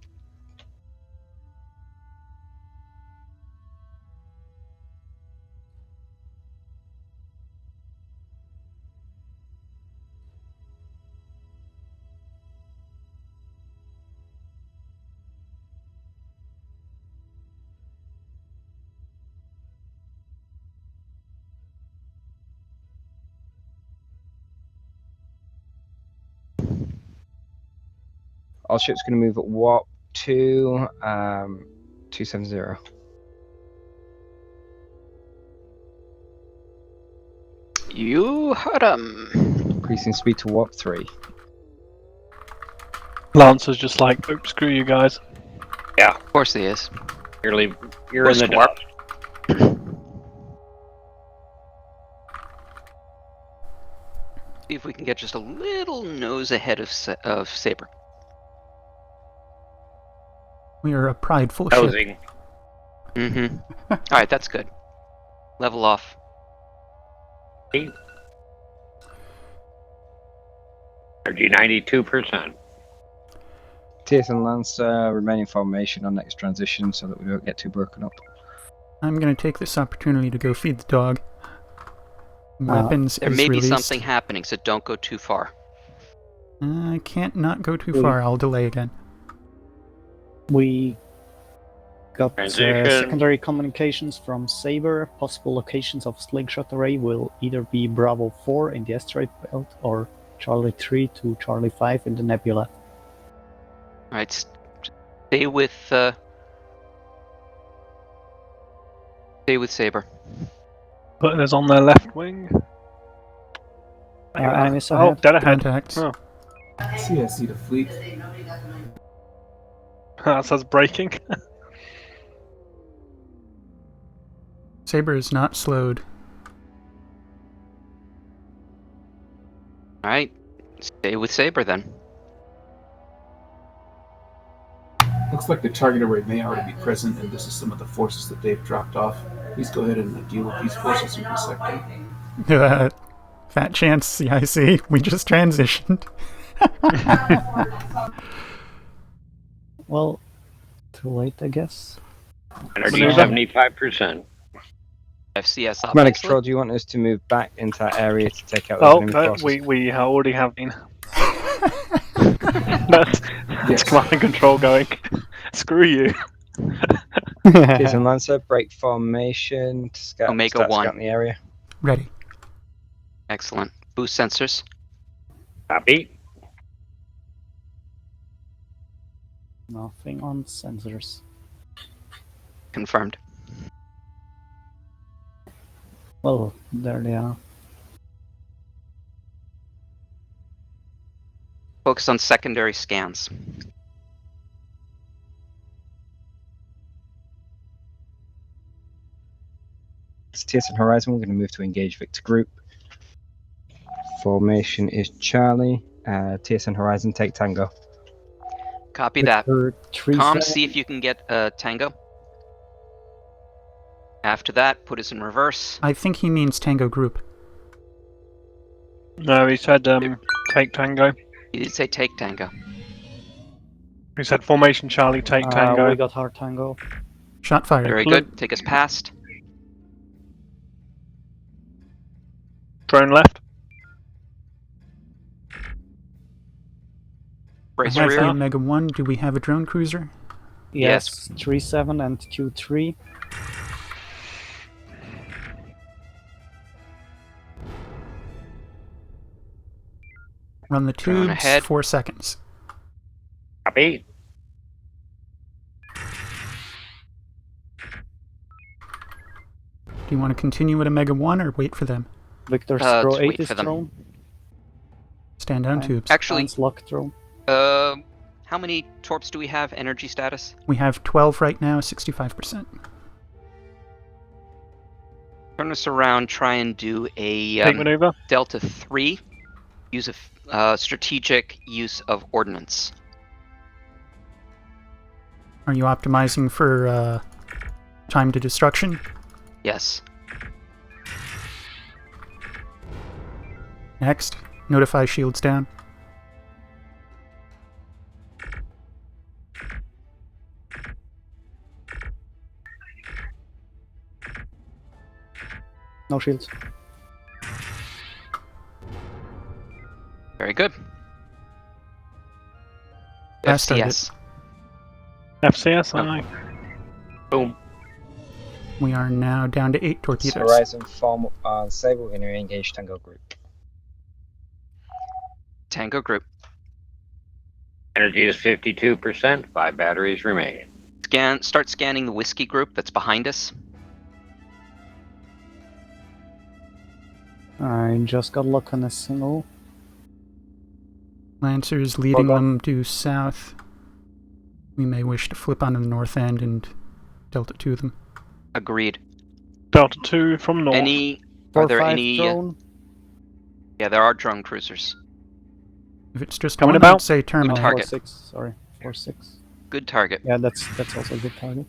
all ships going to move at warp 2 270. You heard 'em. Increasing speed to warp 3. Lancer's just like, oops, screw you guys. Yeah. Of course he is. You're in the warp. See if we can get just a little nose ahead of Saber. We are a prideful Nosing. ship. Mm-hmm. Alright, that's good. Level off. Energy 92%. TSN Lancer, remaining formation on next transition so that we don't get too broken up. I'm going to take this opportunity to go feed the dog. Weapons There is may be released. something happening, so don't go too far. I can't not go too far. I'll delay again. We got Transition. secondary communications from Saber. Possible locations of slingshot array will either be Bravo 4 in the asteroid belt or Charlie 3 to Charlie 5 in the nebula. Alright, stay with Saber. Putting us on their left wing. Enemies Oh, ahead. dead ahead. Contacts. Oh. See, I see the fleet. That says breaking. Saber is not slowed. Alright, stay with Saber then. Looks like the target array may already be present, and this is some of the forces that they've dropped off. Please go ahead and deal with these forces in this sector. Fat chance CIC. We just transitioned. Well, too late, I guess. Energy 75%. FCS up. Manic Excellent. Troll, do you want us to move back into that area to take out Oh, those enemy forces? we already have been. That's command and control going. Screw you. TSN Lancer, break formation to start Omega 1. scouting the area. Ready. Excellent. Boost sensors. Copy. Nothing on sensors. Confirmed. Well, there they are. Focus on secondary scans. It's TSN Horizon. We're going to move to engage Victor Group. Formation is Charlie. TSN Horizon, take Tango. Copy that. Victor Com, 37. see if you can get Tango. After that, put us in reverse. I think he means Tango Group. No, he said take Tango. He did say take Tango. He said formation Charlie, take Tango. We got hard Tango. Shot fired. Very good. Take us past. Drone left. I Brace have rear. the Omega 1. Do we have a drone cruiser? Yes, 3-7 and Q3. Run the Drone tubes. ahead. 4 seconds. Copy. Do you want to continue at Omega 1 or wait for them? Victor Let's Stro 8 wait is for them. drone. Stand down tubes. Actually, Hans lock drone. how many torps do we have? Energy status? We have 12 right now, 65%. Turn us around. Try and do a Take maneuver. Delta 3. Use a strategic use of ordnance. Are you optimizing for time to destruction? Yes. Next, notify shields down. No shields. Very good. Fast FCS. FCS, aye. Boom. We are now down to 8 torpedoes. Horizon, form up on Sable. We're going to engage Tango Group. Tango Group. Energy is 52%. 5 batteries remain. Start scanning the Whiskey Group that's behind us. I just got luck on a single. Lancers leading them due south. We may wish to flip onto the north end and Delta 2 them. Agreed. Delta 2 from north. Are there 4-5 any? drone. Yeah, there are drone cruisers. If it's just Coming one, about. I'd say terminal. Target. 4-6, sorry. 4-6. Good target. Yeah, that's also a good target.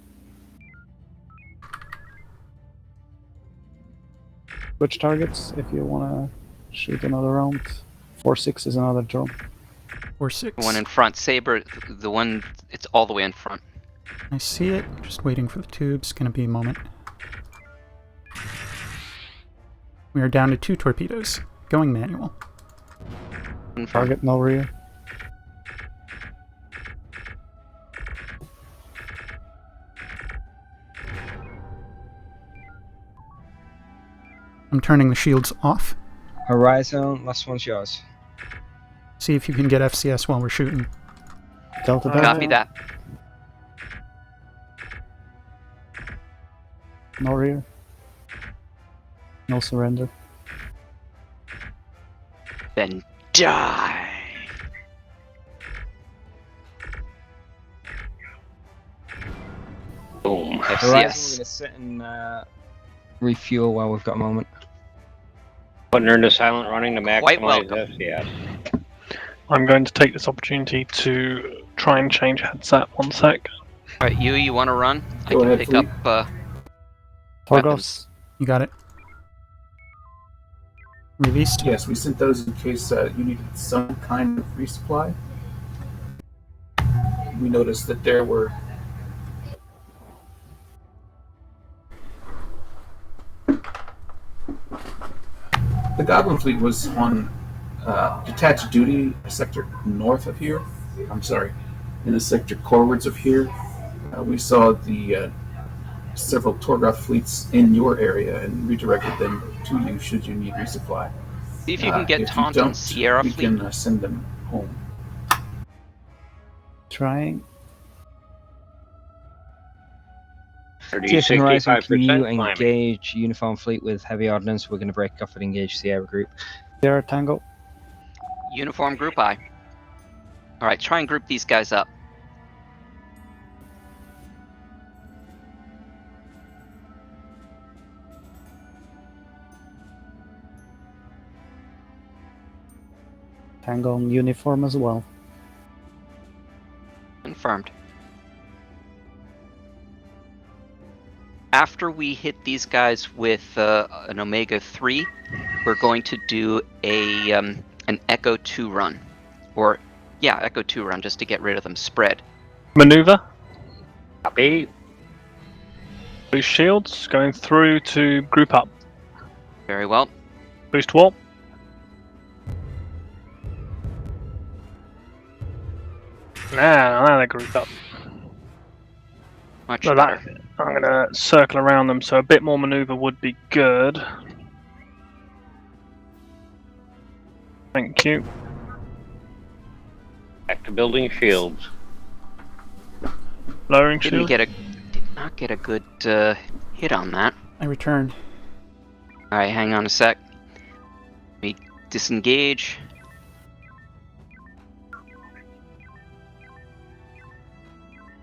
Switch targets if you wanna shoot another round. 4-6 is another drone. 4-6. The one in front. Saber, the one, it's all the way in front. I see it. Just waiting for the tubes. Gonna be a moment. We are down to 2 torpedoes. Going manual. In front. Target no rear. I'm turning the shields off. Horizon, last one's yours. See if you can get FCS while we're shooting. Delta Copy that. No rear. No surrender. Then die. Boom. Horizon, we're going FCS. to sit and refuel while we've got a moment. Putting her into silent running to Quite maximize welcome. FCS. I'm going to take this opportunity to try and change headset. 1 sec. All right, you want to run? I Go can ahead, pick Fleet. up weapons. You got it. Released? Yes, we sent those in case you needed some kind of resupply. We noticed that there were the Goblin fleet was on detached duty a sector north of here. I'm sorry, in a sector corwards of here. We saw the several Torgoth fleets in your area and redirected them to you should you need resupply. See if you can get if Taunt you and don't, Sierra we fleet. can send them home. Trying. TSN Horizon, can you 65% climbing. engage Uniform Fleet with heavy ordnance? We're going to break off and engage Sierra Group. Sierra Tango. Uniform group I. All right, try and group these guys up. Tango on uniform as well. Confirmed. After we hit these guys with an Omega 3, we're going to do a an Echo 2 run. Or, yeah, Echo 2 run, just to get rid of them spread. Maneuver. Copy. Boost shields. Going through to group up. Very well. Boost warp. Now they group up. Much So better. I'm going to circle around them, so a bit more maneuver would be good. Thank you. Back to building shields. Lowering Did shield. not get a good hit on that. I returned. All right, hang on a sec. Let me disengage.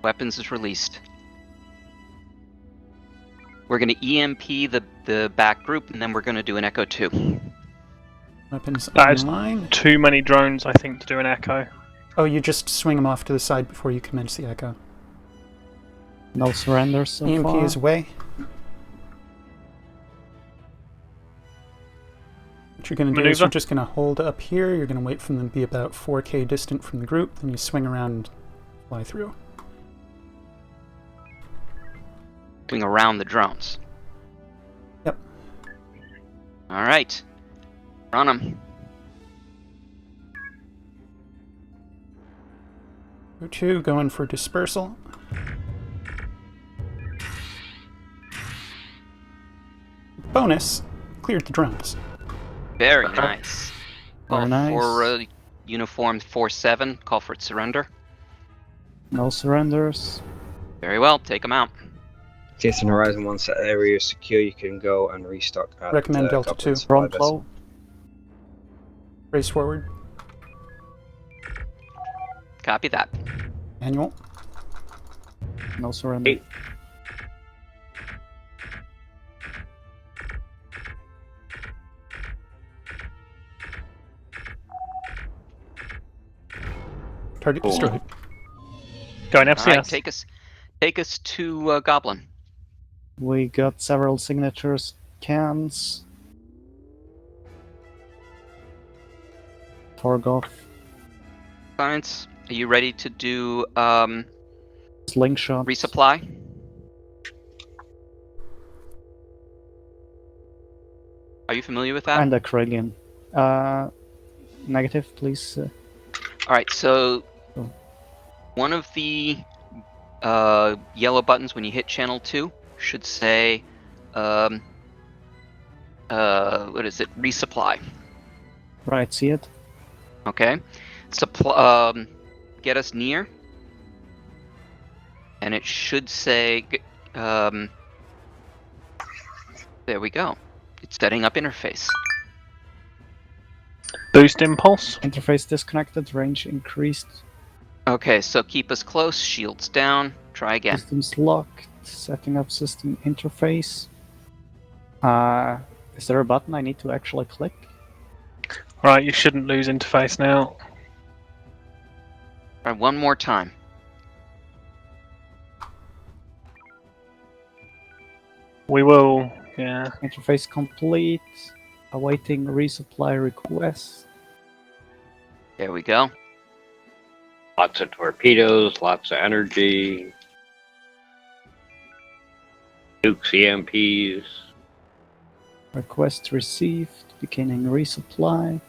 Weapons is released. We're going to EMP the back group, and then we're going to do an Echo 2. Weapons That is online. too many drones, I think, to do an echo. Oh, you just swing them off to the side before you commence the echo. No surrenders so EMP far. is away. What you're going to do is Maneuver. you're just going to hold up here. You're going to wait for them to be about 4K distant from the group. Then you swing around and fly through. Going around the drones. Yep. All right. Run them. Go 2, going for dispersal. Bonus, cleared the drones. Very nice. Very Call nice. for uniform 4-7. Call for surrender. No surrenders. Very well. Take them out. TSN Horizon, once that area is secure, you can go and restock at Recommend Delta 2. Front low. Race forward. Copy that. Manual. No surrender. Target destroyed. Going All FCS. right, take us to Goblin. We got several signatures. Cans. Torgoth. Science, are you ready to do Slingshot. resupply? Are you familiar with that? And a Krellian. Negative, please. All right, so Oh. one of the yellow buttons when you hit channel 2 should say, what is it? Resupply. Right, see it? Okay. Get us near. And it should say, there we go. It's setting up interface. Boost impulse. Interface disconnected, range increased. Okay, so keep us close, shields down, try again. Systems locked, setting up system interface. Is there a button I need to actually click? Right, you shouldn't lose interface now. All right, one more time. We will. Yeah. Interface complete. Awaiting resupply request. There we go. Lots of torpedoes, lots of energy. Nukes, EMPs. Request received. Beginning resupply.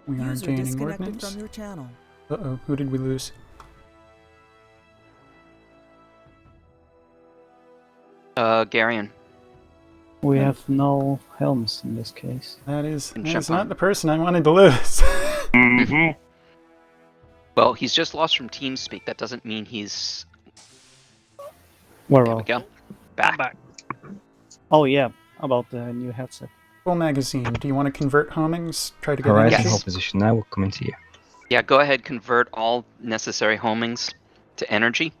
We are User gaining disconnected ordnance. from your channel. Uh-oh, who did we lose? Garion. We have no helms in this case. That is jump not on. the person I wanted to lose. Mm-hmm. Well, he's just lost from TeamSpeak. That doesn't mean he's... Where There are we go. Back. Oh yeah, about the new headset. Full magazine. Do you want to convert homings? Try to get Horizon energy? hold position now. We're coming to you. Yeah, go ahead, convert all necessary homings to energy.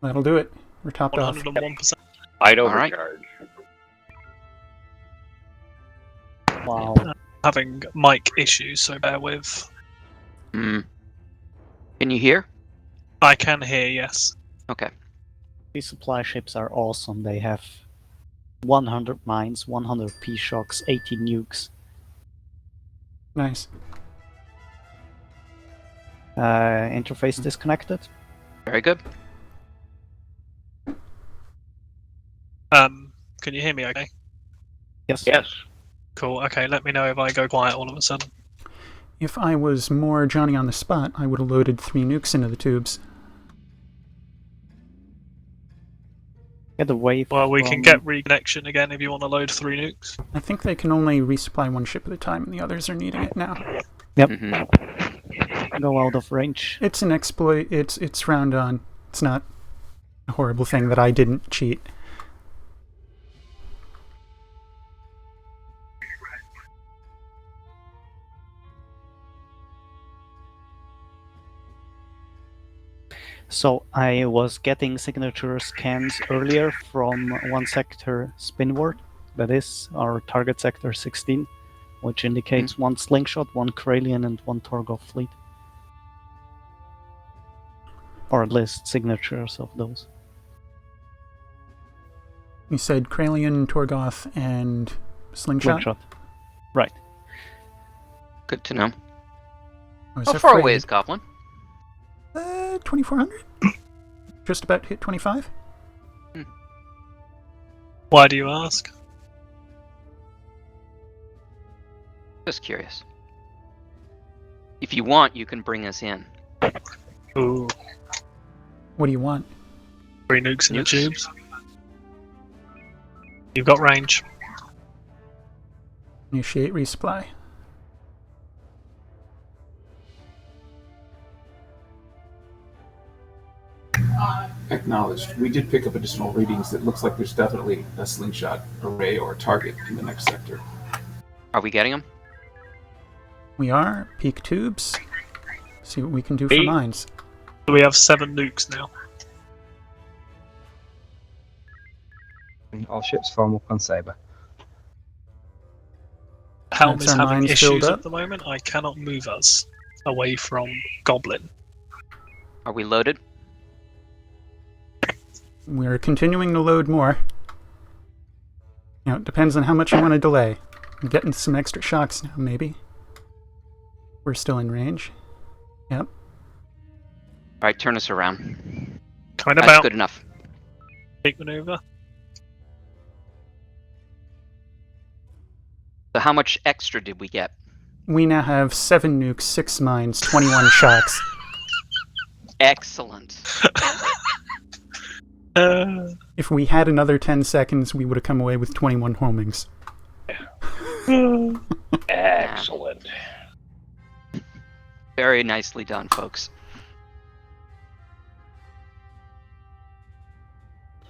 That'll do it. We're topped off. 101%. Light All right. overcharge. Wow. Having mic issues, so bear with. Can you hear? I can hear, yes. Okay. These supply ships are awesome. They have 100 mines, 100 P-shocks, 80 nukes. Nice. Interface disconnected. Very good. Can you hear me okay? Yes. Yes. Cool, okay, let me know if I go quiet all of a sudden. If I was more Johnny on the spot, I would have loaded 3 nukes into the tubes. Get away Well, we from... can get reconnection again if you want to load 3 nukes. I think they can only resupply 1 ship at a time, and the others are needing it now. Yep. Mm-hmm. Go out of range. It's an exploit. It's round on. It's not a horrible thing that I didn't cheat. So I was getting signature scans earlier from one sector spinward, that is our target sector 16, which indicates 1 slingshot, 1 Kralian, and 1 Torgov fleet. Or at least signatures of those. You said Kralian, Torgoth, and Slingshot? Slingshot. Right. Good to know. I was How far afraid. away is Goblin? 2,400? Just about hit 25? Why do you ask? Just curious. If you want, you can bring us in. Ooh. What do you want? 3 nukes in the tubes. You've got range. Initiate resupply. Acknowledged. We did pick up additional readings. It looks like there's definitely a slingshot array or target in the next sector. Are we getting them? We are. Peak tubes. See what we can do for Peak. mines. So we have 7 nukes now. All ships form up on Sabre. Helm That's is our having mines filled issues up. at the moment. I cannot move us away from Goblin. Are we loaded? We're continuing to load more. You know, it depends on how much you want to delay. I'm getting some extra shocks now, maybe. We're still in range. Yep. Alright, turn us around. Kind That's about. good enough. Big maneuver. So how much extra did we get? We now have 7 nukes, 6 mines, 21 shocks. Excellent. If we had another 10 seconds, we would have come away with 21 homings. Excellent. Very nicely done, folks.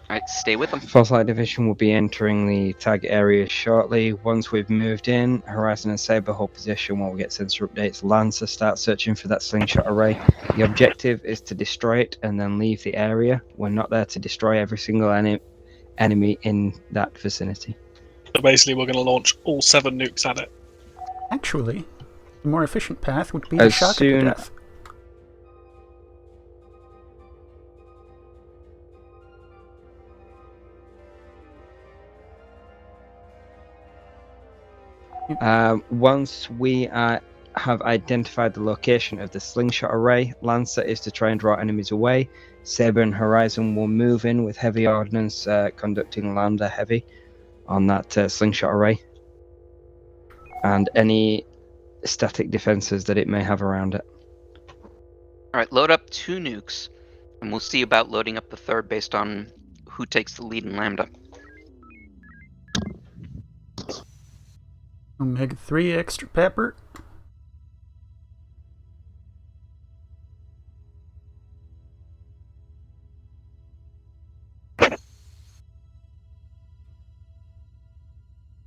Alright, stay with them. Fourth Light Division will be entering the target area shortly. Once we've moved in, Horizon and Saber hold position while we get sensor updates. Lancer start searching for that slingshot array. The objective is to destroy it and then leave the area. We're not there to destroy every single enemy in that vicinity. So basically, we're going to launch all 7 nukes at it. Actually, the more efficient path would be As to shock it soon- to death. Once we have identified the location of the slingshot array, Lancer is to try and draw enemies away. Saber and Horizon will move in with heavy ordnance, conducting Lambda heavy on that slingshot array, and any static defenses that it may have around it. Alright, load up 2 nukes, and we'll see about loading up the 3rd based on who takes the lead in Lambda. Omega 3 extra pepper.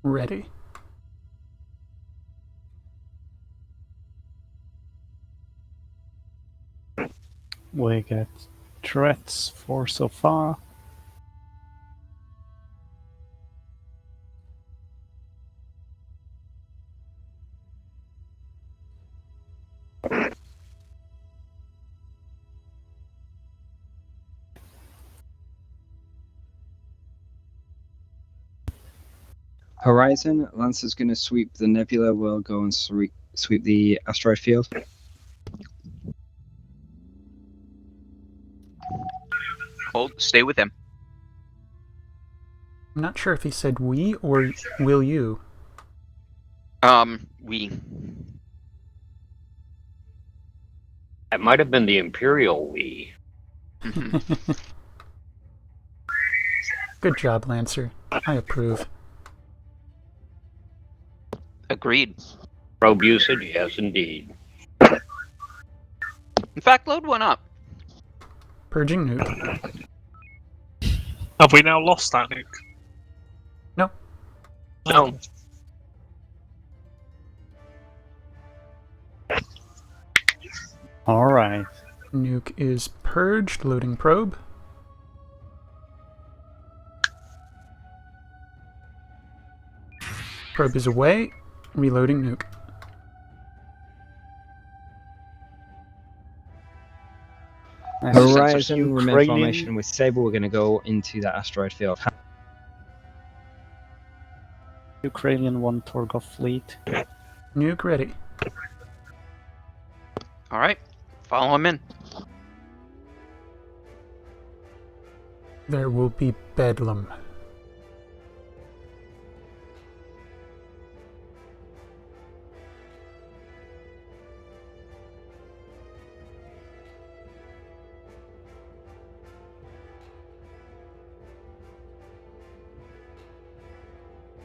Ready. We get threats for so far. Horizon, Lancer's going to sweep the nebula. We'll go and sweep the asteroid field. Hold, stay with him. I'm not sure if he said we or will you. We. That might have been the Imperial we. Good job, Lancer. I approve. Agreed. Probe usage, yes indeed. In fact, load one up. Purging nuke. Have we now lost that nuke? No. No. Alright. Nuke is purged. Loading probe. Probe is away. Reloading nuke. Horizon, remain formation with Saber. We're going to go into that asteroid field. Ukrainian 1 Torgov fleet. Nuke ready. Alright, follow him in. There will be bedlam.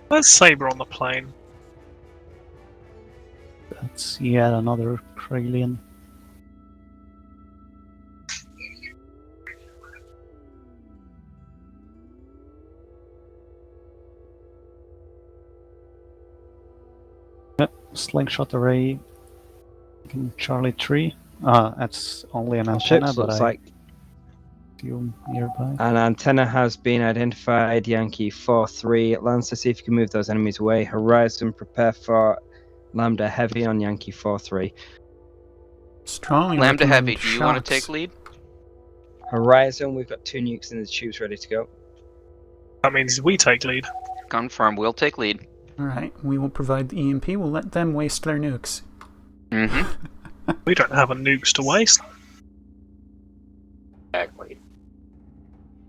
Where's Saber on the plane? That's yet another Kralian. Yep, slingshot array in Charlie 3. That's only an antenna, Ships but looks I like assume nearby. an antenna has been identified. Yankee 4-3. Lancer, see if you can move those enemies away. Horizon, prepare for Lambda heavy on Yankee 4-3. Strongly Lambda recommend heavy, do you want to shots. take lead? Horizon, we've got 2 nukes in the tubes ready to go. That means we take lead. Confirm, we'll take lead. Alright, we will provide the EMP. We'll let them waste their nukes. Mm-hmm. We don't have a nukes to waste. Exactly.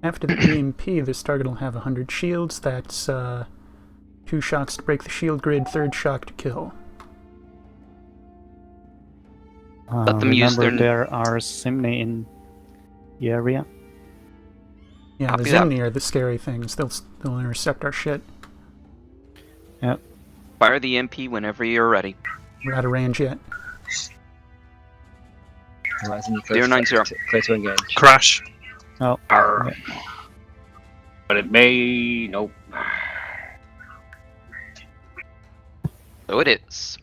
After the EMP, this target will have 100 shields. That's 2 shocks to break the shield grid, 3rd shock to kill. Let them use Remember, their- there are Simni in the area. Yeah, Copy the that. Zimni are the scary things. They'll intercept our shit. Yep. Fire the MP whenever you're ready. We're out of range yet. Horizon, you Clear 9-0. clear to engage. Crash. Oh. Arr. But it may... Nope. So it is.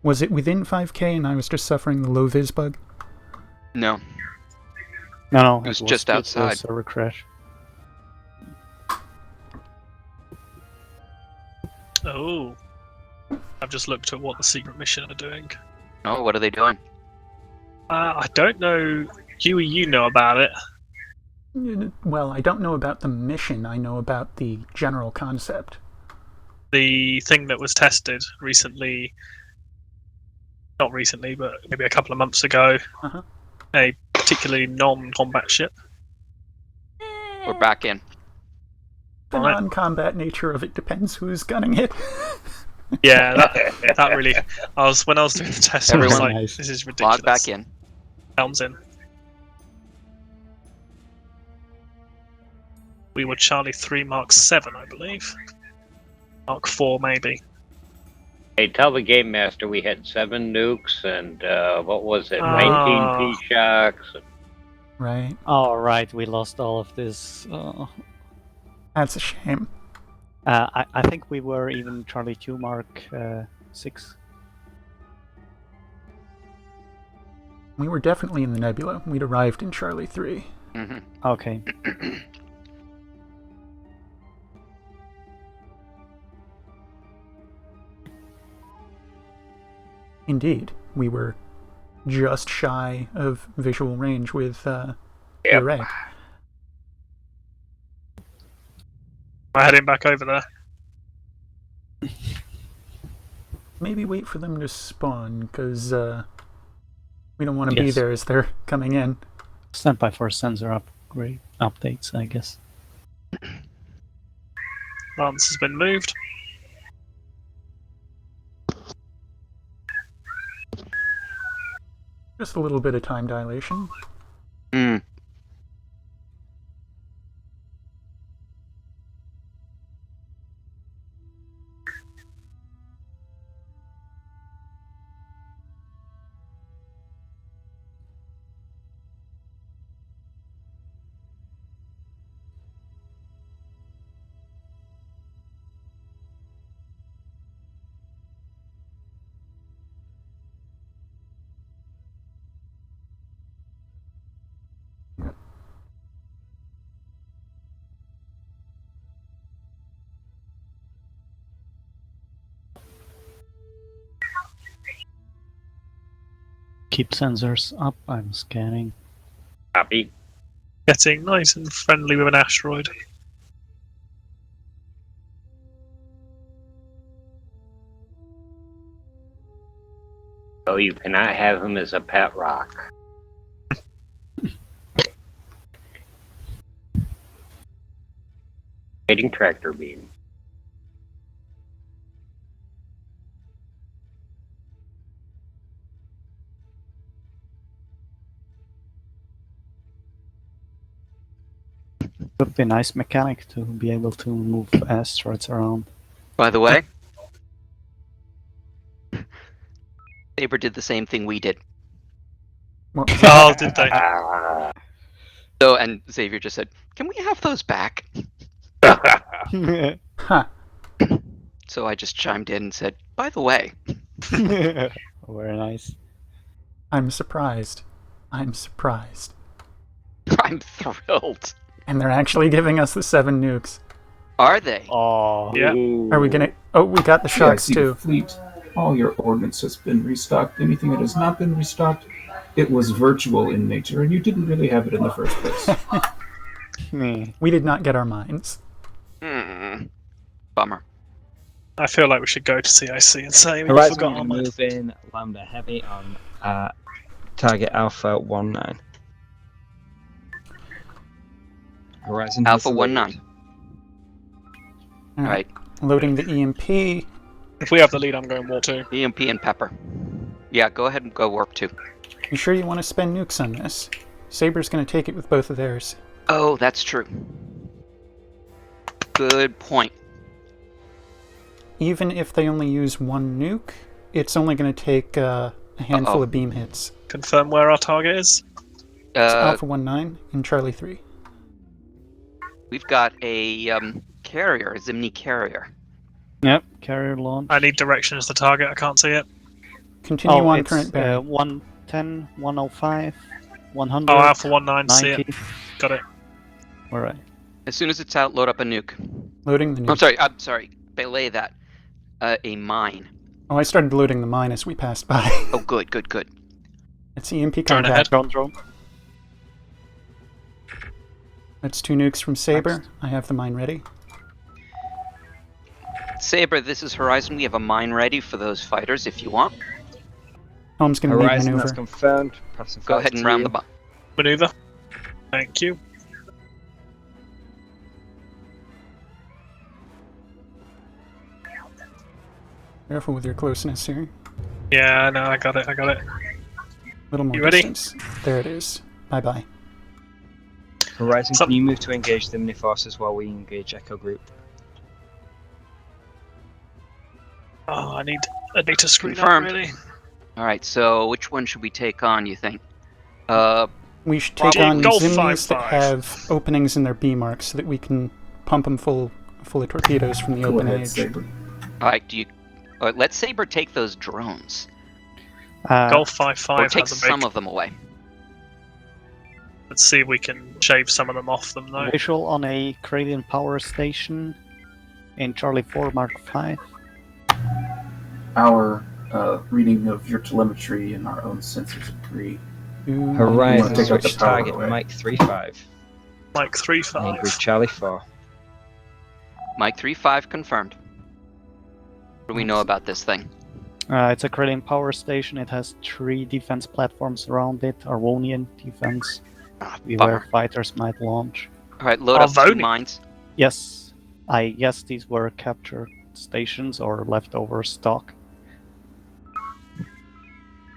Was it within 5K and I was just suffering the low vis bug? No. No, it was just outside. It was a server crash. Oh. I've just looked at what the secret mission are doing. Oh, what are they doing? I don't know. Huey, you know about it. Well, I don't know about the mission. I know about the general concept. The thing that was tested recently, not recently, but maybe a couple of months ago, a particularly non-combat ship. We're back in. The non-combat nature of it depends who's gunning it. Yeah, that really. When I was doing the test, I was like, "This is ridiculous." Log back in. Helms in. We were Charlie 3 Mark 7, I believe. Mark 4, maybe. Hey, tell the game master we had 7 nukes and what was it? 19 P-Shocks. Right. Oh, right, we lost all of this. That's a shame. I think we were even Charlie 2 Mark 6. We were definitely in the nebula. We'd arrived in Charlie 3. Okay. Indeed, we were just shy of visual range with the array. I'm heading back over there. Maybe wait for them to spawn, because we don't want to be there as they're coming in. Stand by for sensor upgrade updates, I guess. Lance has been moved. Just a little bit of time dilation. Keep sensors up, I'm scanning. Copy. Getting nice and friendly with an asteroid. So you cannot have him as a pet rock. Waiting tractor beam. Would be a nice mechanic to be able to move asteroids around. By the way, Saber did the same thing we did. Oh, did they? So, and Xavier just said, "Can we have those back?" So I just chimed in and said, "By the way." Very nice. I'm surprised. I'm surprised. I'm thrilled. And they're actually giving us the 7 nukes. Are they? Oh. Yeah. Are we gonna... Oh, we got the sharks too. Fleet, all your ordnance has been restocked. Anything that has not been restocked, it was virtual in nature, and you didn't really have it in the first place. We did not get our mines. Bummer. I feel like we should go to CIC and say we Horizon forgot will our be mine. moving Lambda Heavy on target Alpha 19. Horizon Alpha 19. Alright. Loading the EMP. If we have the lead, I'm going War 2. EMP and Pepper. Yeah, go ahead and go Warp 2. You sure you want to spend nukes on this? Saber's going to take it with both of theirs. Oh, that's true. Good point. Even if they only use 1 nuke, it's only going to take a handful of beam hits. Confirm where our target is. It's Alpha 19 and Charlie 3. We've got a carrier, a Zimni carrier. Yep, carrier launch. I need direction as the target. I can't see it. Continue on it's, current bearing. 110, 105, 100. Oh, Alpha 19, see 90. it. Got it. Alright. As soon as it's out, load up a nuke. Loading the nuke. I'm sorry. Belay that. A mine. Oh, I started loading the mine as we passed by. Oh, good. It's EMP Drone contact. ahead. Drone. That's 2 nukes from Saber. I have the mine ready. Saber, this is Horizon. We have a mine ready for those fighters if you want. Home's going to lead Horizon, maneuver. that's confirmed. Passing Go flights ahead and to round you. the bomb. Maneuver. Thank you. Careful with your closeness here. Yeah, no, I got it. A little more You ready? distance. There it is. Bye-bye. Horizon, can you move to engage the mini forces while we engage Echo Group? Oh, I need a data screen up, Confirmed. really. Alright, so which one should we take on, you think? We should take Bravo on Golf Zimnis that 5-5. have openings in their B marks so that we can pump them full of torpedoes from the Go open ahead, edge. Saber. Alright, let Saber take those drones. Golf Or 5-5 take has a some big... of them away. Let's see if we can shave some of them off them, though. Visual on a Kralian power station in Charlie 4 Mark 5. Our reading of your telemetry and our own sensors agree. Horizon, take out the switch power target, away. Mike 3-5. Mike 3-5. Angry Charlie 4. Mike 3-5 confirmed. What do we know about this thing? It's a Kralian power station. It has 3 defense platforms around it. Arvonian defense. Beware fighters might launch. Alright, load up 2 Arvonian. mines. Yes, I guess these were captured stations or leftover stock.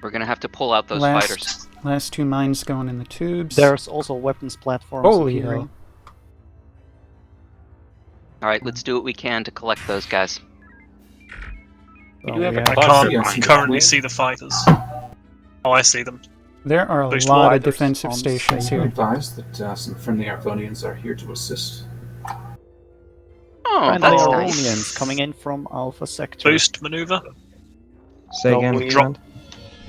We're gonna have to pull out those fighters. Last 2 mines going in the tubes. There's also weapons platforms Holy appearing. hell. Alright, let's do what we can to collect those guys. I we have- can't currently see the fighters. Oh, I see them. There are a Boost lot of fighters defensive on stations Saber here. advised that some friendly Arvonians are here to assist. Oh, Friendly that's Arvonians nice. coming in from Alpha Sector. Boost maneuver. Say So again, we, Command.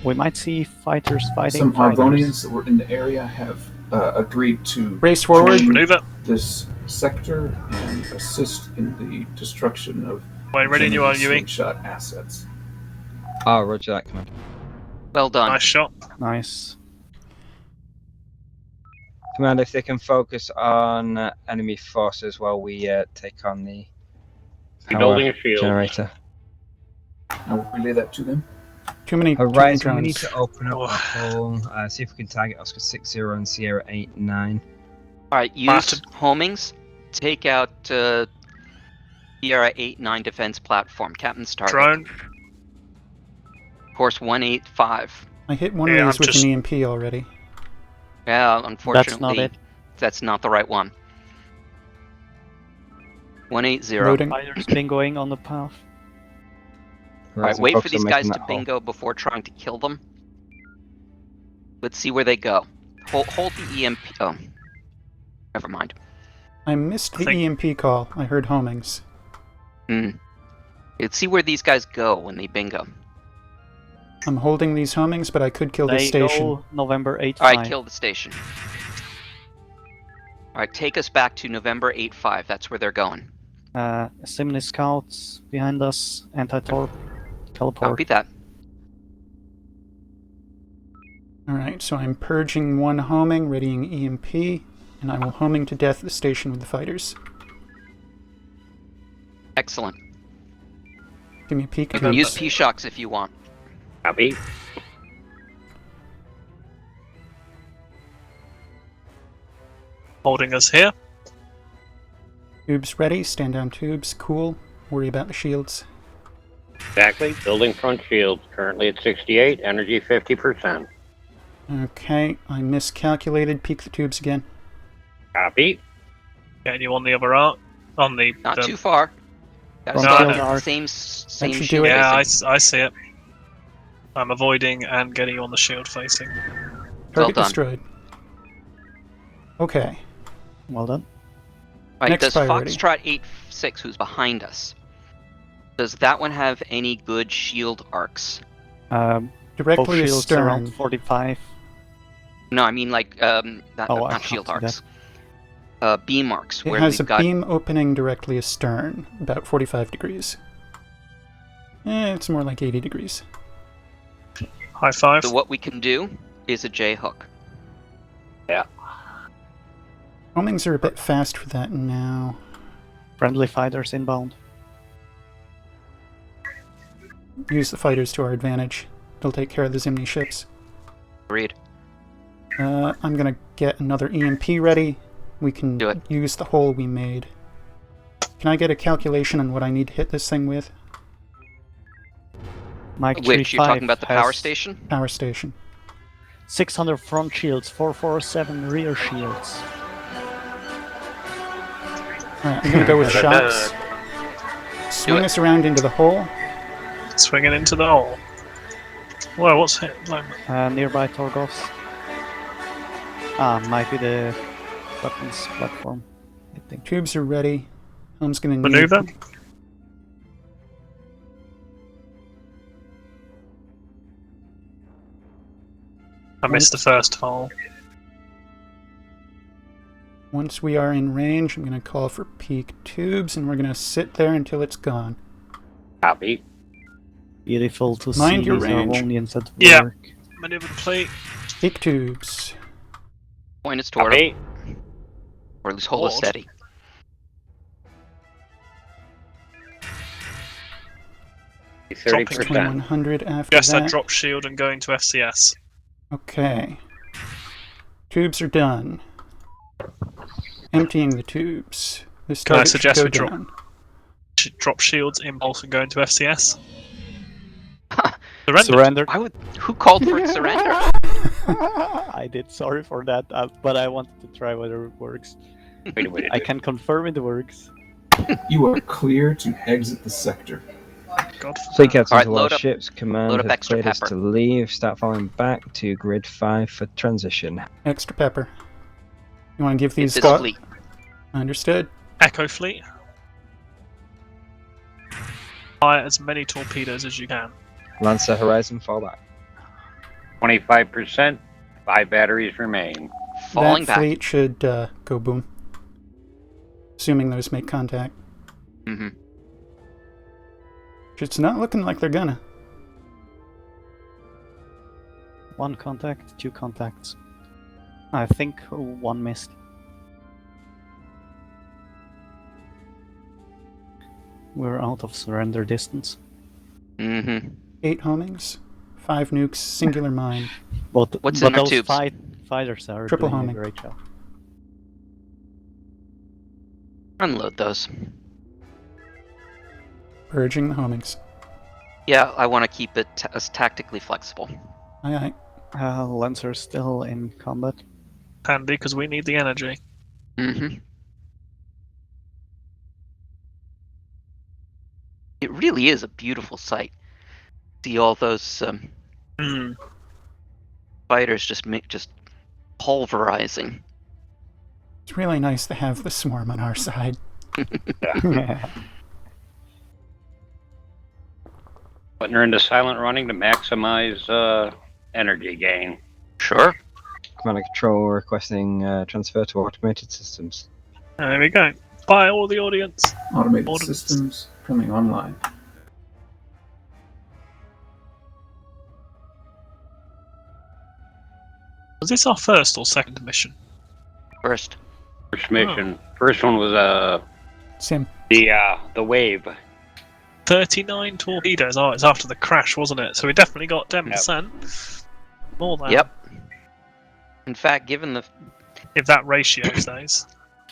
we might see fighters fighting Some fighters. Arvonians that were in the area have agreed to Race forward. join Maneuver. this sector and assist in the destruction of Wait, ready you are, German Yui. slingshot assets. Oh, roger that, Command. Well done. Nice shot. Nice. Command, if they can focus on enemy forces while we take on the Building power a shield. generator. I will relay that to them. Too many Horizon, we need drones. to open up the whole, see if we can target Oscar 60 and Sierra 89. Alright, use homings. Take out Sierra 8-9 defense platform. Captain's target. Drone. Course 185. I hit one Yeah, of these I'm with just- an EMP already. Yeah, unfortunately, it. that's not the right one. 180. Loading. Fighters bingoing on the path. Alright, Horizon, wait for focus these on guys making to that hole. bingo before trying to kill them. Let's see where they go. Hold the EMP. Oh. Never mind. I missed the think- EMP call. I heard homings. Let's see where these guys go when they bingo. I'm holding these homings, but I could kill They this station. go November 8-5. Alright, kill the station. Alright, take us back to November 8-5. That's where they're going. Simni scouts behind us. Anti-torp. Teleport. Copy that. Alright, so I'm purging one homing, readying EMP, and I will homing to death the station with the fighters. Excellent. Give me a peek. You can tubes. use P-Shocks if you want. Copy. Holding us here. Tubes ready, stand down tubes, cool. Worry about the shields. Exactly. Building front shield. Currently at 68. Energy 50%. Okay, I miscalculated. Peek the tubes again. Copy. Getting you on the other arc. On the... Not too far. Gotta Front stay shield on the arc. same should do shield it. Yeah, facing. I see it. I'm avoiding and getting you on the shield facing. Target done. destroyed. Okay. Well done. Right, Next does priority. Foxtrot 8-6, who's behind us, does that one have any good shield arcs? Directly both shields astern. around 45. No, I mean like Oh, I not can't shield see that. arcs. Beam arcs, It where has a we've got beam opening directly astern, about 45 degrees. It's more like 80 degrees. High five. So what we can do is a J hook. Yeah. Homings are a bit fast for that now. Friendly fighters inbound. Use the fighters to our advantage. They'll take care of the Zimni ships. Agreed. I'm gonna get another EMP ready. We can Do it. use the hole we made. Can I get a calculation on what I need to hit this thing with? Mike Which, you're talking 3-5 about the power has station? Power station. 600 front shields, 447 rear shields. Alright, I'm gonna go with shots. Swing us around into the hole. Swinging into the hole. Whoa, what's hit? No. Nearby Torgovs. Might be the weapons platform, I think. Tubes are ready. Helm's gonna need... Maneuver? I missed the first hole. Once we are in range, I'm gonna call for peak tubes, and we're gonna sit there until it's gone. Copy. Beautiful to Mind see your these range. Arvonians at Yeah. work. Maneuver the plate. Peak tubes. Point is toward Copy. him. Or at least hold us Lord. steady. Dropping 30%. 2100 after Yes, I that. drop shield and going to FCS. Okay. Tubes are done. Emptying the tubes. This Can I target should suggest go we drop- down. Drop shields, impulse, and go into FCS. Surrender. Surrender. Who called for it surrender? I did, sorry for that, but I wanted to try whether it works. Wait a minute. I can confirm it works. You are clear to exit the sector. God. Fleet captains Alright, of all load up- ships, command load up have extra cleared us pepper. to leave. Start falling back to grid 5 for transition. Extra pepper. You want to give these It's this Scott? fleet. Understood. Echo fleet. Fire as many torpedoes as you can. Lancer Horizon, fall back. 25%. 5 batteries remain. Falling that back. fleet should go boom. Assuming those make contact. Mm-hmm. It's not looking like they're gonna. 1 contact, 2 contacts. I think 1 missed. We're out of surrender distance. Mm-hmm. 8 homings, 5 nukes, singular mine. But, What's but in our those tubes? fighters are Triple doing homing. a great job. Unload those. Purging the homings. Yeah, I want to keep it as tactically flexible. Aye aye. Lancer's still in combat. Handy, because we need the energy. Mm-hmm. It really is a beautiful sight. See all those fighters just pulverizing. It's really nice to have the swarm on our side. Putting her into silent running to maximize energy gain. Sure. Command and control requesting transfer to automated systems. There we go. Bye, all the audience. Automated Ordnance. systems coming online. Was this our first or second mission? First. First mission. First one was Sim. the wave. 39 torpedoes. Oh, it's after the crash, wasn't it? So we definitely got 10%. More than. Yep. In fact, given the If that ratio stays.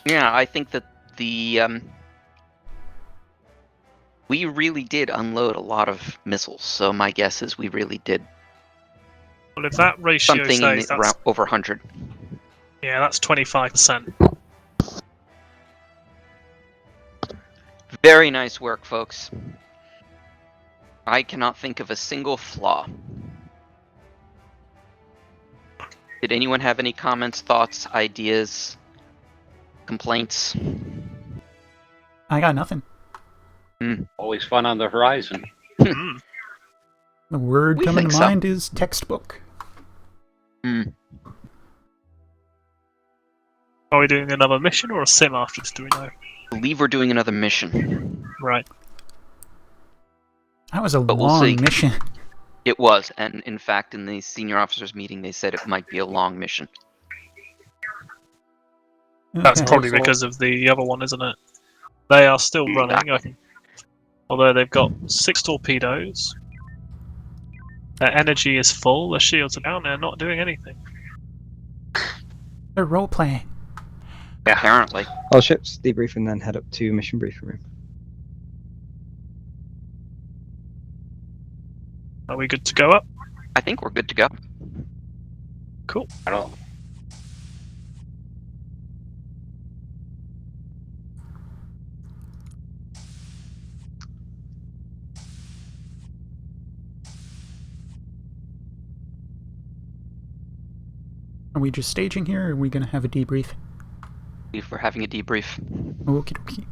yeah, I think that the we really did unload a lot of missiles. So my guess is we really did Well, if that ratio something in stays, the, that's, around over 100. yeah, that's 25%. Very nice work, folks. I cannot think of a single flaw. Did anyone have any comments, thoughts, ideas, complaints? I got nothing. Always fun on the horizon. Hmm. The word We coming think to so. mind is textbook. Are we doing another mission or a sim after this? Do we know? I believe we're doing another mission. Right. That was a But we'll long see. mission. It was, and in fact, in the senior officers meeting, they said it might be a long mission. That's Okay. probably because of the other one, isn't it? They are still running, although they've got 6 torpedoes. Their energy is full, their shields are down, they're not doing anything. They're role playing. Apparently. All ships debrief and then head up to mission briefing room. Are we good to go up? I think we're good to go. Cool. I don't. Are we just staging here, or are we going to have a debrief? If we're having a debrief. Okie dokie.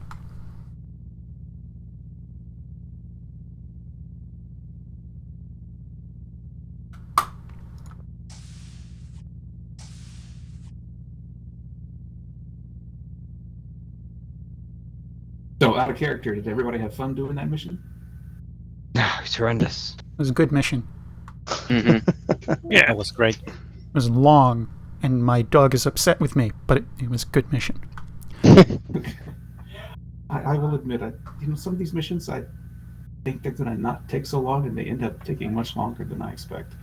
So, out of character, did everybody have fun doing that mission? No, it's horrendous. It was a good mission. Yeah. That was great. It was long, and my dog is upset with me, but it was a good mission. I will admit, some of these missions, I think they're going to not take so long, and they end up taking much longer than I expect.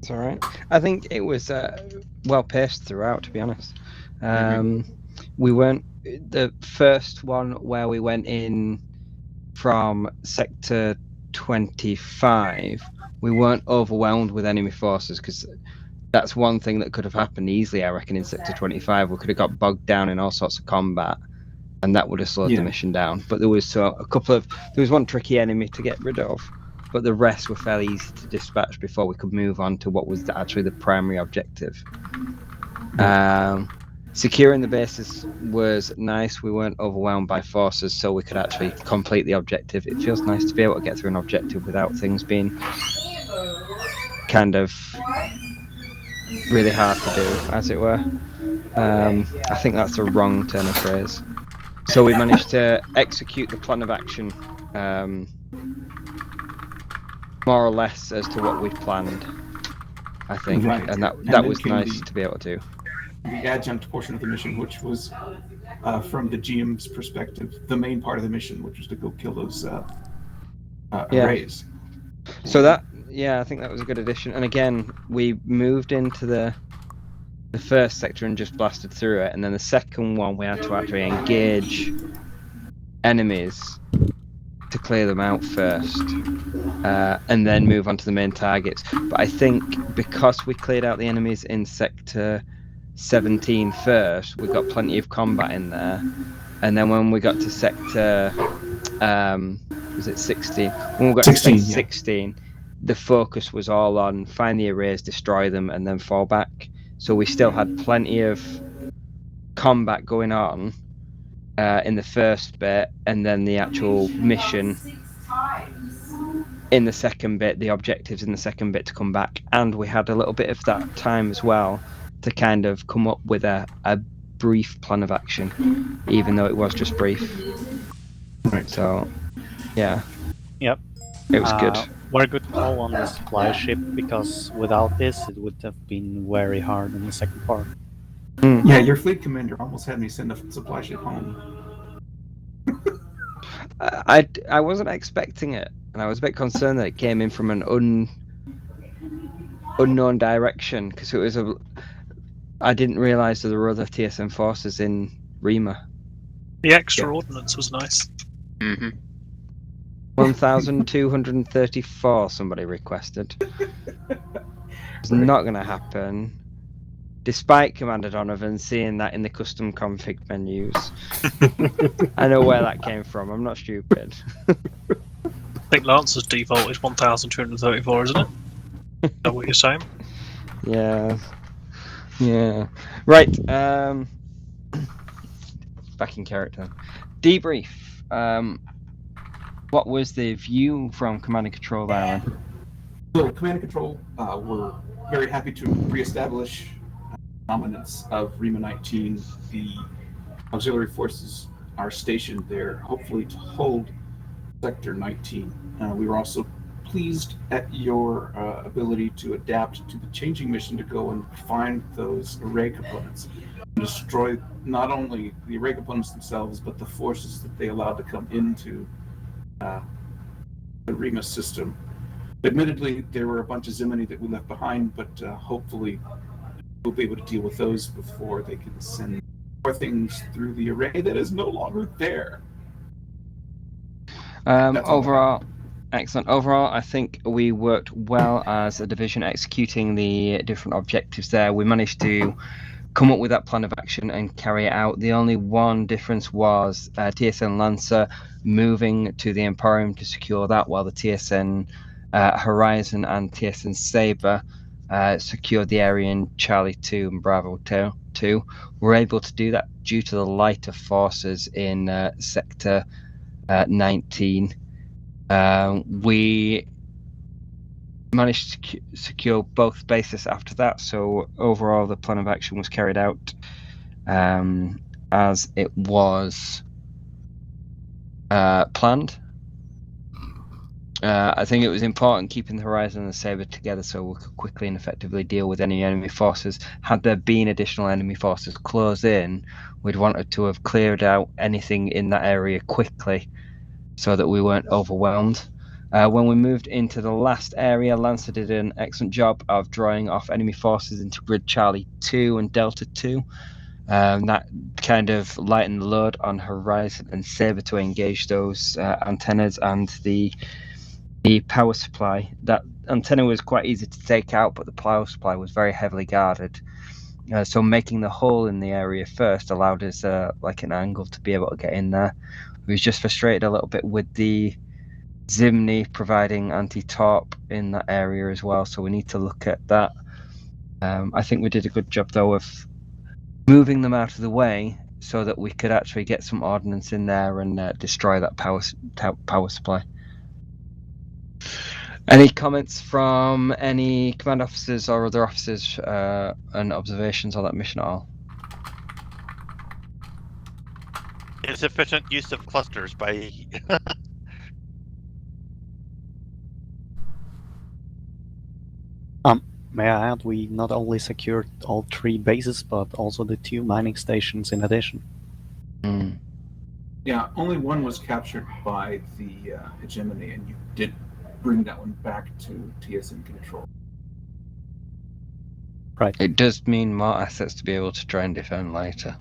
It's all right. I think it was well paced throughout, to be honest. We weren't the first one where we went in from sector 25. We weren't overwhelmed with enemy forces because that's one thing that could have happened easily. I reckon in sector 25 we could have got bogged down in all sorts of combat, and that would have slowed the mission down. But there was there was one tricky enemy to get rid of, but the rest were fairly easy to dispatch before we could move on to what was actually the primary objective. Securing the bases was nice. We weren't overwhelmed by forces, so we could actually complete the objective. It feels nice to be able to get through an objective without things being kind of really hard to do, as it were. I think that's the wrong turn of phrase. So we managed to execute the plan of action more or less as to what we'd planned, I think, Right. and that then was came nice to be able to do. The adjunct portion of the mission, which was from the GM's perspective, the main part of the mission, which was to go kill those arrays. So I think that was a good addition. And again, we moved into the first sector and just blasted through it, and then the second one we had to actually engage enemies to clear them out first, and then move on to the main targets. But I think because we cleared out the enemies in sector 17 first, we got plenty of combat in there, and then when we got to sector was it 16? When we got 16, to sector 16, the focus was all on find the arrays, destroy them, and then fall back. So we still had plenty of combat going on in the first bit, and then the actual mission in the second bit, the objectives in the second bit to come back. And we had a little bit of that time as well to kind of come up with a brief plan of action, even though it was just brief. Right. So, yeah. Yep. It was good. Very good call on the supply ship, because without this, it would have been very hard in the second part. Yeah, your fleet commander almost had me send a supply ship home. I wasn't expecting it, and I was a bit concerned that it came in from an unknown direction, because it was I didn't realise that there were other TSN forces in Rima. The extra ordnance was nice. 1,234 somebody requested. It's not going to happen, despite Commander Donovan seeing that in the custom config menus. I know where that came from. I'm not stupid. I think Lancer's default is 1,234, isn't it? Is that what you're saying? Yeah. Right. Back in character. Debrief. what was the view from Command and Control there then? So, Command and Control, we're very happy to reestablish dominance of Rima 19. The auxiliary forces are stationed there, hopefully to hold Sector 19. We were also pleased at your ability to adapt to the changing mission to go and find those array components and destroy not only the array components themselves, but the forces that they allowed to come into the Rima system. Admittedly, there were a bunch of Zimini that we left behind, but hopefully we'll be able to deal with those before they can send more things through the array that is no longer there. Overall, excellent. Overall, I think we worked well as a division executing the different objectives there. We managed to come up with that plan of action and carry it out. The only one difference was TSN Lancer moving to the Emporium to secure that, while the TSN Horizon and TSN Saber secured the area in Charlie 2 and Bravo 2. We're able to do that due to the lighter forces in Sector 19. We managed to secure both bases after that, so overall the plan of action was carried out as it was planned. I think it was important keeping the Horizon and the Saber together so we could quickly and effectively deal with any enemy forces. Had there been additional enemy forces close in, we'd wanted to have cleared out anything in that area quickly so that we weren't overwhelmed. When we moved into the last area, Lancer did an excellent job of drawing off enemy forces into grid Charlie 2 and Delta 2. That kind of lightened the load on Horizon and Saber to engage those antennas and the power supply. That antenna was quite easy to take out, but the power supply was very heavily guarded. So making the hole in the area first allowed us like an angle to be able to get in there. We was just frustrated a little bit with the Zimni providing anti-torp in that area as well, so we need to look at that. I think we did a good job though of moving them out of the way so that we could actually get some ordnance in there and destroy that power supply. Any comments from any command officers or other officers and observations on that mission at all? Insufficient use of clusters by May I add, we not only secured all 3 bases, but also the 2 mining stations in addition. Yeah, only one was captured by the hegemony, and you did bring that one back to TSN control. Right. It does mean more assets to be able to try and defend later.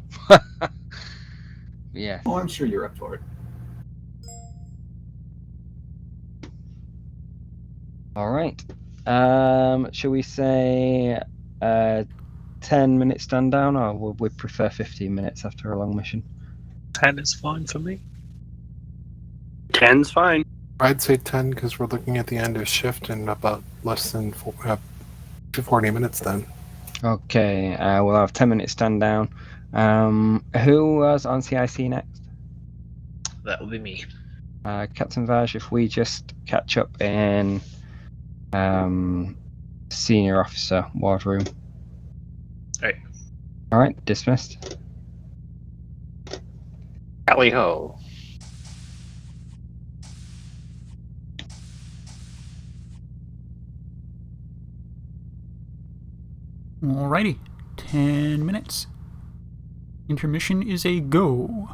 Yeah. Oh, I'm sure you're up for it. All right. Shall we say 10 minutes stand down, or would we prefer 15 minutes after a long mission? 10 is fine for me. 10's fine. I'd say 10 because we're looking at the end of shift in about less than 40 minutes then. Okay, we'll have 10 minutes stand down. Who was on CIC next? That will be me. Captain Vaj, if we just catch up in senior officer wardroom. All right, dismissed. Tally ho. Alrighty, 10 minutes. Intermission is a go.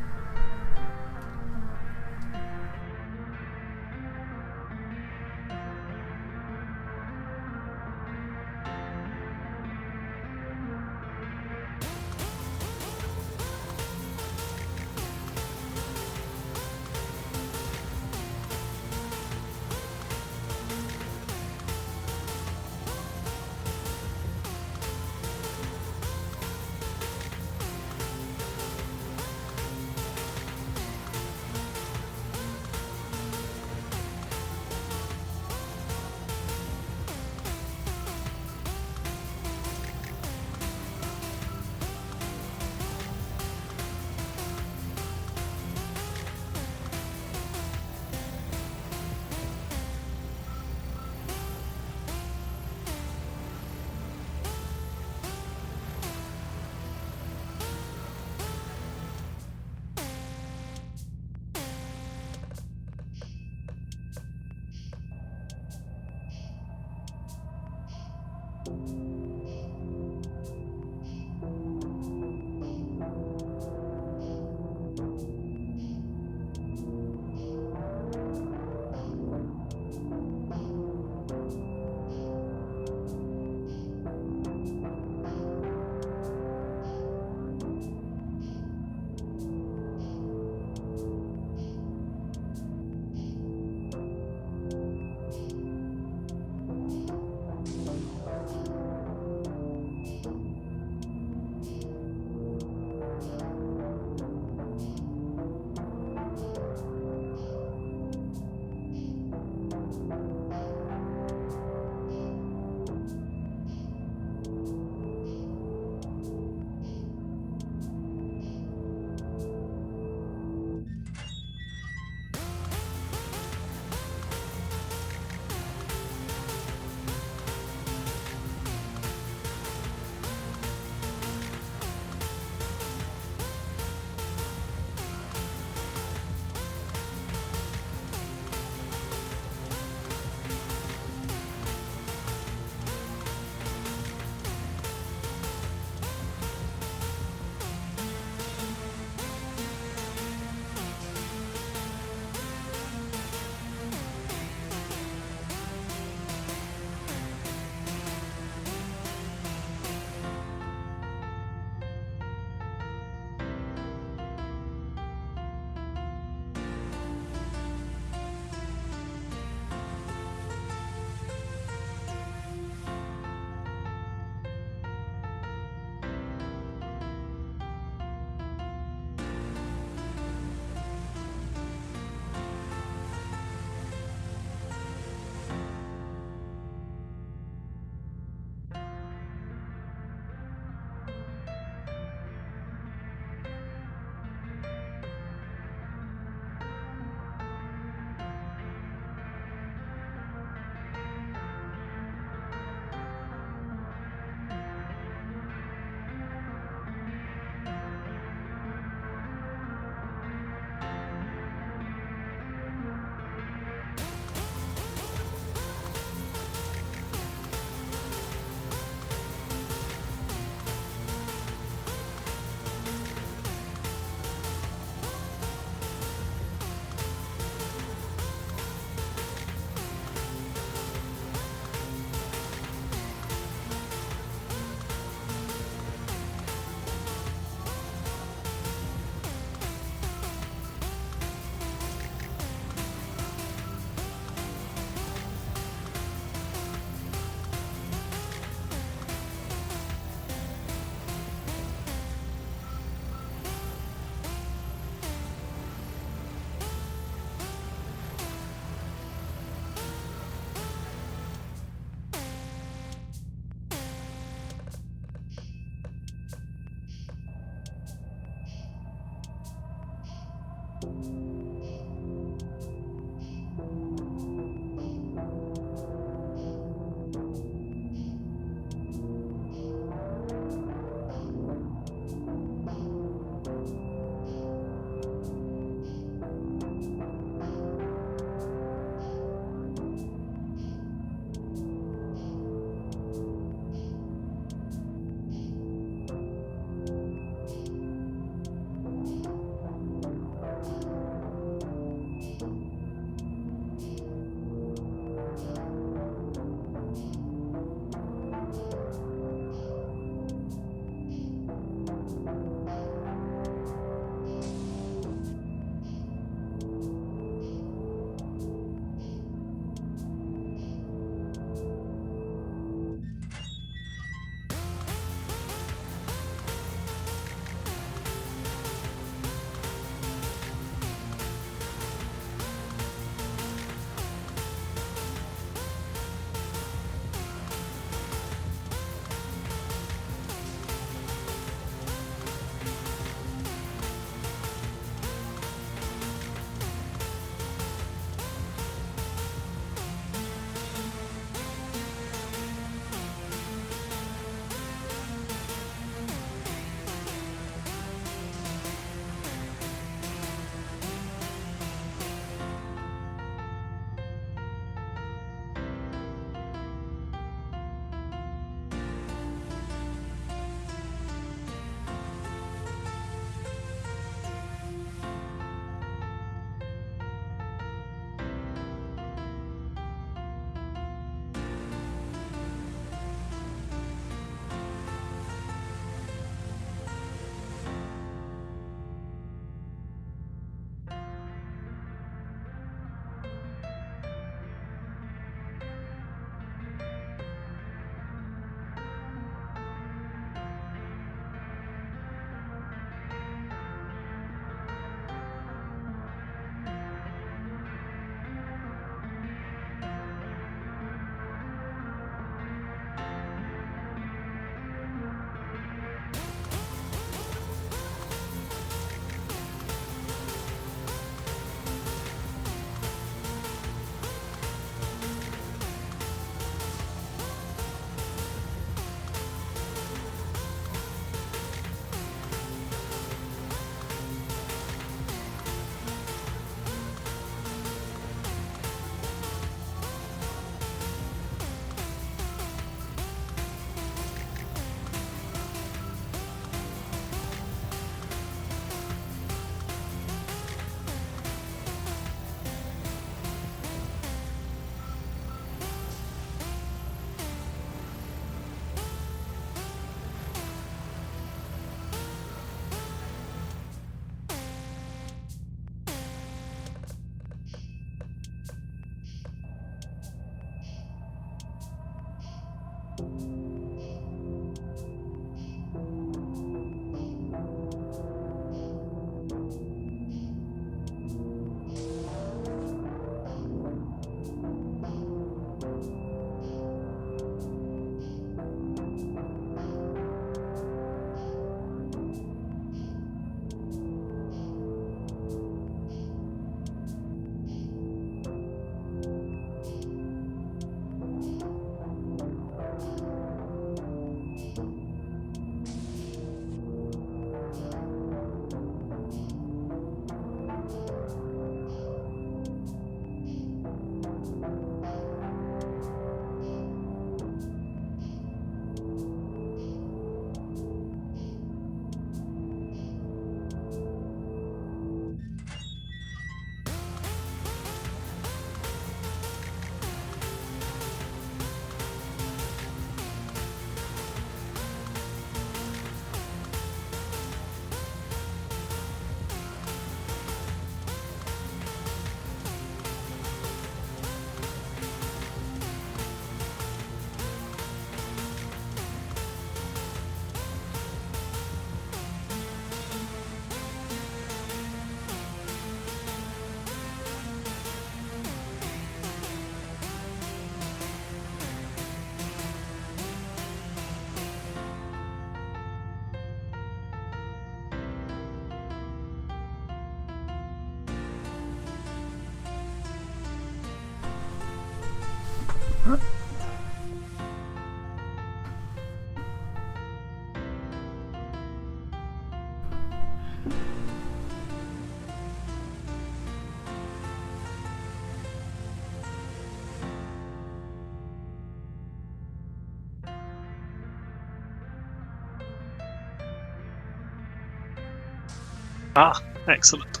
Ah, excellent.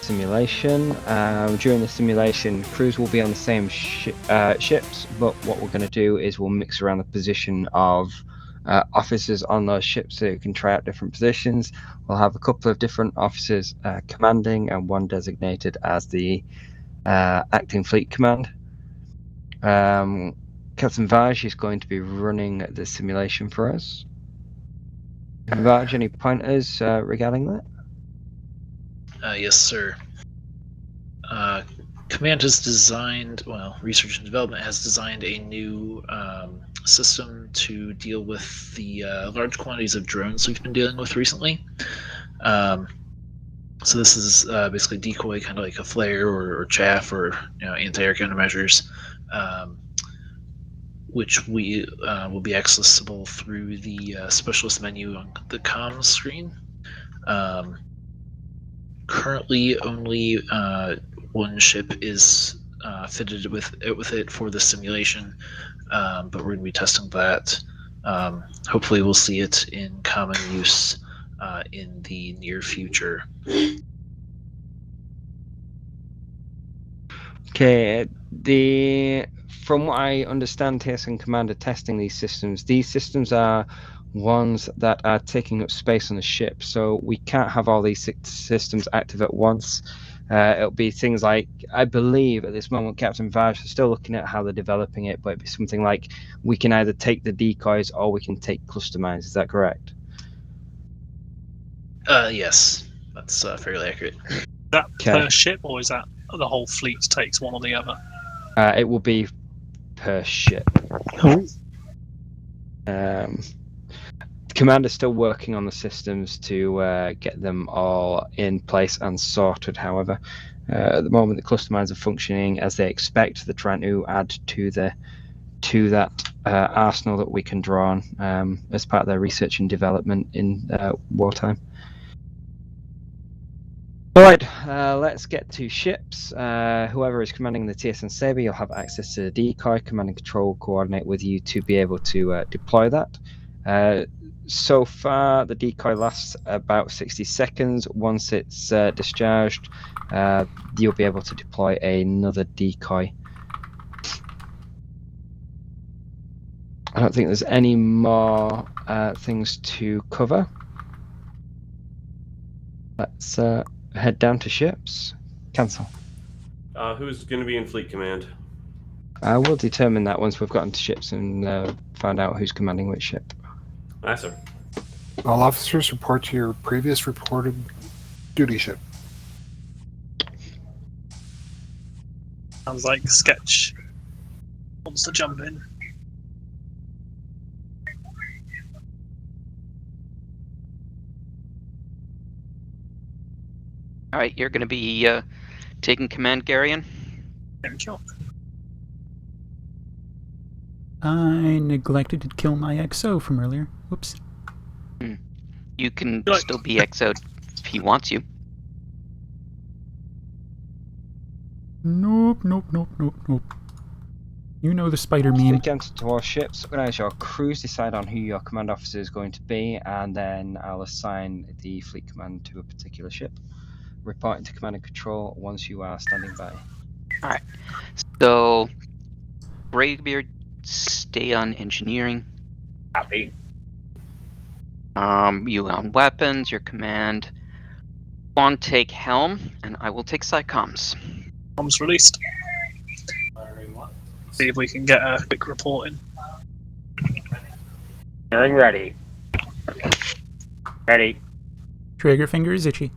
Simulation. During the simulation, crews will be on the same ships, but what we're going to do is we'll mix around the position of officers on those ships so you can try out different positions. We'll have a couple of different officers commanding and one designated as the acting fleet command. Captain Vaj is going to be running the simulation for us. Vaj, any pointers regarding that? Yes, sir. Command has designed, well, Research and Development has designed a new system to deal with the large quantities of drones we've been dealing with recently. So this is basically decoy, kind of like a flare or chaff or anti-air countermeasures, which we will be accessible through the specialist menu on the comms screen. Currently, only one ship is fitted with it for the simulation, but we're going to be testing that. Hopefully, we'll see it in common use in the near future. Okay, from what I understand, TSN Command are testing these systems are ones that are taking up space on the ship, so we can't have all these systems active at once. It'll be things like, I believe at this moment, Captain Vaj is still looking at how they're developing it, but it'd be something like we can either take the decoys or we can take cluster mines. Is that correct? Yes, that's fairly accurate. Is that per ship, or is that the whole fleet takes one or the other? It will be per ship. Commander's still working on the systems to get them all in place and sorted. However, at the moment the cluster mines are functioning as they expect. They're trying to add to that arsenal that we can draw on as part of their research and development in wartime. All right, let's get to ships. Whoever is commanding the TSN Saber, you'll have access to the decoy. Command and Control will coordinate with you to be able to deploy that. So far, the decoy lasts about 60 seconds. Once it's discharged, you'll be able to deploy another decoy. I don't think there's any more things to cover. Let's head down to ships. Cancel. Who's going to be in fleet command? We'll determine that once we've gotten to ships and find out who's commanding which ship. Aye, sir. All officers report to your previous reported duty ship. Sounds like Sketch wants to jump in. All right, you're going to be taking command, Garion. Thank you. I neglected to kill my XO from earlier. Whoops. You can still be XO'd if he wants you. Nope. You know the spider meme. Get to our ships. Organize your crews. Decide on who your command officer is going to be, and then I'll assign the fleet command to a particular ship. Reporting to Command and Control once you are standing by. All right. So, Greybeard, stay on engineering. Copy. You on weapons. Your command. Juan, take helm, and I will take psychoms. Comms released. See if we can get a quick report in. Hearing ready. Ready. Trigger finger is itchy.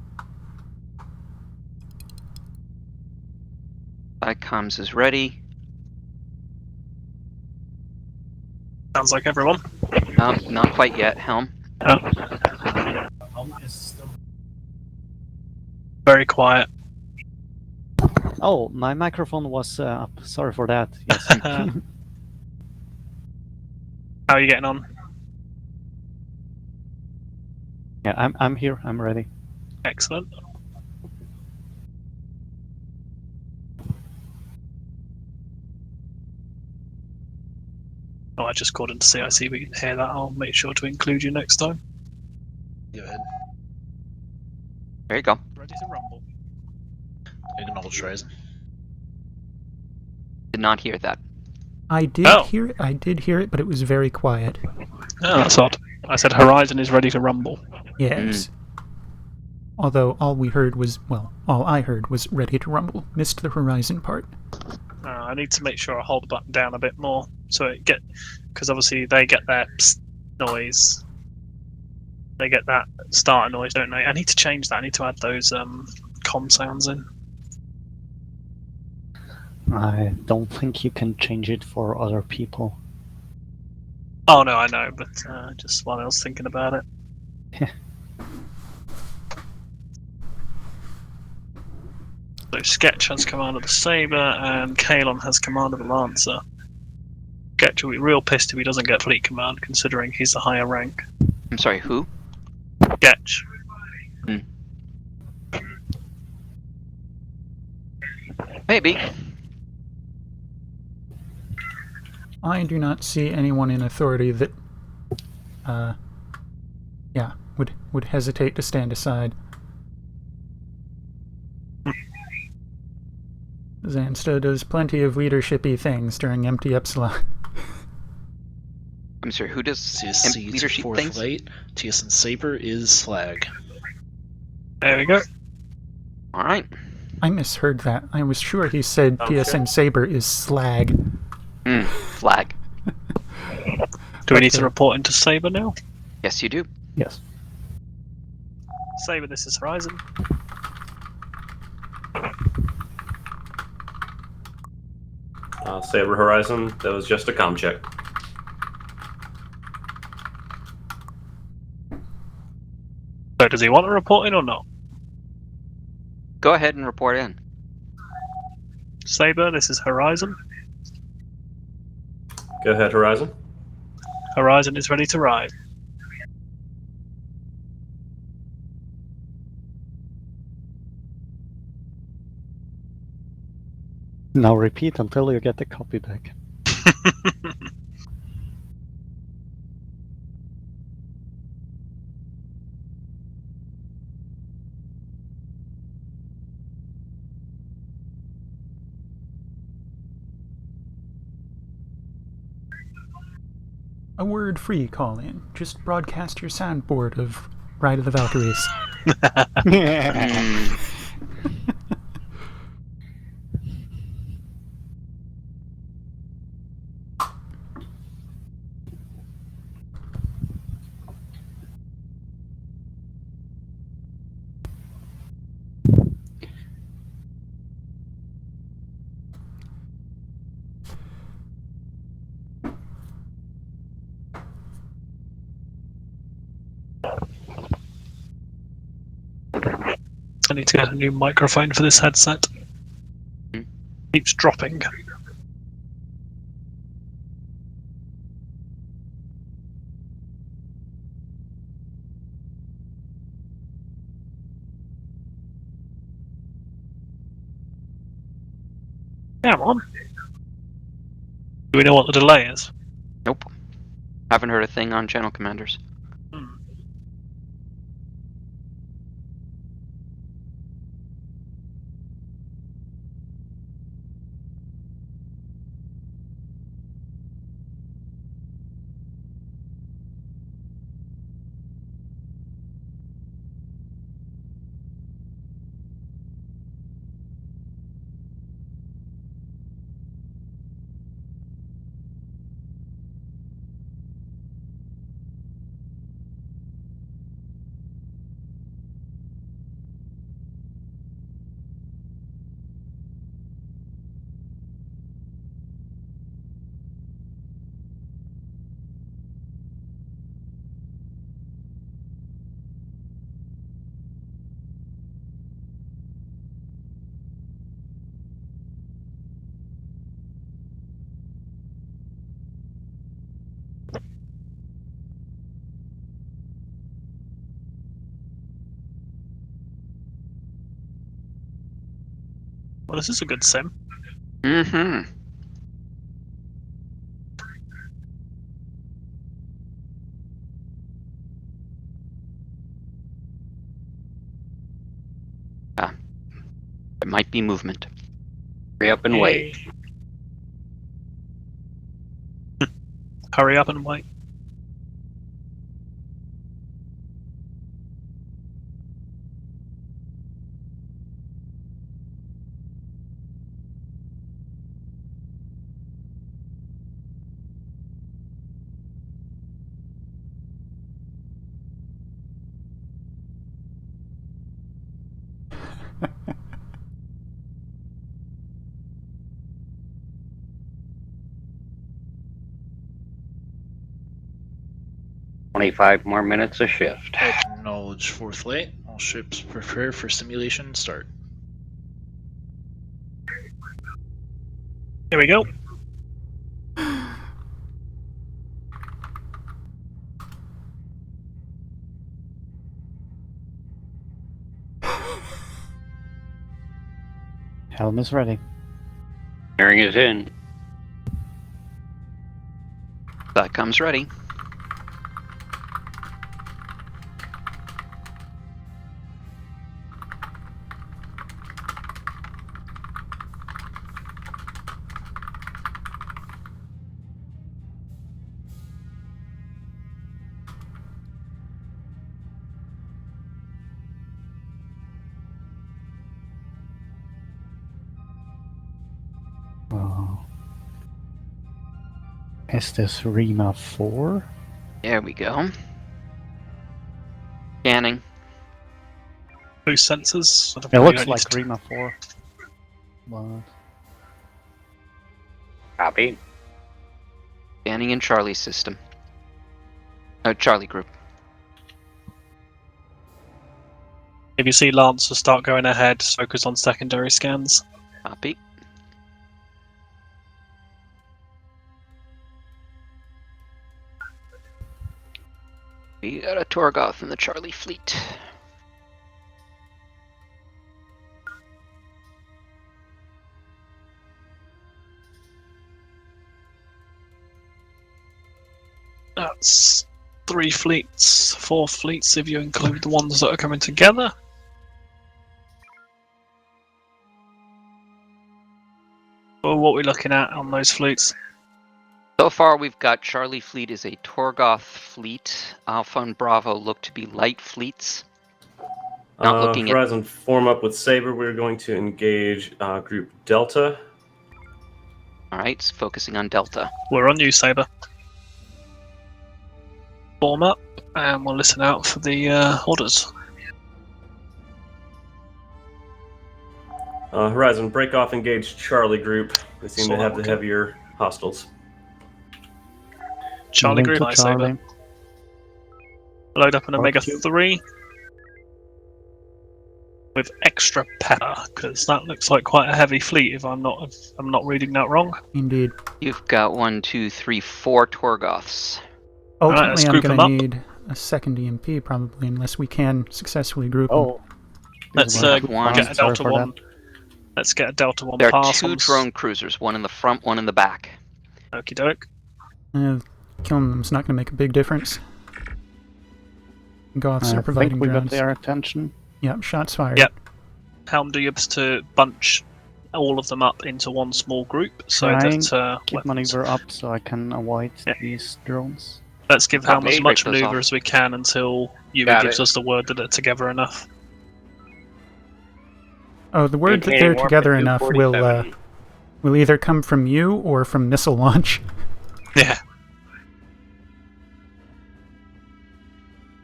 Psychoms is ready. Sounds like everyone. Not quite yet, helm. Oh. Very quiet. Oh, my microphone was up. Sorry for that. Yes. How are you getting on? Yeah, I'm here. I'm ready. Excellent. Oh, I just called into CIC. We can hear that. I'll make sure to include you next time. Go ahead. There you go. Ready to rumble. Acknowledge Horizon. Did not hear that. I did hear it. I did hear it, but it was very quiet. Oh, that's odd. I said Horizon is ready to rumble. Yes. Although all we heard was, well, all I heard was ready to rumble. Missed the Horizon part. I need to make sure I hold the button down a bit more so it because obviously they get their psst noise. They get that starter noise, don't they? I need to change that. I need to add those comm sounds in. I don't think you can change it for other people. Oh no, I know, but just while I was thinking about it. So Sketch has command of the Saber, and Kalon has command of the Lancer. Sketch will be real pissed if he doesn't get fleet command, considering he's the higher rank. I'm sorry, who? Sketch. Maybe. I do not see anyone in authority that, would hesitate to stand aside. Zansta does plenty of leadershipy things during Empty Epsilon. I'm sorry, who does CSC leadership 4th things? Flight. TSN Saber is flag. There we go. Alright. I misheard that. I was sure he said TSN Saber is slag. Flag. Do we need to report into Saber now? Yes, you do. Yes. Saber, this is Horizon. Saber Horizon, that was just a comm check. does he want to report in or not? Go ahead and report in. Saber, this is Horizon. Go ahead, Horizon. Horizon is ready to ride. Now repeat until you get the copy back. A word-free call-in. Just broadcast your soundboard of Ride of the Valkyries. I need to get a new microphone for this headset. Keeps dropping. Come on. Do we know what the delay is? Nope. Haven't heard a thing on channel commanders. Well, this is a good sim. Mm-hmm. It might be movement. Hurry up and wait. Hurry up and wait. $25 more minutes a shift. Acknowledge fourth light. All ships prepare for simulation start. Here we go. Helm is ready. Hearing is in. That comes ready. Oh. Is this Rima 4? There we go. Scanning. Boost sensors. It looks like Rima 4. But... Copy. Scanning in Charlie's system. Charlie group. If you see Lancer start going ahead, focus on secondary scans. Copy. We got a Torgoth in the Charlie fleet. That's 3 fleets, 4 fleets if you include the ones that are coming together. Well, what are we looking at on those fleets? So far, we've got Charlie fleet is a Torgoth fleet. Alpha and Bravo look to be light fleets. Not looking at Horizon form up with Saber. We're going to engage Group Delta. All right, focusing on Delta. We're on you, Saber. Form up, and we'll listen out for the orders. Horizon, break off, engage Charlie Group. They seem to have the heavier hostiles. Charlie Moving Group, to Charlie. Load up an Omega Thank you. 3 with extra pepper, because that looks like quite a heavy fleet. If I'm not reading that wrong. Indeed. You've got 1, 2, 3, 4 Torgoths. Ultimately, let's I'm group going them to up. need a second EMP probably, unless we can successfully group Oh, Let's have one. get a Sorry Delta for 1. Let's get a Delta 1 There are pass 2 on drone cruisers, one in the front, one in the back. Okie doke. them. Killing them's not going to make a big difference. Goths I are providing think we got grounds. their attention. Yep, shots fired. Yep. Helm Dubs to bunch all of them up into one small group so Trying that keep weapons. maneuver up so I can avoid these drones. Let's give Helm as Copy. much Break those maneuver off. as we can until Yui Got gives it. us the word that they're together enough. Oh, the word that Maintaining they're warp together at enough 247. will either come from you or from missile launch. Yeah.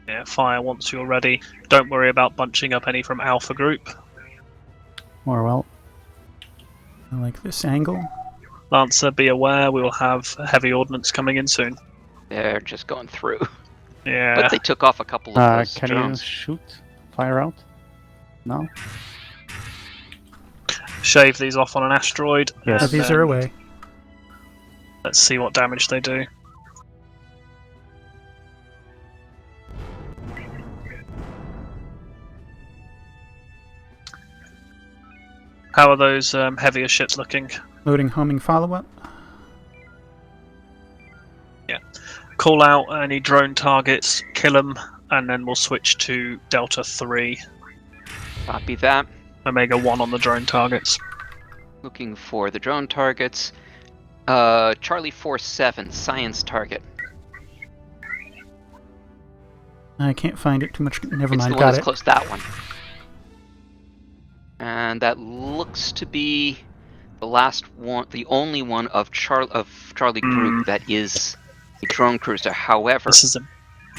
Yeah, fire once you're ready. Don't worry about bunching up any from Alpha Group. Or well, I like this angle. Lancer, be aware, we will have heavy ordnance coming in soon. They're just going through. Yeah. But they took off a couple of those can drones. you shoot? Fire out? No? Shave these off on an asteroid. Yes. and These are then away. Let's see what damage they do. How are those heavier ships looking? Loading homing follow-up. Call out any drone targets, kill them, and then we'll switch to Delta 3. Copy that. Omega 1 on the drone targets. Looking for the drone targets. Charlie 47, science target. I can't find it too much. Never It's mind, the one got that's it. close, that one. And that looks to be the last one, the only one of Charlie Group that is a drone cruiser. However, This is a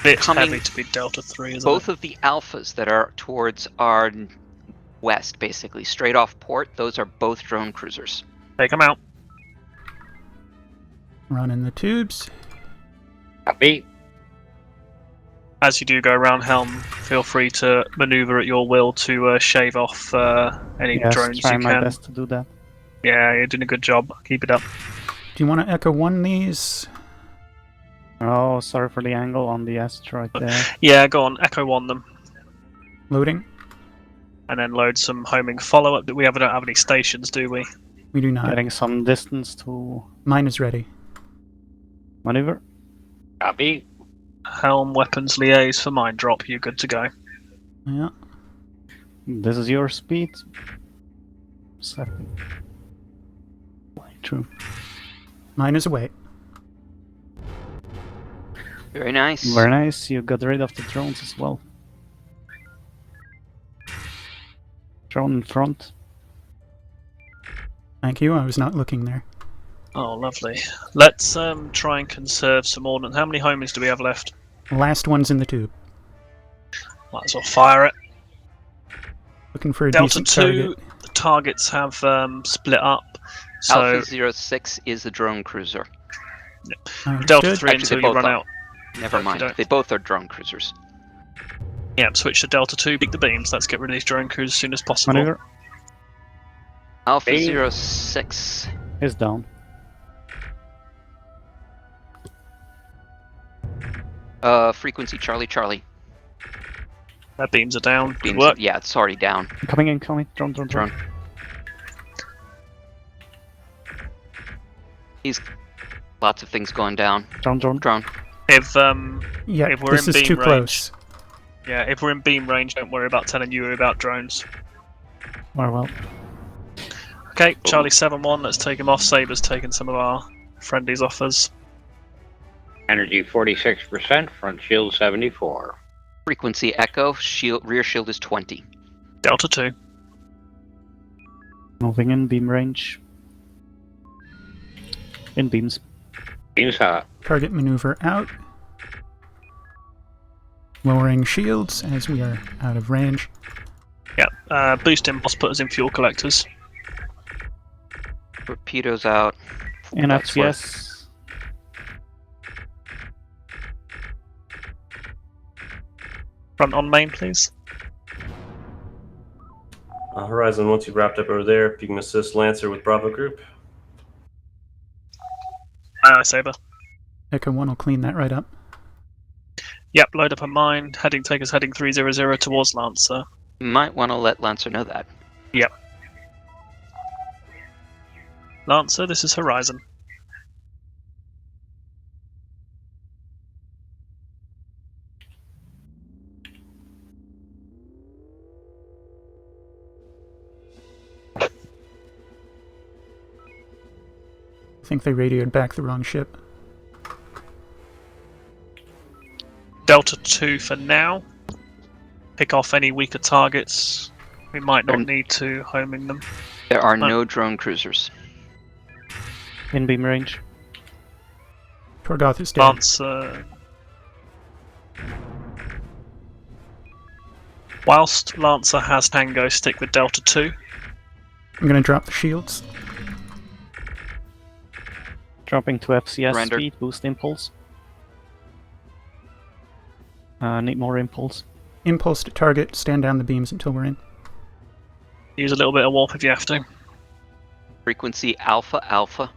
bit coming- heavy to be Delta 3, isn't both it? of the alphas that are towards our west, basically straight off port, those are both drone cruisers. Take them out. Running the tubes. Copy. As you do go around Helm, feel free to maneuver at your will to shave off any Yes, drones try you my can. best to do that. Yeah, you're doing a good job. Keep it up. Do you want to Echo 1 these? Oh, sorry for the angle on the asteroid there. Yeah, go on. Echo 1 them. Loading? And then load some homing follow-up. We don't have any stations, do we? We do not. Getting some distance to Mine is ready. maneuver. Copy. Helm weapons liaise for mine drop. You're good to go. Yeah. This is your speed. 7. True. Mine is away. Very nice. Very nice. You got rid of the drones as well. Drone in front. Thank you, I was not looking there. Oh, lovely. Let's try and conserve some ordnance. How many homings do we have left? Last one's in the tube. Might as well fire it. Looking for a Delta decent 2, target. the targets have split up. So Alpha 06 is the drone cruiser. Delta Understood. 3 Actually, until they you both run are. out. Never Okey mind. doke. They both are drone cruisers. Yep, switch to Delta 2, pick the beams. Let's get rid of these drone crews as soon as possible. Maneuver Alpha Beam. 06. is down. Frequency Charlie Charlie. Their beams are down. Good Beams, work. yeah, it's already down. Coming in, coming. Drone. He's lots of things going down. Drone. If Yeah, if we're this in is beam too range, close. yeah, if we're in beam range, don't worry about telling you about drones. Very well. Okay, Charlie 7-1. Let's take him off. Saber's taking some of our friendlies off us. Energy 46%, front shield 74. Frequency Echo, rear shield is 20. Delta 2. Moving in beam range. In beams. Beams hot. Target maneuver out. Lowering shields as we are out of range. Yep, boost impulse put us in fuel collectors. Torpedoes out. In That's work. FCS. Front on main, please. Horizon, once you've wrapped up over there, if you can assist Lancer with Bravo Group. Aye, Saber. Echo 1 will clean that right up. Yep, load up a mine. Take us heading 300 towards Lancer. You might want to let Lancer know that. Yep. Lancer, this is Horizon. I think they radioed back the wrong ship. Delta 2 for now. Pick off any weaker targets. We might not need to homing them. There are no drone cruisers. In beam range. Torgoth is dead. Lancer. Whilst Lancer has Tango, stick with Delta 2. I'm going to drop the shields. Dropping to FCS Render. speed, boost impulse. Need more impulse. Impulse to target, stand down the beams until we're in. Use a little bit of warp if you have to. Frequency Alpha Alpha.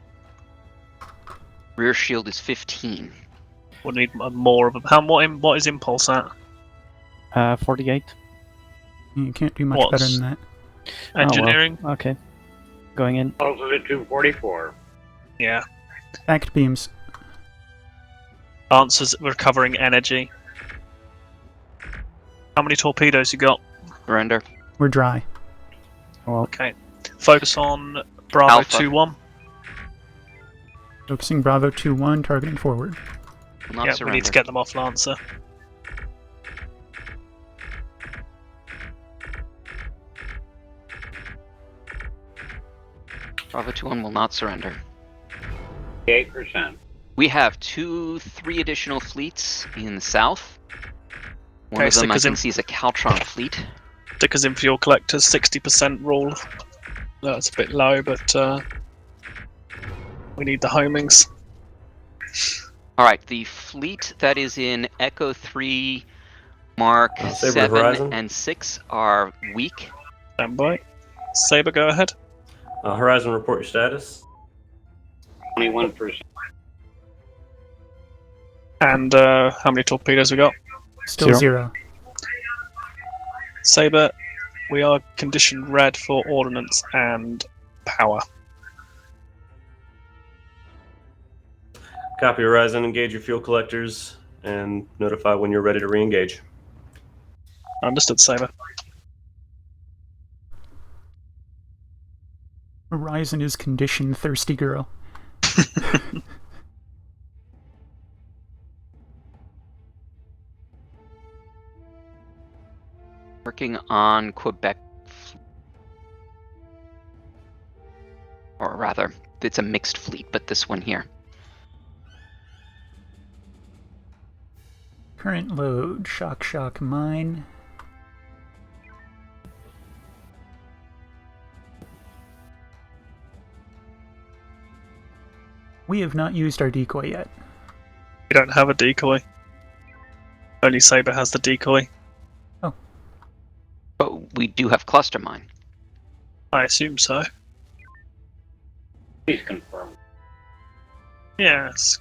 Rear shield is 15. We'll need more of them. What is impulse at? 48. You can't do much better than that. Engineering? Oh, well. Okay. Going in. Also at 244. Yeah. Back to beams. Answers recovering energy. How many torpedoes you got? Render. We're dry. Well, Okay. Focus on Bravo Alpha. 2-1. Focusing Bravo 2-1, targeting forward. Not Yeah, we surrender. need to get them off Lancer. Bravo 2-1 will not surrender. 8%. We have 3 additional fleets in the south. One Okay, of them I stickers in. think sees a Caltron fleet. Stickers in fuel collectors, 60% rule. That's a bit low, but we need the homings. Alright, the fleet that is in Echo 3, Mark Saber 7 Horizon. and 6 are weak. Stand by. Saber, go ahead. Horizon, report your status. 21%. And how many torpedoes we got? Still 0. Saber, we are conditioned red for ordnance and power. Copy, Horizon. Engage your fuel collectors and notify when you're ready to re-engage. Understood, Saber. Horizon is conditioned thirsty girl. Working on Quebec. Or rather, it's a mixed fleet, but this one here. Current load, shock mine. We have not used our decoy yet. We don't have a decoy. Only Saber has the decoy. But we do have cluster mine. I assume so. Please confirm. Yes,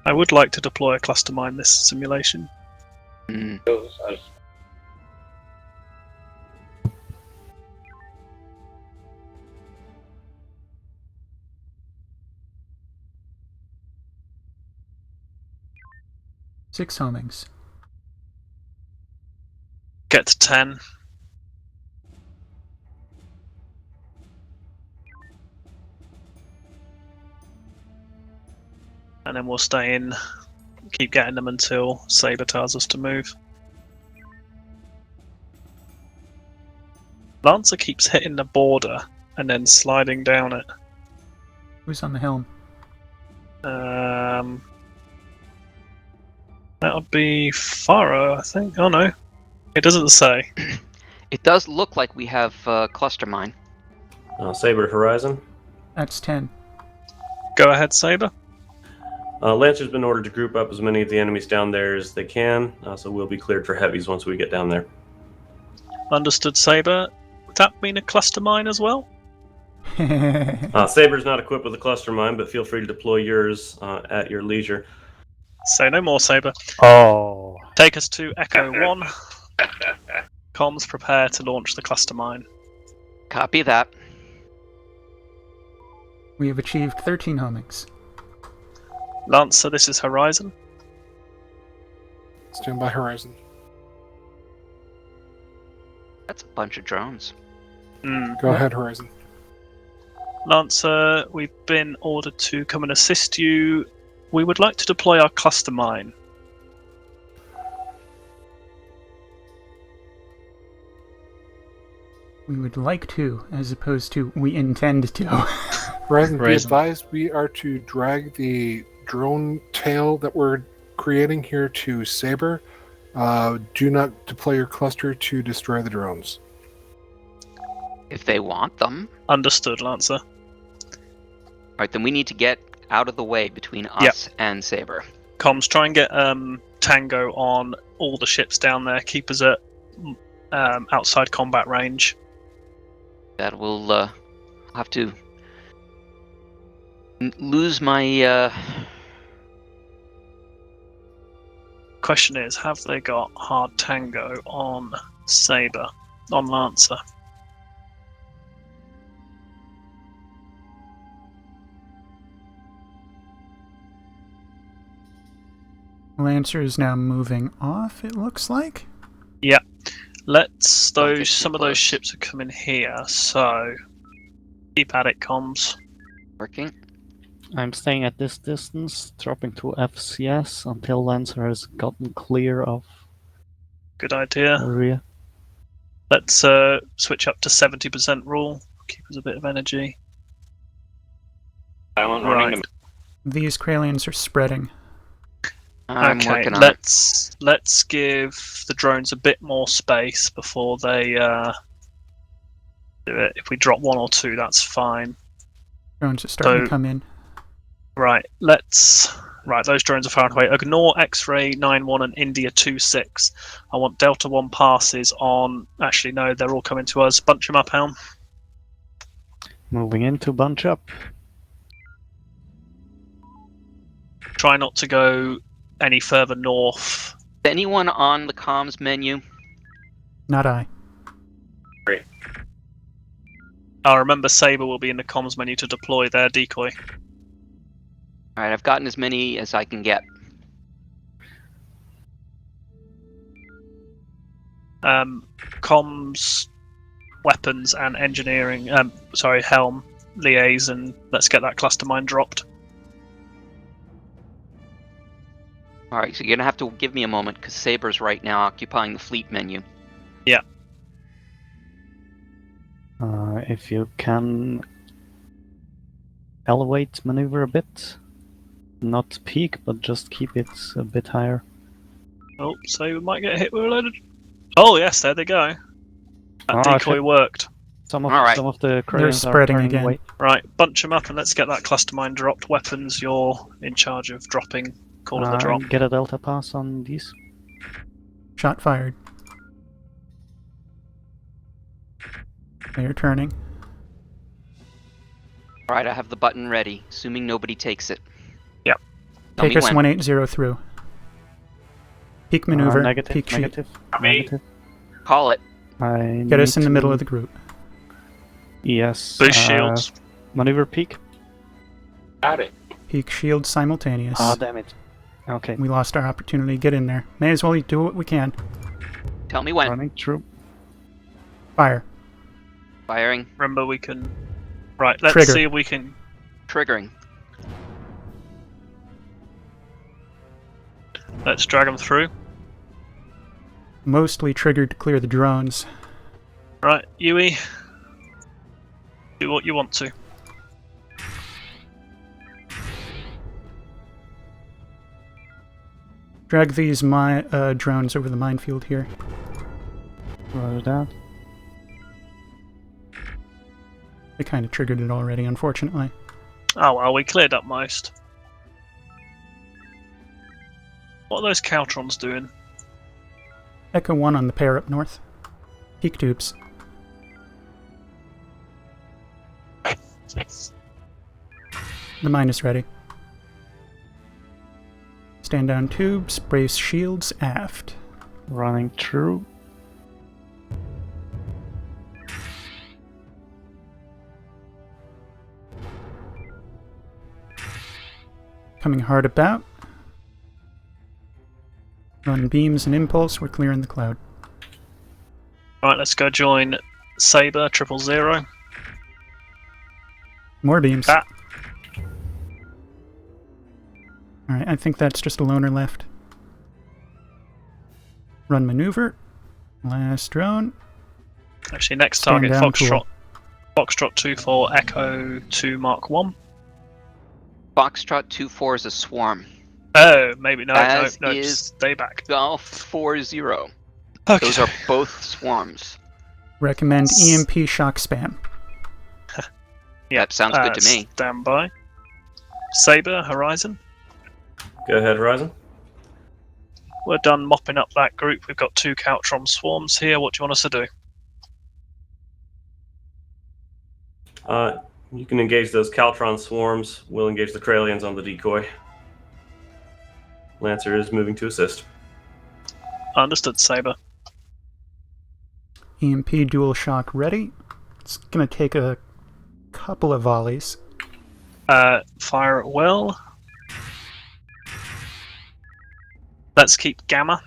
I would like to deploy a cluster mine this simulation. Six homings. Get to 10. And then we'll stay in, keep getting them until Saber tells us to move. Lancer keeps hitting the border and then sliding down it. Who's on the helm? That would be Faro, I think. Oh no, it doesn't say. It does look like we have cluster mine. Saber Horizon. That's 10. Go ahead, Saber. Lancer's been ordered to group up as many of the enemies down there as they can, so we'll be cleared for heavies once we get down there. Understood, Saber. Would that mean a cluster mine as well? Saber's not equipped with a cluster mine, but feel free to deploy yours at your leisure. Say no more, Saber. Oh. Take us to Echo 1. Comms, prepare to launch the cluster mine. Copy that. We have achieved 13 homings. Lancer, this is Horizon. Stand by Horizon. That's a bunch of drones. Go ahead, Horizon. Lancer, we've been ordered to come and assist you. We would like to deploy our cluster mine. We would like to, as opposed to we intend to. Horizon, be advised we are to drag the drone tail that we're creating here to Saber. Do not deploy your cluster to destroy the drones. If they want them. Understood, Lancer. Alright, then we need to get out of the way between us and Saber. Comms, try and get Tango on all the ships down there. Keep us at outside combat range. That will have to lose my... Question is, have they got hard Tango on Saber, on Lancer? Lancer is now moving off, it looks like. Yeah. Let's some of those ships are coming here, so keep at it, comms. Working. I'm staying at this distance, dropping to FCS until Lancer has gotten clear of Good idea. area. Let's switch up to 70% rule. Keep us a bit of energy. Right. These Kralians are spreading. I'm okay, working on let's give the drones a bit more space before they do it. If we drop one or two, that's fine. Drones are starting to come in. Right, those drones are far away. Ignore X-Ray 9-1 and India 2-6. I want Delta 1 passes on... Actually, no, they're all coming to us. Bunch them up, Helm. Moving into bunch up. Try not to go any further north. Is anyone on the comms menu? Not I. Great. Remember, Saber will be in the comms menu to deploy their decoy. Alright, I've gotten as many as I can get. Comms, weapons, and engineering. Helm, liaison. Let's get that cluster mine dropped. Alright, so you're gonna have to give me a moment, because Saber's right now occupying the fleet menu. Yeah. If you can elevate maneuver a bit. Not peak, but just keep it a bit higher. Oh, so we might get hit with a load of... Oh, yes, there they go. That decoy worked. Some of the They're spreading again. Away. Right, bunch them up and let's get that cluster mine dropped. Weapons, you're in charge of dropping. Call it the drop. Get a delta pass on these. Shot fired. They are turning. Alright, I have the button ready, assuming nobody takes it. Yep. Tell Take me us when. 180 through. Peak maneuver. Negative, peak sheet. negative, negative. Call it. Get us in the middle of the group. Yes. Boost shields. Maneuver peak. Got it. Peak shield simultaneous. Ah, damn it. Okay. We lost our opportunity. Get in there. May as well do what we can. Tell me when. Running true. Fire. Firing. Remember, we can. Right, let's Trigger. see if we can. Triggering. Let's drag them through. Mostly triggered to clear the drones. Right, Yui. Do what you want to. Drag these drones over the minefield here. Roger that. They kind of triggered it already, unfortunately. Oh well, we cleared up most. What are those Caltrons doing? Echo 1 on the pair up north. Peak tubes. The mine is ready. Stand down tubes, brace shields aft. Running true. Coming hard about. Run beams and impulse, we're clearing the cloud. Right, let's go join Saber 000. More beams. Ah. Alright, I think that's just a loner left. Run maneuver. Last drone. Actually, next Stand target, down, Foxtrot. Foxtrot 24, Echo 2, Mark 1. Foxtrot 24 is a swarm. Oh, maybe no, As no, is stay back. Golf 40. Okay. Those are both swarms. Recommend EMP shock spam. Yeah, that sounds good to me. Stand by. Saber, Horizon. Go ahead, Horizon. We're done mopping up that group. We've got 2 Caltron swarms here. What do you want us to do? You can engage those Caltron swarms. We'll engage the Kralians on the decoy. Lancer is moving to assist. Understood, Saber. EMP dual shock ready. It's gonna take a couple of volleys. Fire at will. Let's keep Gamma.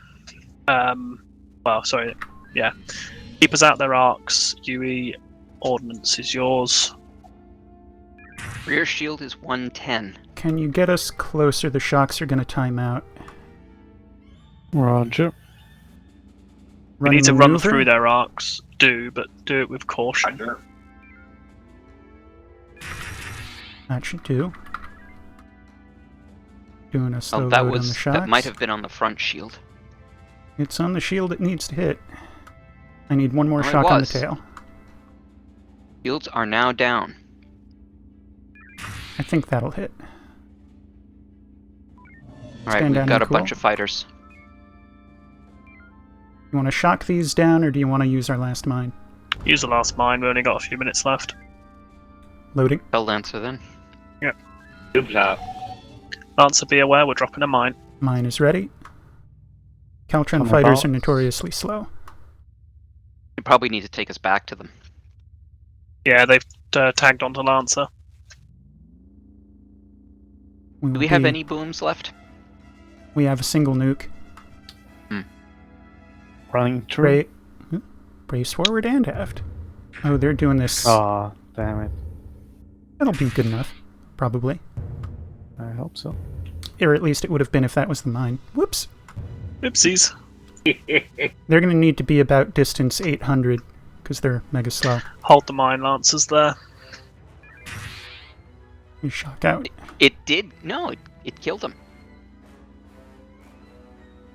Well, sorry. Yeah. Keep us out their arcs. UE ordnance is yours. Rear shield is 110. Can you get us closer? The shocks are gonna time out. Roger. We need to run through their arcs. But do it with caution. That should do. Doing a slow that load was on the shocks. that might have been on the front shield. It's on the shield it needs to hit. I need one more Well, it shock on the was. tail. Shields are now down. I think that'll hit. Alright, Stand we've down got and a cool. bunch of fighters. You want to shock these down, or do you want to use our last mine? Use the last mine. We only got a few minutes left. Loading. Tell Lancer then. Yep. Tubes out. Lancer, be aware, we're dropping a mine. Mine is ready. Caltron Come fighters about. are notoriously slow. You probably need to take us back to them. Yeah, they've tagged onto Lancer. Do we have any booms left? We have a single nuke. Running true. Brace forward and aft. Oh, they're doing this. Ah, damn it. That'll be good enough. Probably. I hope so. Or at least it would have been if that was the mine. Whoops. Oopsies. They're going to need to be about distance 800, because they're mega slow. Hold the mine Lancers there. You shock out. It did. No, it killed him.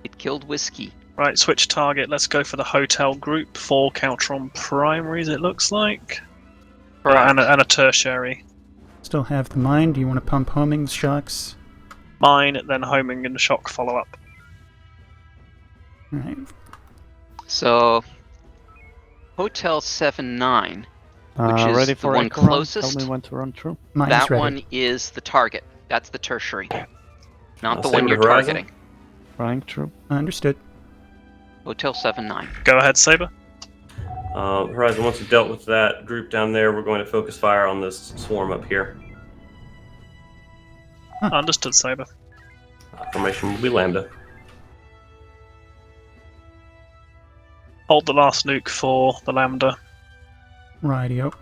It killed Whiskey. Right, switch target. Let's go for the hotel group. 4 Caltron primaries, it looks like. And a tertiary. Still have the mine. Do you want to pump homing shocks? Mine, then homing and shock follow up. Alright. So, Hotel 7-9, which is ready the for one echo run? closest. Tell me when to run through. Mine's That ready. one is the target. That's the tertiary, not the Saber one to you're Horizon. targeting. Running through. Understood. Hotel 7-9. Go ahead, Saber. Horizon, once you've dealt with that group down there, we're going to focus fire on this swarm up here. Understood, Saber. Formation will be Lambda. Hold the last nuke for the Lambda. Rightio.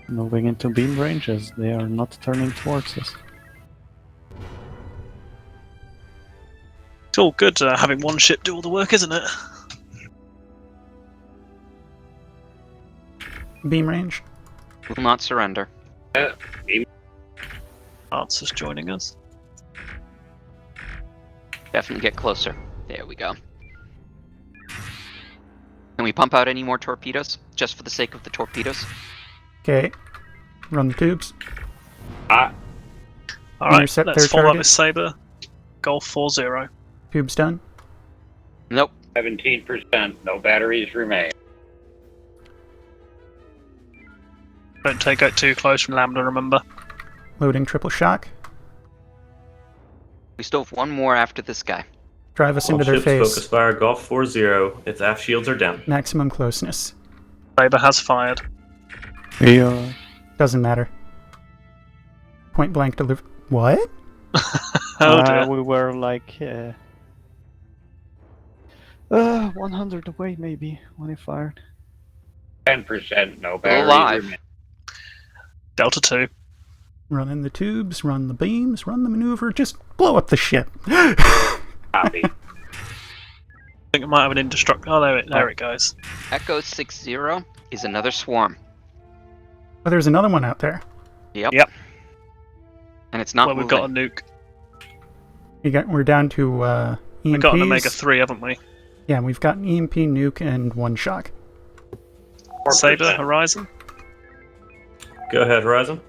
Moving into beam range as they are not turning towards us. It's all good having one ship do all the work, isn't it? Beam range. Will not surrender. Arts is joining us. Definitely get closer. There we go. Can we pump out any more torpedoes? Just for the sake of the torpedoes? Okay. Run the tubes. Alright, Intercept let's their follow up target. with Saber. Golf 4-0. Tubes done. Nope. 17%. No batteries remain. Don't take out too close from Lambda, remember. Loading triple shock. We still have one more after this guy. Drive us All into their ships face. focus fire. Golf 4-0. Its aft shields are down. Maximum closeness. Saber has fired. Doesn't matter. Point blank deliver. What? Oh dear. We were like 100 away maybe when he fired. 10%. No Still batteries alive. remain. Delta 2. Run in the tubes, run the beams, run the maneuver, just blow up the ship. Copy. I think it might have an indestructible. Oh, there it goes. Echo 6-0 is another swarm. Oh, there's another one out there. Yep. Yep. And it's not Well, we've moving. got a nuke. We're down to EMPs. We've got an Omega 3, haven't we? Yeah, we've got an EMP, nuke, and one shock. 4%. Saber, Horizon. Go ahead, Horizon.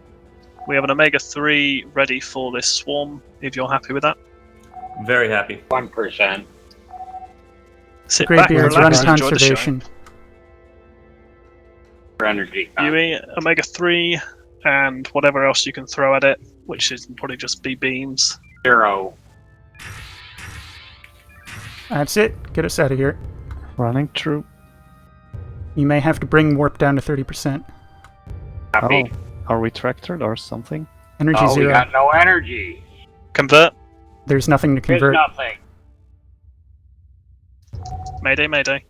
We have an Omega 3 ready for this swarm, if you're happy with that. Very happy. 1%. Sit back, Greybeards, run relax, and enjoy the show. conservation. For energy. UE, Omega 3, and whatever else you can throw at it, which is probably just be beams. 0. That's it. Get us out of here. Running through. You may have to bring warp down to 30%. Copy. Oh, are we tractored or something? Energy Oh, we zero. got no energy. Convert. There's nothing to There's convert. nothing. Mayday, mayday.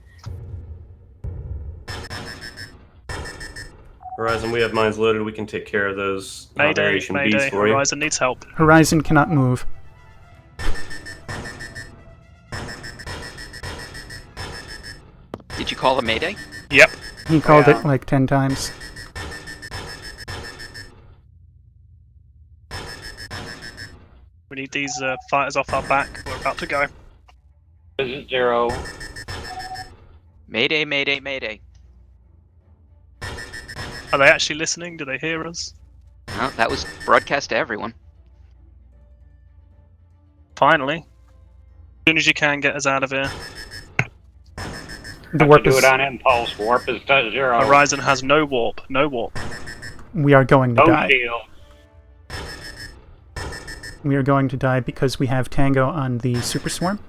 Horizon, we have mines loaded. We can take care of those Mayday, variation mayday. bees for you. Horizon needs help. Horizon cannot move. Did you call a mayday? Yep. He called Yeah. it like 10 times. We need these fighters off our back. We're about to go. This is 0. Mayday, mayday, mayday. Are they actually listening? Do they hear us? No, that was broadcast to everyone. Finally. As soon as you can, get us out of here. The Have warp to do is. it on impulse. Warp is to 0. Horizon has no warp. No warp. We are going to No die. shield. We are going to die because we have Tango on the Super Swarm.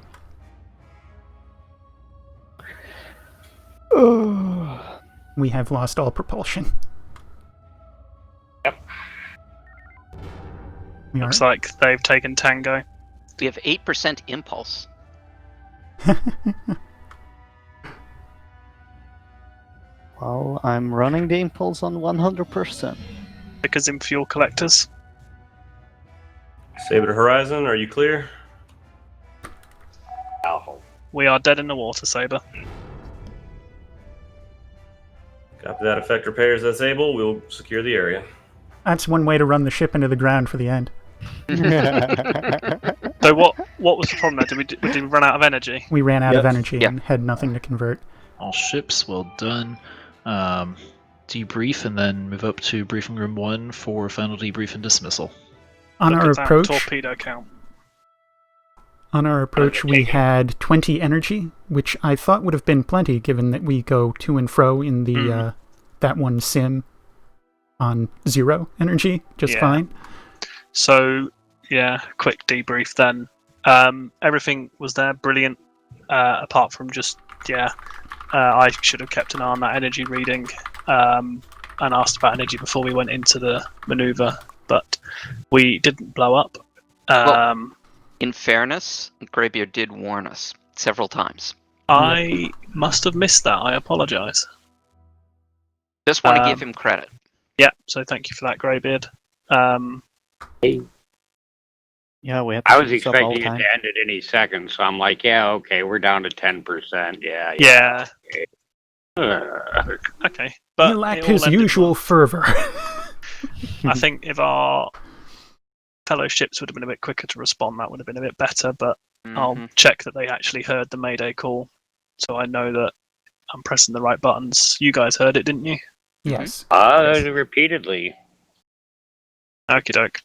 We have lost all propulsion. Yep. We are. Looks like they've taken Tango. We have 8% impulse. Well, I'm running the impulse on 100%. Because in fuel collectors. Saber to Horizon, are you clear? Alpha. We are dead in the water, Saber. Copy that. Effect repairs as able. We'll secure the area. That's one way to run the ship into the ground for the end. So what was the problem there? Did we run out of energy? We ran out of Yep. energy and had nothing to convert. All ships, well done. Debrief and then move up to briefing room 1 for final debrief and dismissal. On Look our at that approach, torpedo count. On our approach, we had 20 energy, which I thought would have been plenty, given that we go to and fro in the that one sim on 0 energy, just fine. So, quick debrief then. Everything was there, brilliant, apart from just, I should have kept an eye on that energy reading and asked about energy before we went into the maneuver, but we didn't blow up. In fairness, Greybeard did warn us several times. I must have missed that. I apologise. Just want to give him credit. Yeah, so thank you for that, Greybeard. Yeah, we had. I was expecting it to end at any second, so I'm like, okay, we're down to 10%. Yeah. Okay, but he lacked his usual fervour. I think if our fellow ships would have been a bit quicker to respond, that would have been a bit better, but I'll check that they actually heard the Mayday call, so I know that I'm pressing the right buttons. You guys heard it, didn't you? Yes. Repeatedly. Okie doke.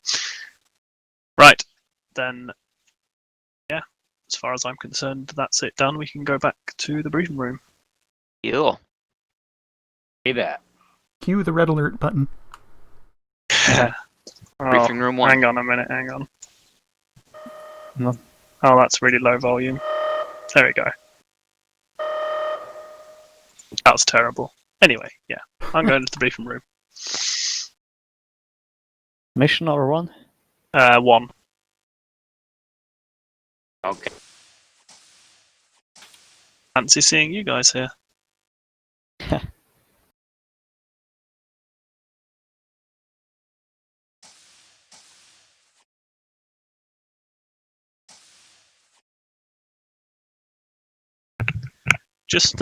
Right, then, as far as I'm concerned, that's it done. We can go back to the briefing room. Cool. See that. Cue the red alert button. Briefing room 1. Hang on a minute, hang on. No. Oh, that's really low volume. There we go. That's terrible. Anyway, I'm going to the briefing room. Mission or 1? 1. Okay. Fancy seeing you guys here. Just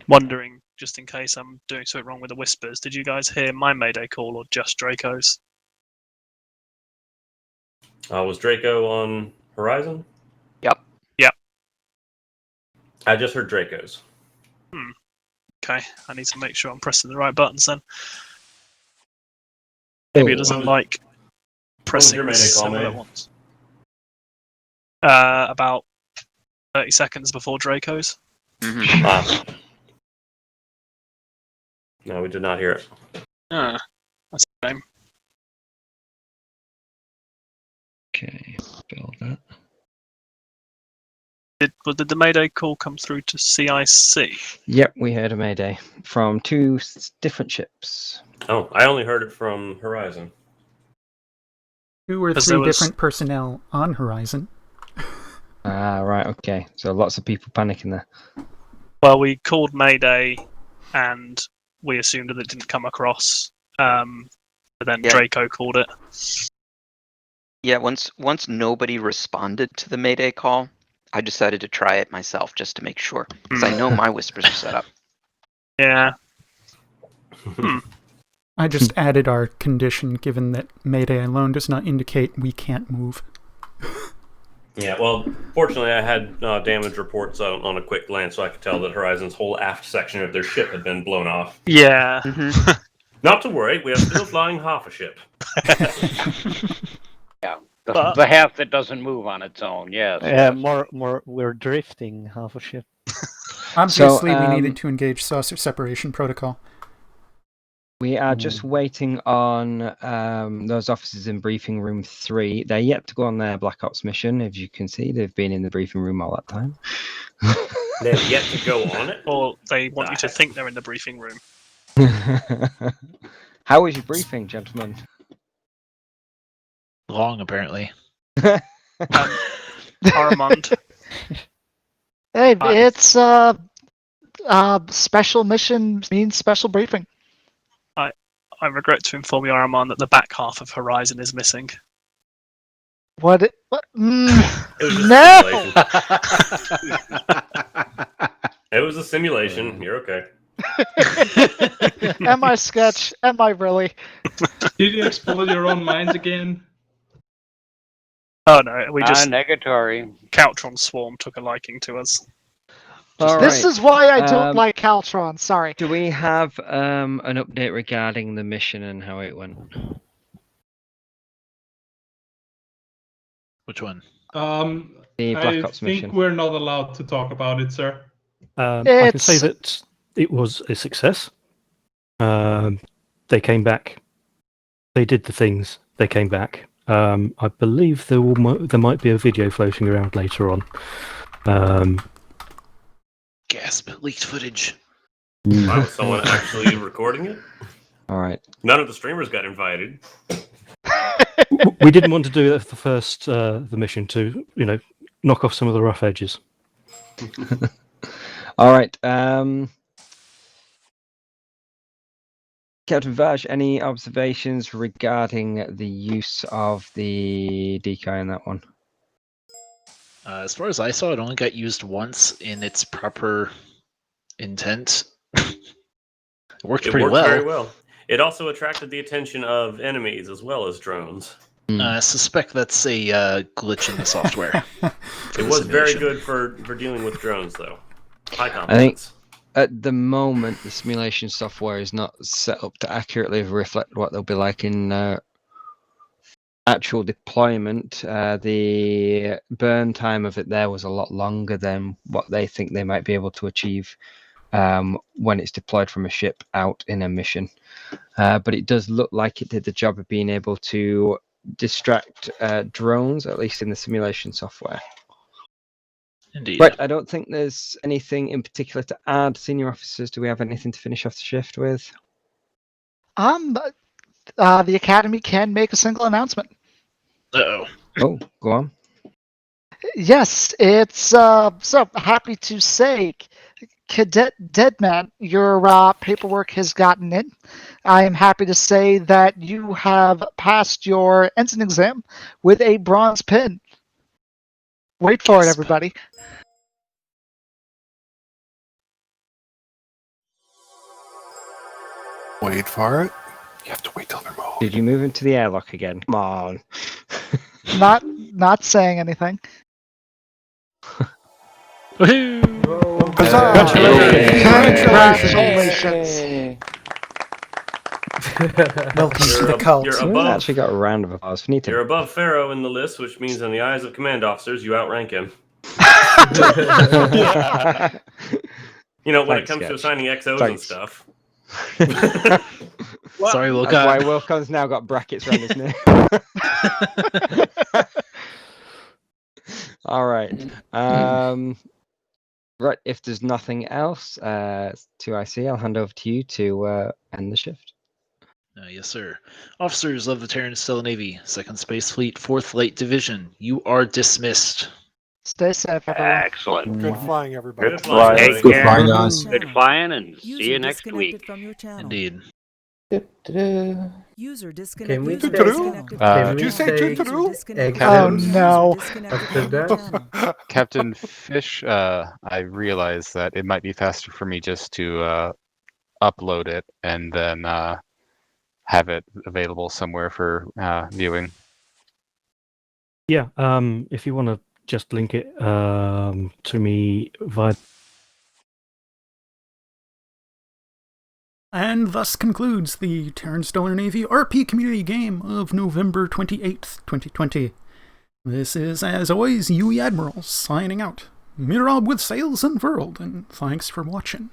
wondering, just in case I'm doing something wrong with the whispers, did you guys hear my Mayday call or just Draco's? Was Draco on Horizon? Yep. I just heard Draco's. Okay, I need to make sure I'm pressing the right buttons then. Maybe it doesn't like pressing several at once. About 30 seconds before Draco's. No, we did not hear it. That's a shame. Okay, build that. Did the Mayday call come through to CIC? Yep, we heard a Mayday from 2 different ships. Oh, I only heard it from Horizon. 2 or 3 different personnel on Horizon. Right, okay. So lots of people panicking there. Well, we called Mayday, and we assumed that it didn't come across. But then Draco called it. Yeah, once nobody responded to the Mayday call, I decided to try it myself just to make sure, because I know my whispers are set up. Yeah. I just added our condition, given that Mayday alone does not indicate we can't move. Yeah, well, fortunately I had damage reports on a quick glance, so I could tell that Horizon's whole aft section of their ship had been blown off. Yeah. Not to worry, we are still flying half a ship. The half that doesn't move on its own, yes. Yeah, more. We're drifting half a ship. Obviously, we needed to engage saucer separation protocol. We are just waiting on those officers in briefing room 3. They're yet to go on their Black Ops mission. As you can see, they've been in the briefing room all that time. They've yet to go on it? Or they want you to think they're in the briefing room. How was your briefing, gentlemen? Long, apparently. Armand. Hey, it's special mission means special briefing. I regret to inform you, Armand, that the back half of Horizon is missing. What? No! It was a simulation. You're okay. Am I sketch? Am I really? Did you explode your own minds again? Oh no, we just negatory. Caltron Swarm took a liking to us. This is why I don't like Caltron. Sorry. Do we have an update regarding the mission and how it went? Which one? The Black I Ops think mission. we're not allowed to talk about it, sir. I can say that it was a success. They came back. They did the things. They came back. I believe there might be a video floating around later on. Gasp! Leaked footage. Wow, was someone actually recording it? All right. None of the streamers got invited. We didn't want to do that for the first the mission to knock off some of the rough edges. All right. Captain Vaj, any observations regarding the use of the decoy in that one? As far as I saw, it only got used once in its proper intent. It worked pretty well. Very well. It also attracted the attention of enemies as well as drones. I suspect that's a glitch in the software. It was very good for dealing with drones, though. High complex. I think at the moment the simulation software is not set up to accurately reflect what they'll be like in actual deployment. The burn time of it there was a lot longer than what they think they might be able to achieve when it's deployed from a ship out in a mission. But it does look like it did the job of being able to distract drones, at least in the simulation software. Indeed. Right, I don't think there's anything in particular to add. Senior officers, do we have anything to finish off the shift with? The Academy can make a single announcement. Uh-oh. Oh, go on. Yes, it's so happy to say, Cadet Deadman, your paperwork has gotten in. I am happy to say that you have passed your ensign exam with a bronze pin. Wait for it, everybody. Wait for it. You have to wait till they're moved. Did you move into the airlock again? Come on. Not saying anything. Congratulations! Welcome to the cult. We actually got a round of applause for Nita. You're above Pharaoh in the list, which means in the eyes of command officers, you outrank him. When it comes to assigning XOs and stuff. Sorry, Wilcon. That's why Wilcon's now got brackets around his name. All right. Right, if there's nothing else to IC, I'll hand over to you to end the shift. Yes, sir. Officers of the Terran Stellar Navy, Second Space Fleet, 4th Light Division, you are dismissed. Stay safe, everyone. Excellent. Good flying, everybody. Good flying. Take Good care. flying, guys. Good flying, and see you next week. Indeed. User disconnected. Can we User say disconnected. Did you say toot-toot? Oh no. Captain Fish, I realized that it might be faster for me just to upload it and then have it available somewhere for viewing. Yeah, if you want to just link it to me via... And thus concludes the Terran Stellar Navy RP Community Game of November 28th, 2020. This is, as always, UE Admiral signing out. Mirab with sails unfurled, and thanks for watching.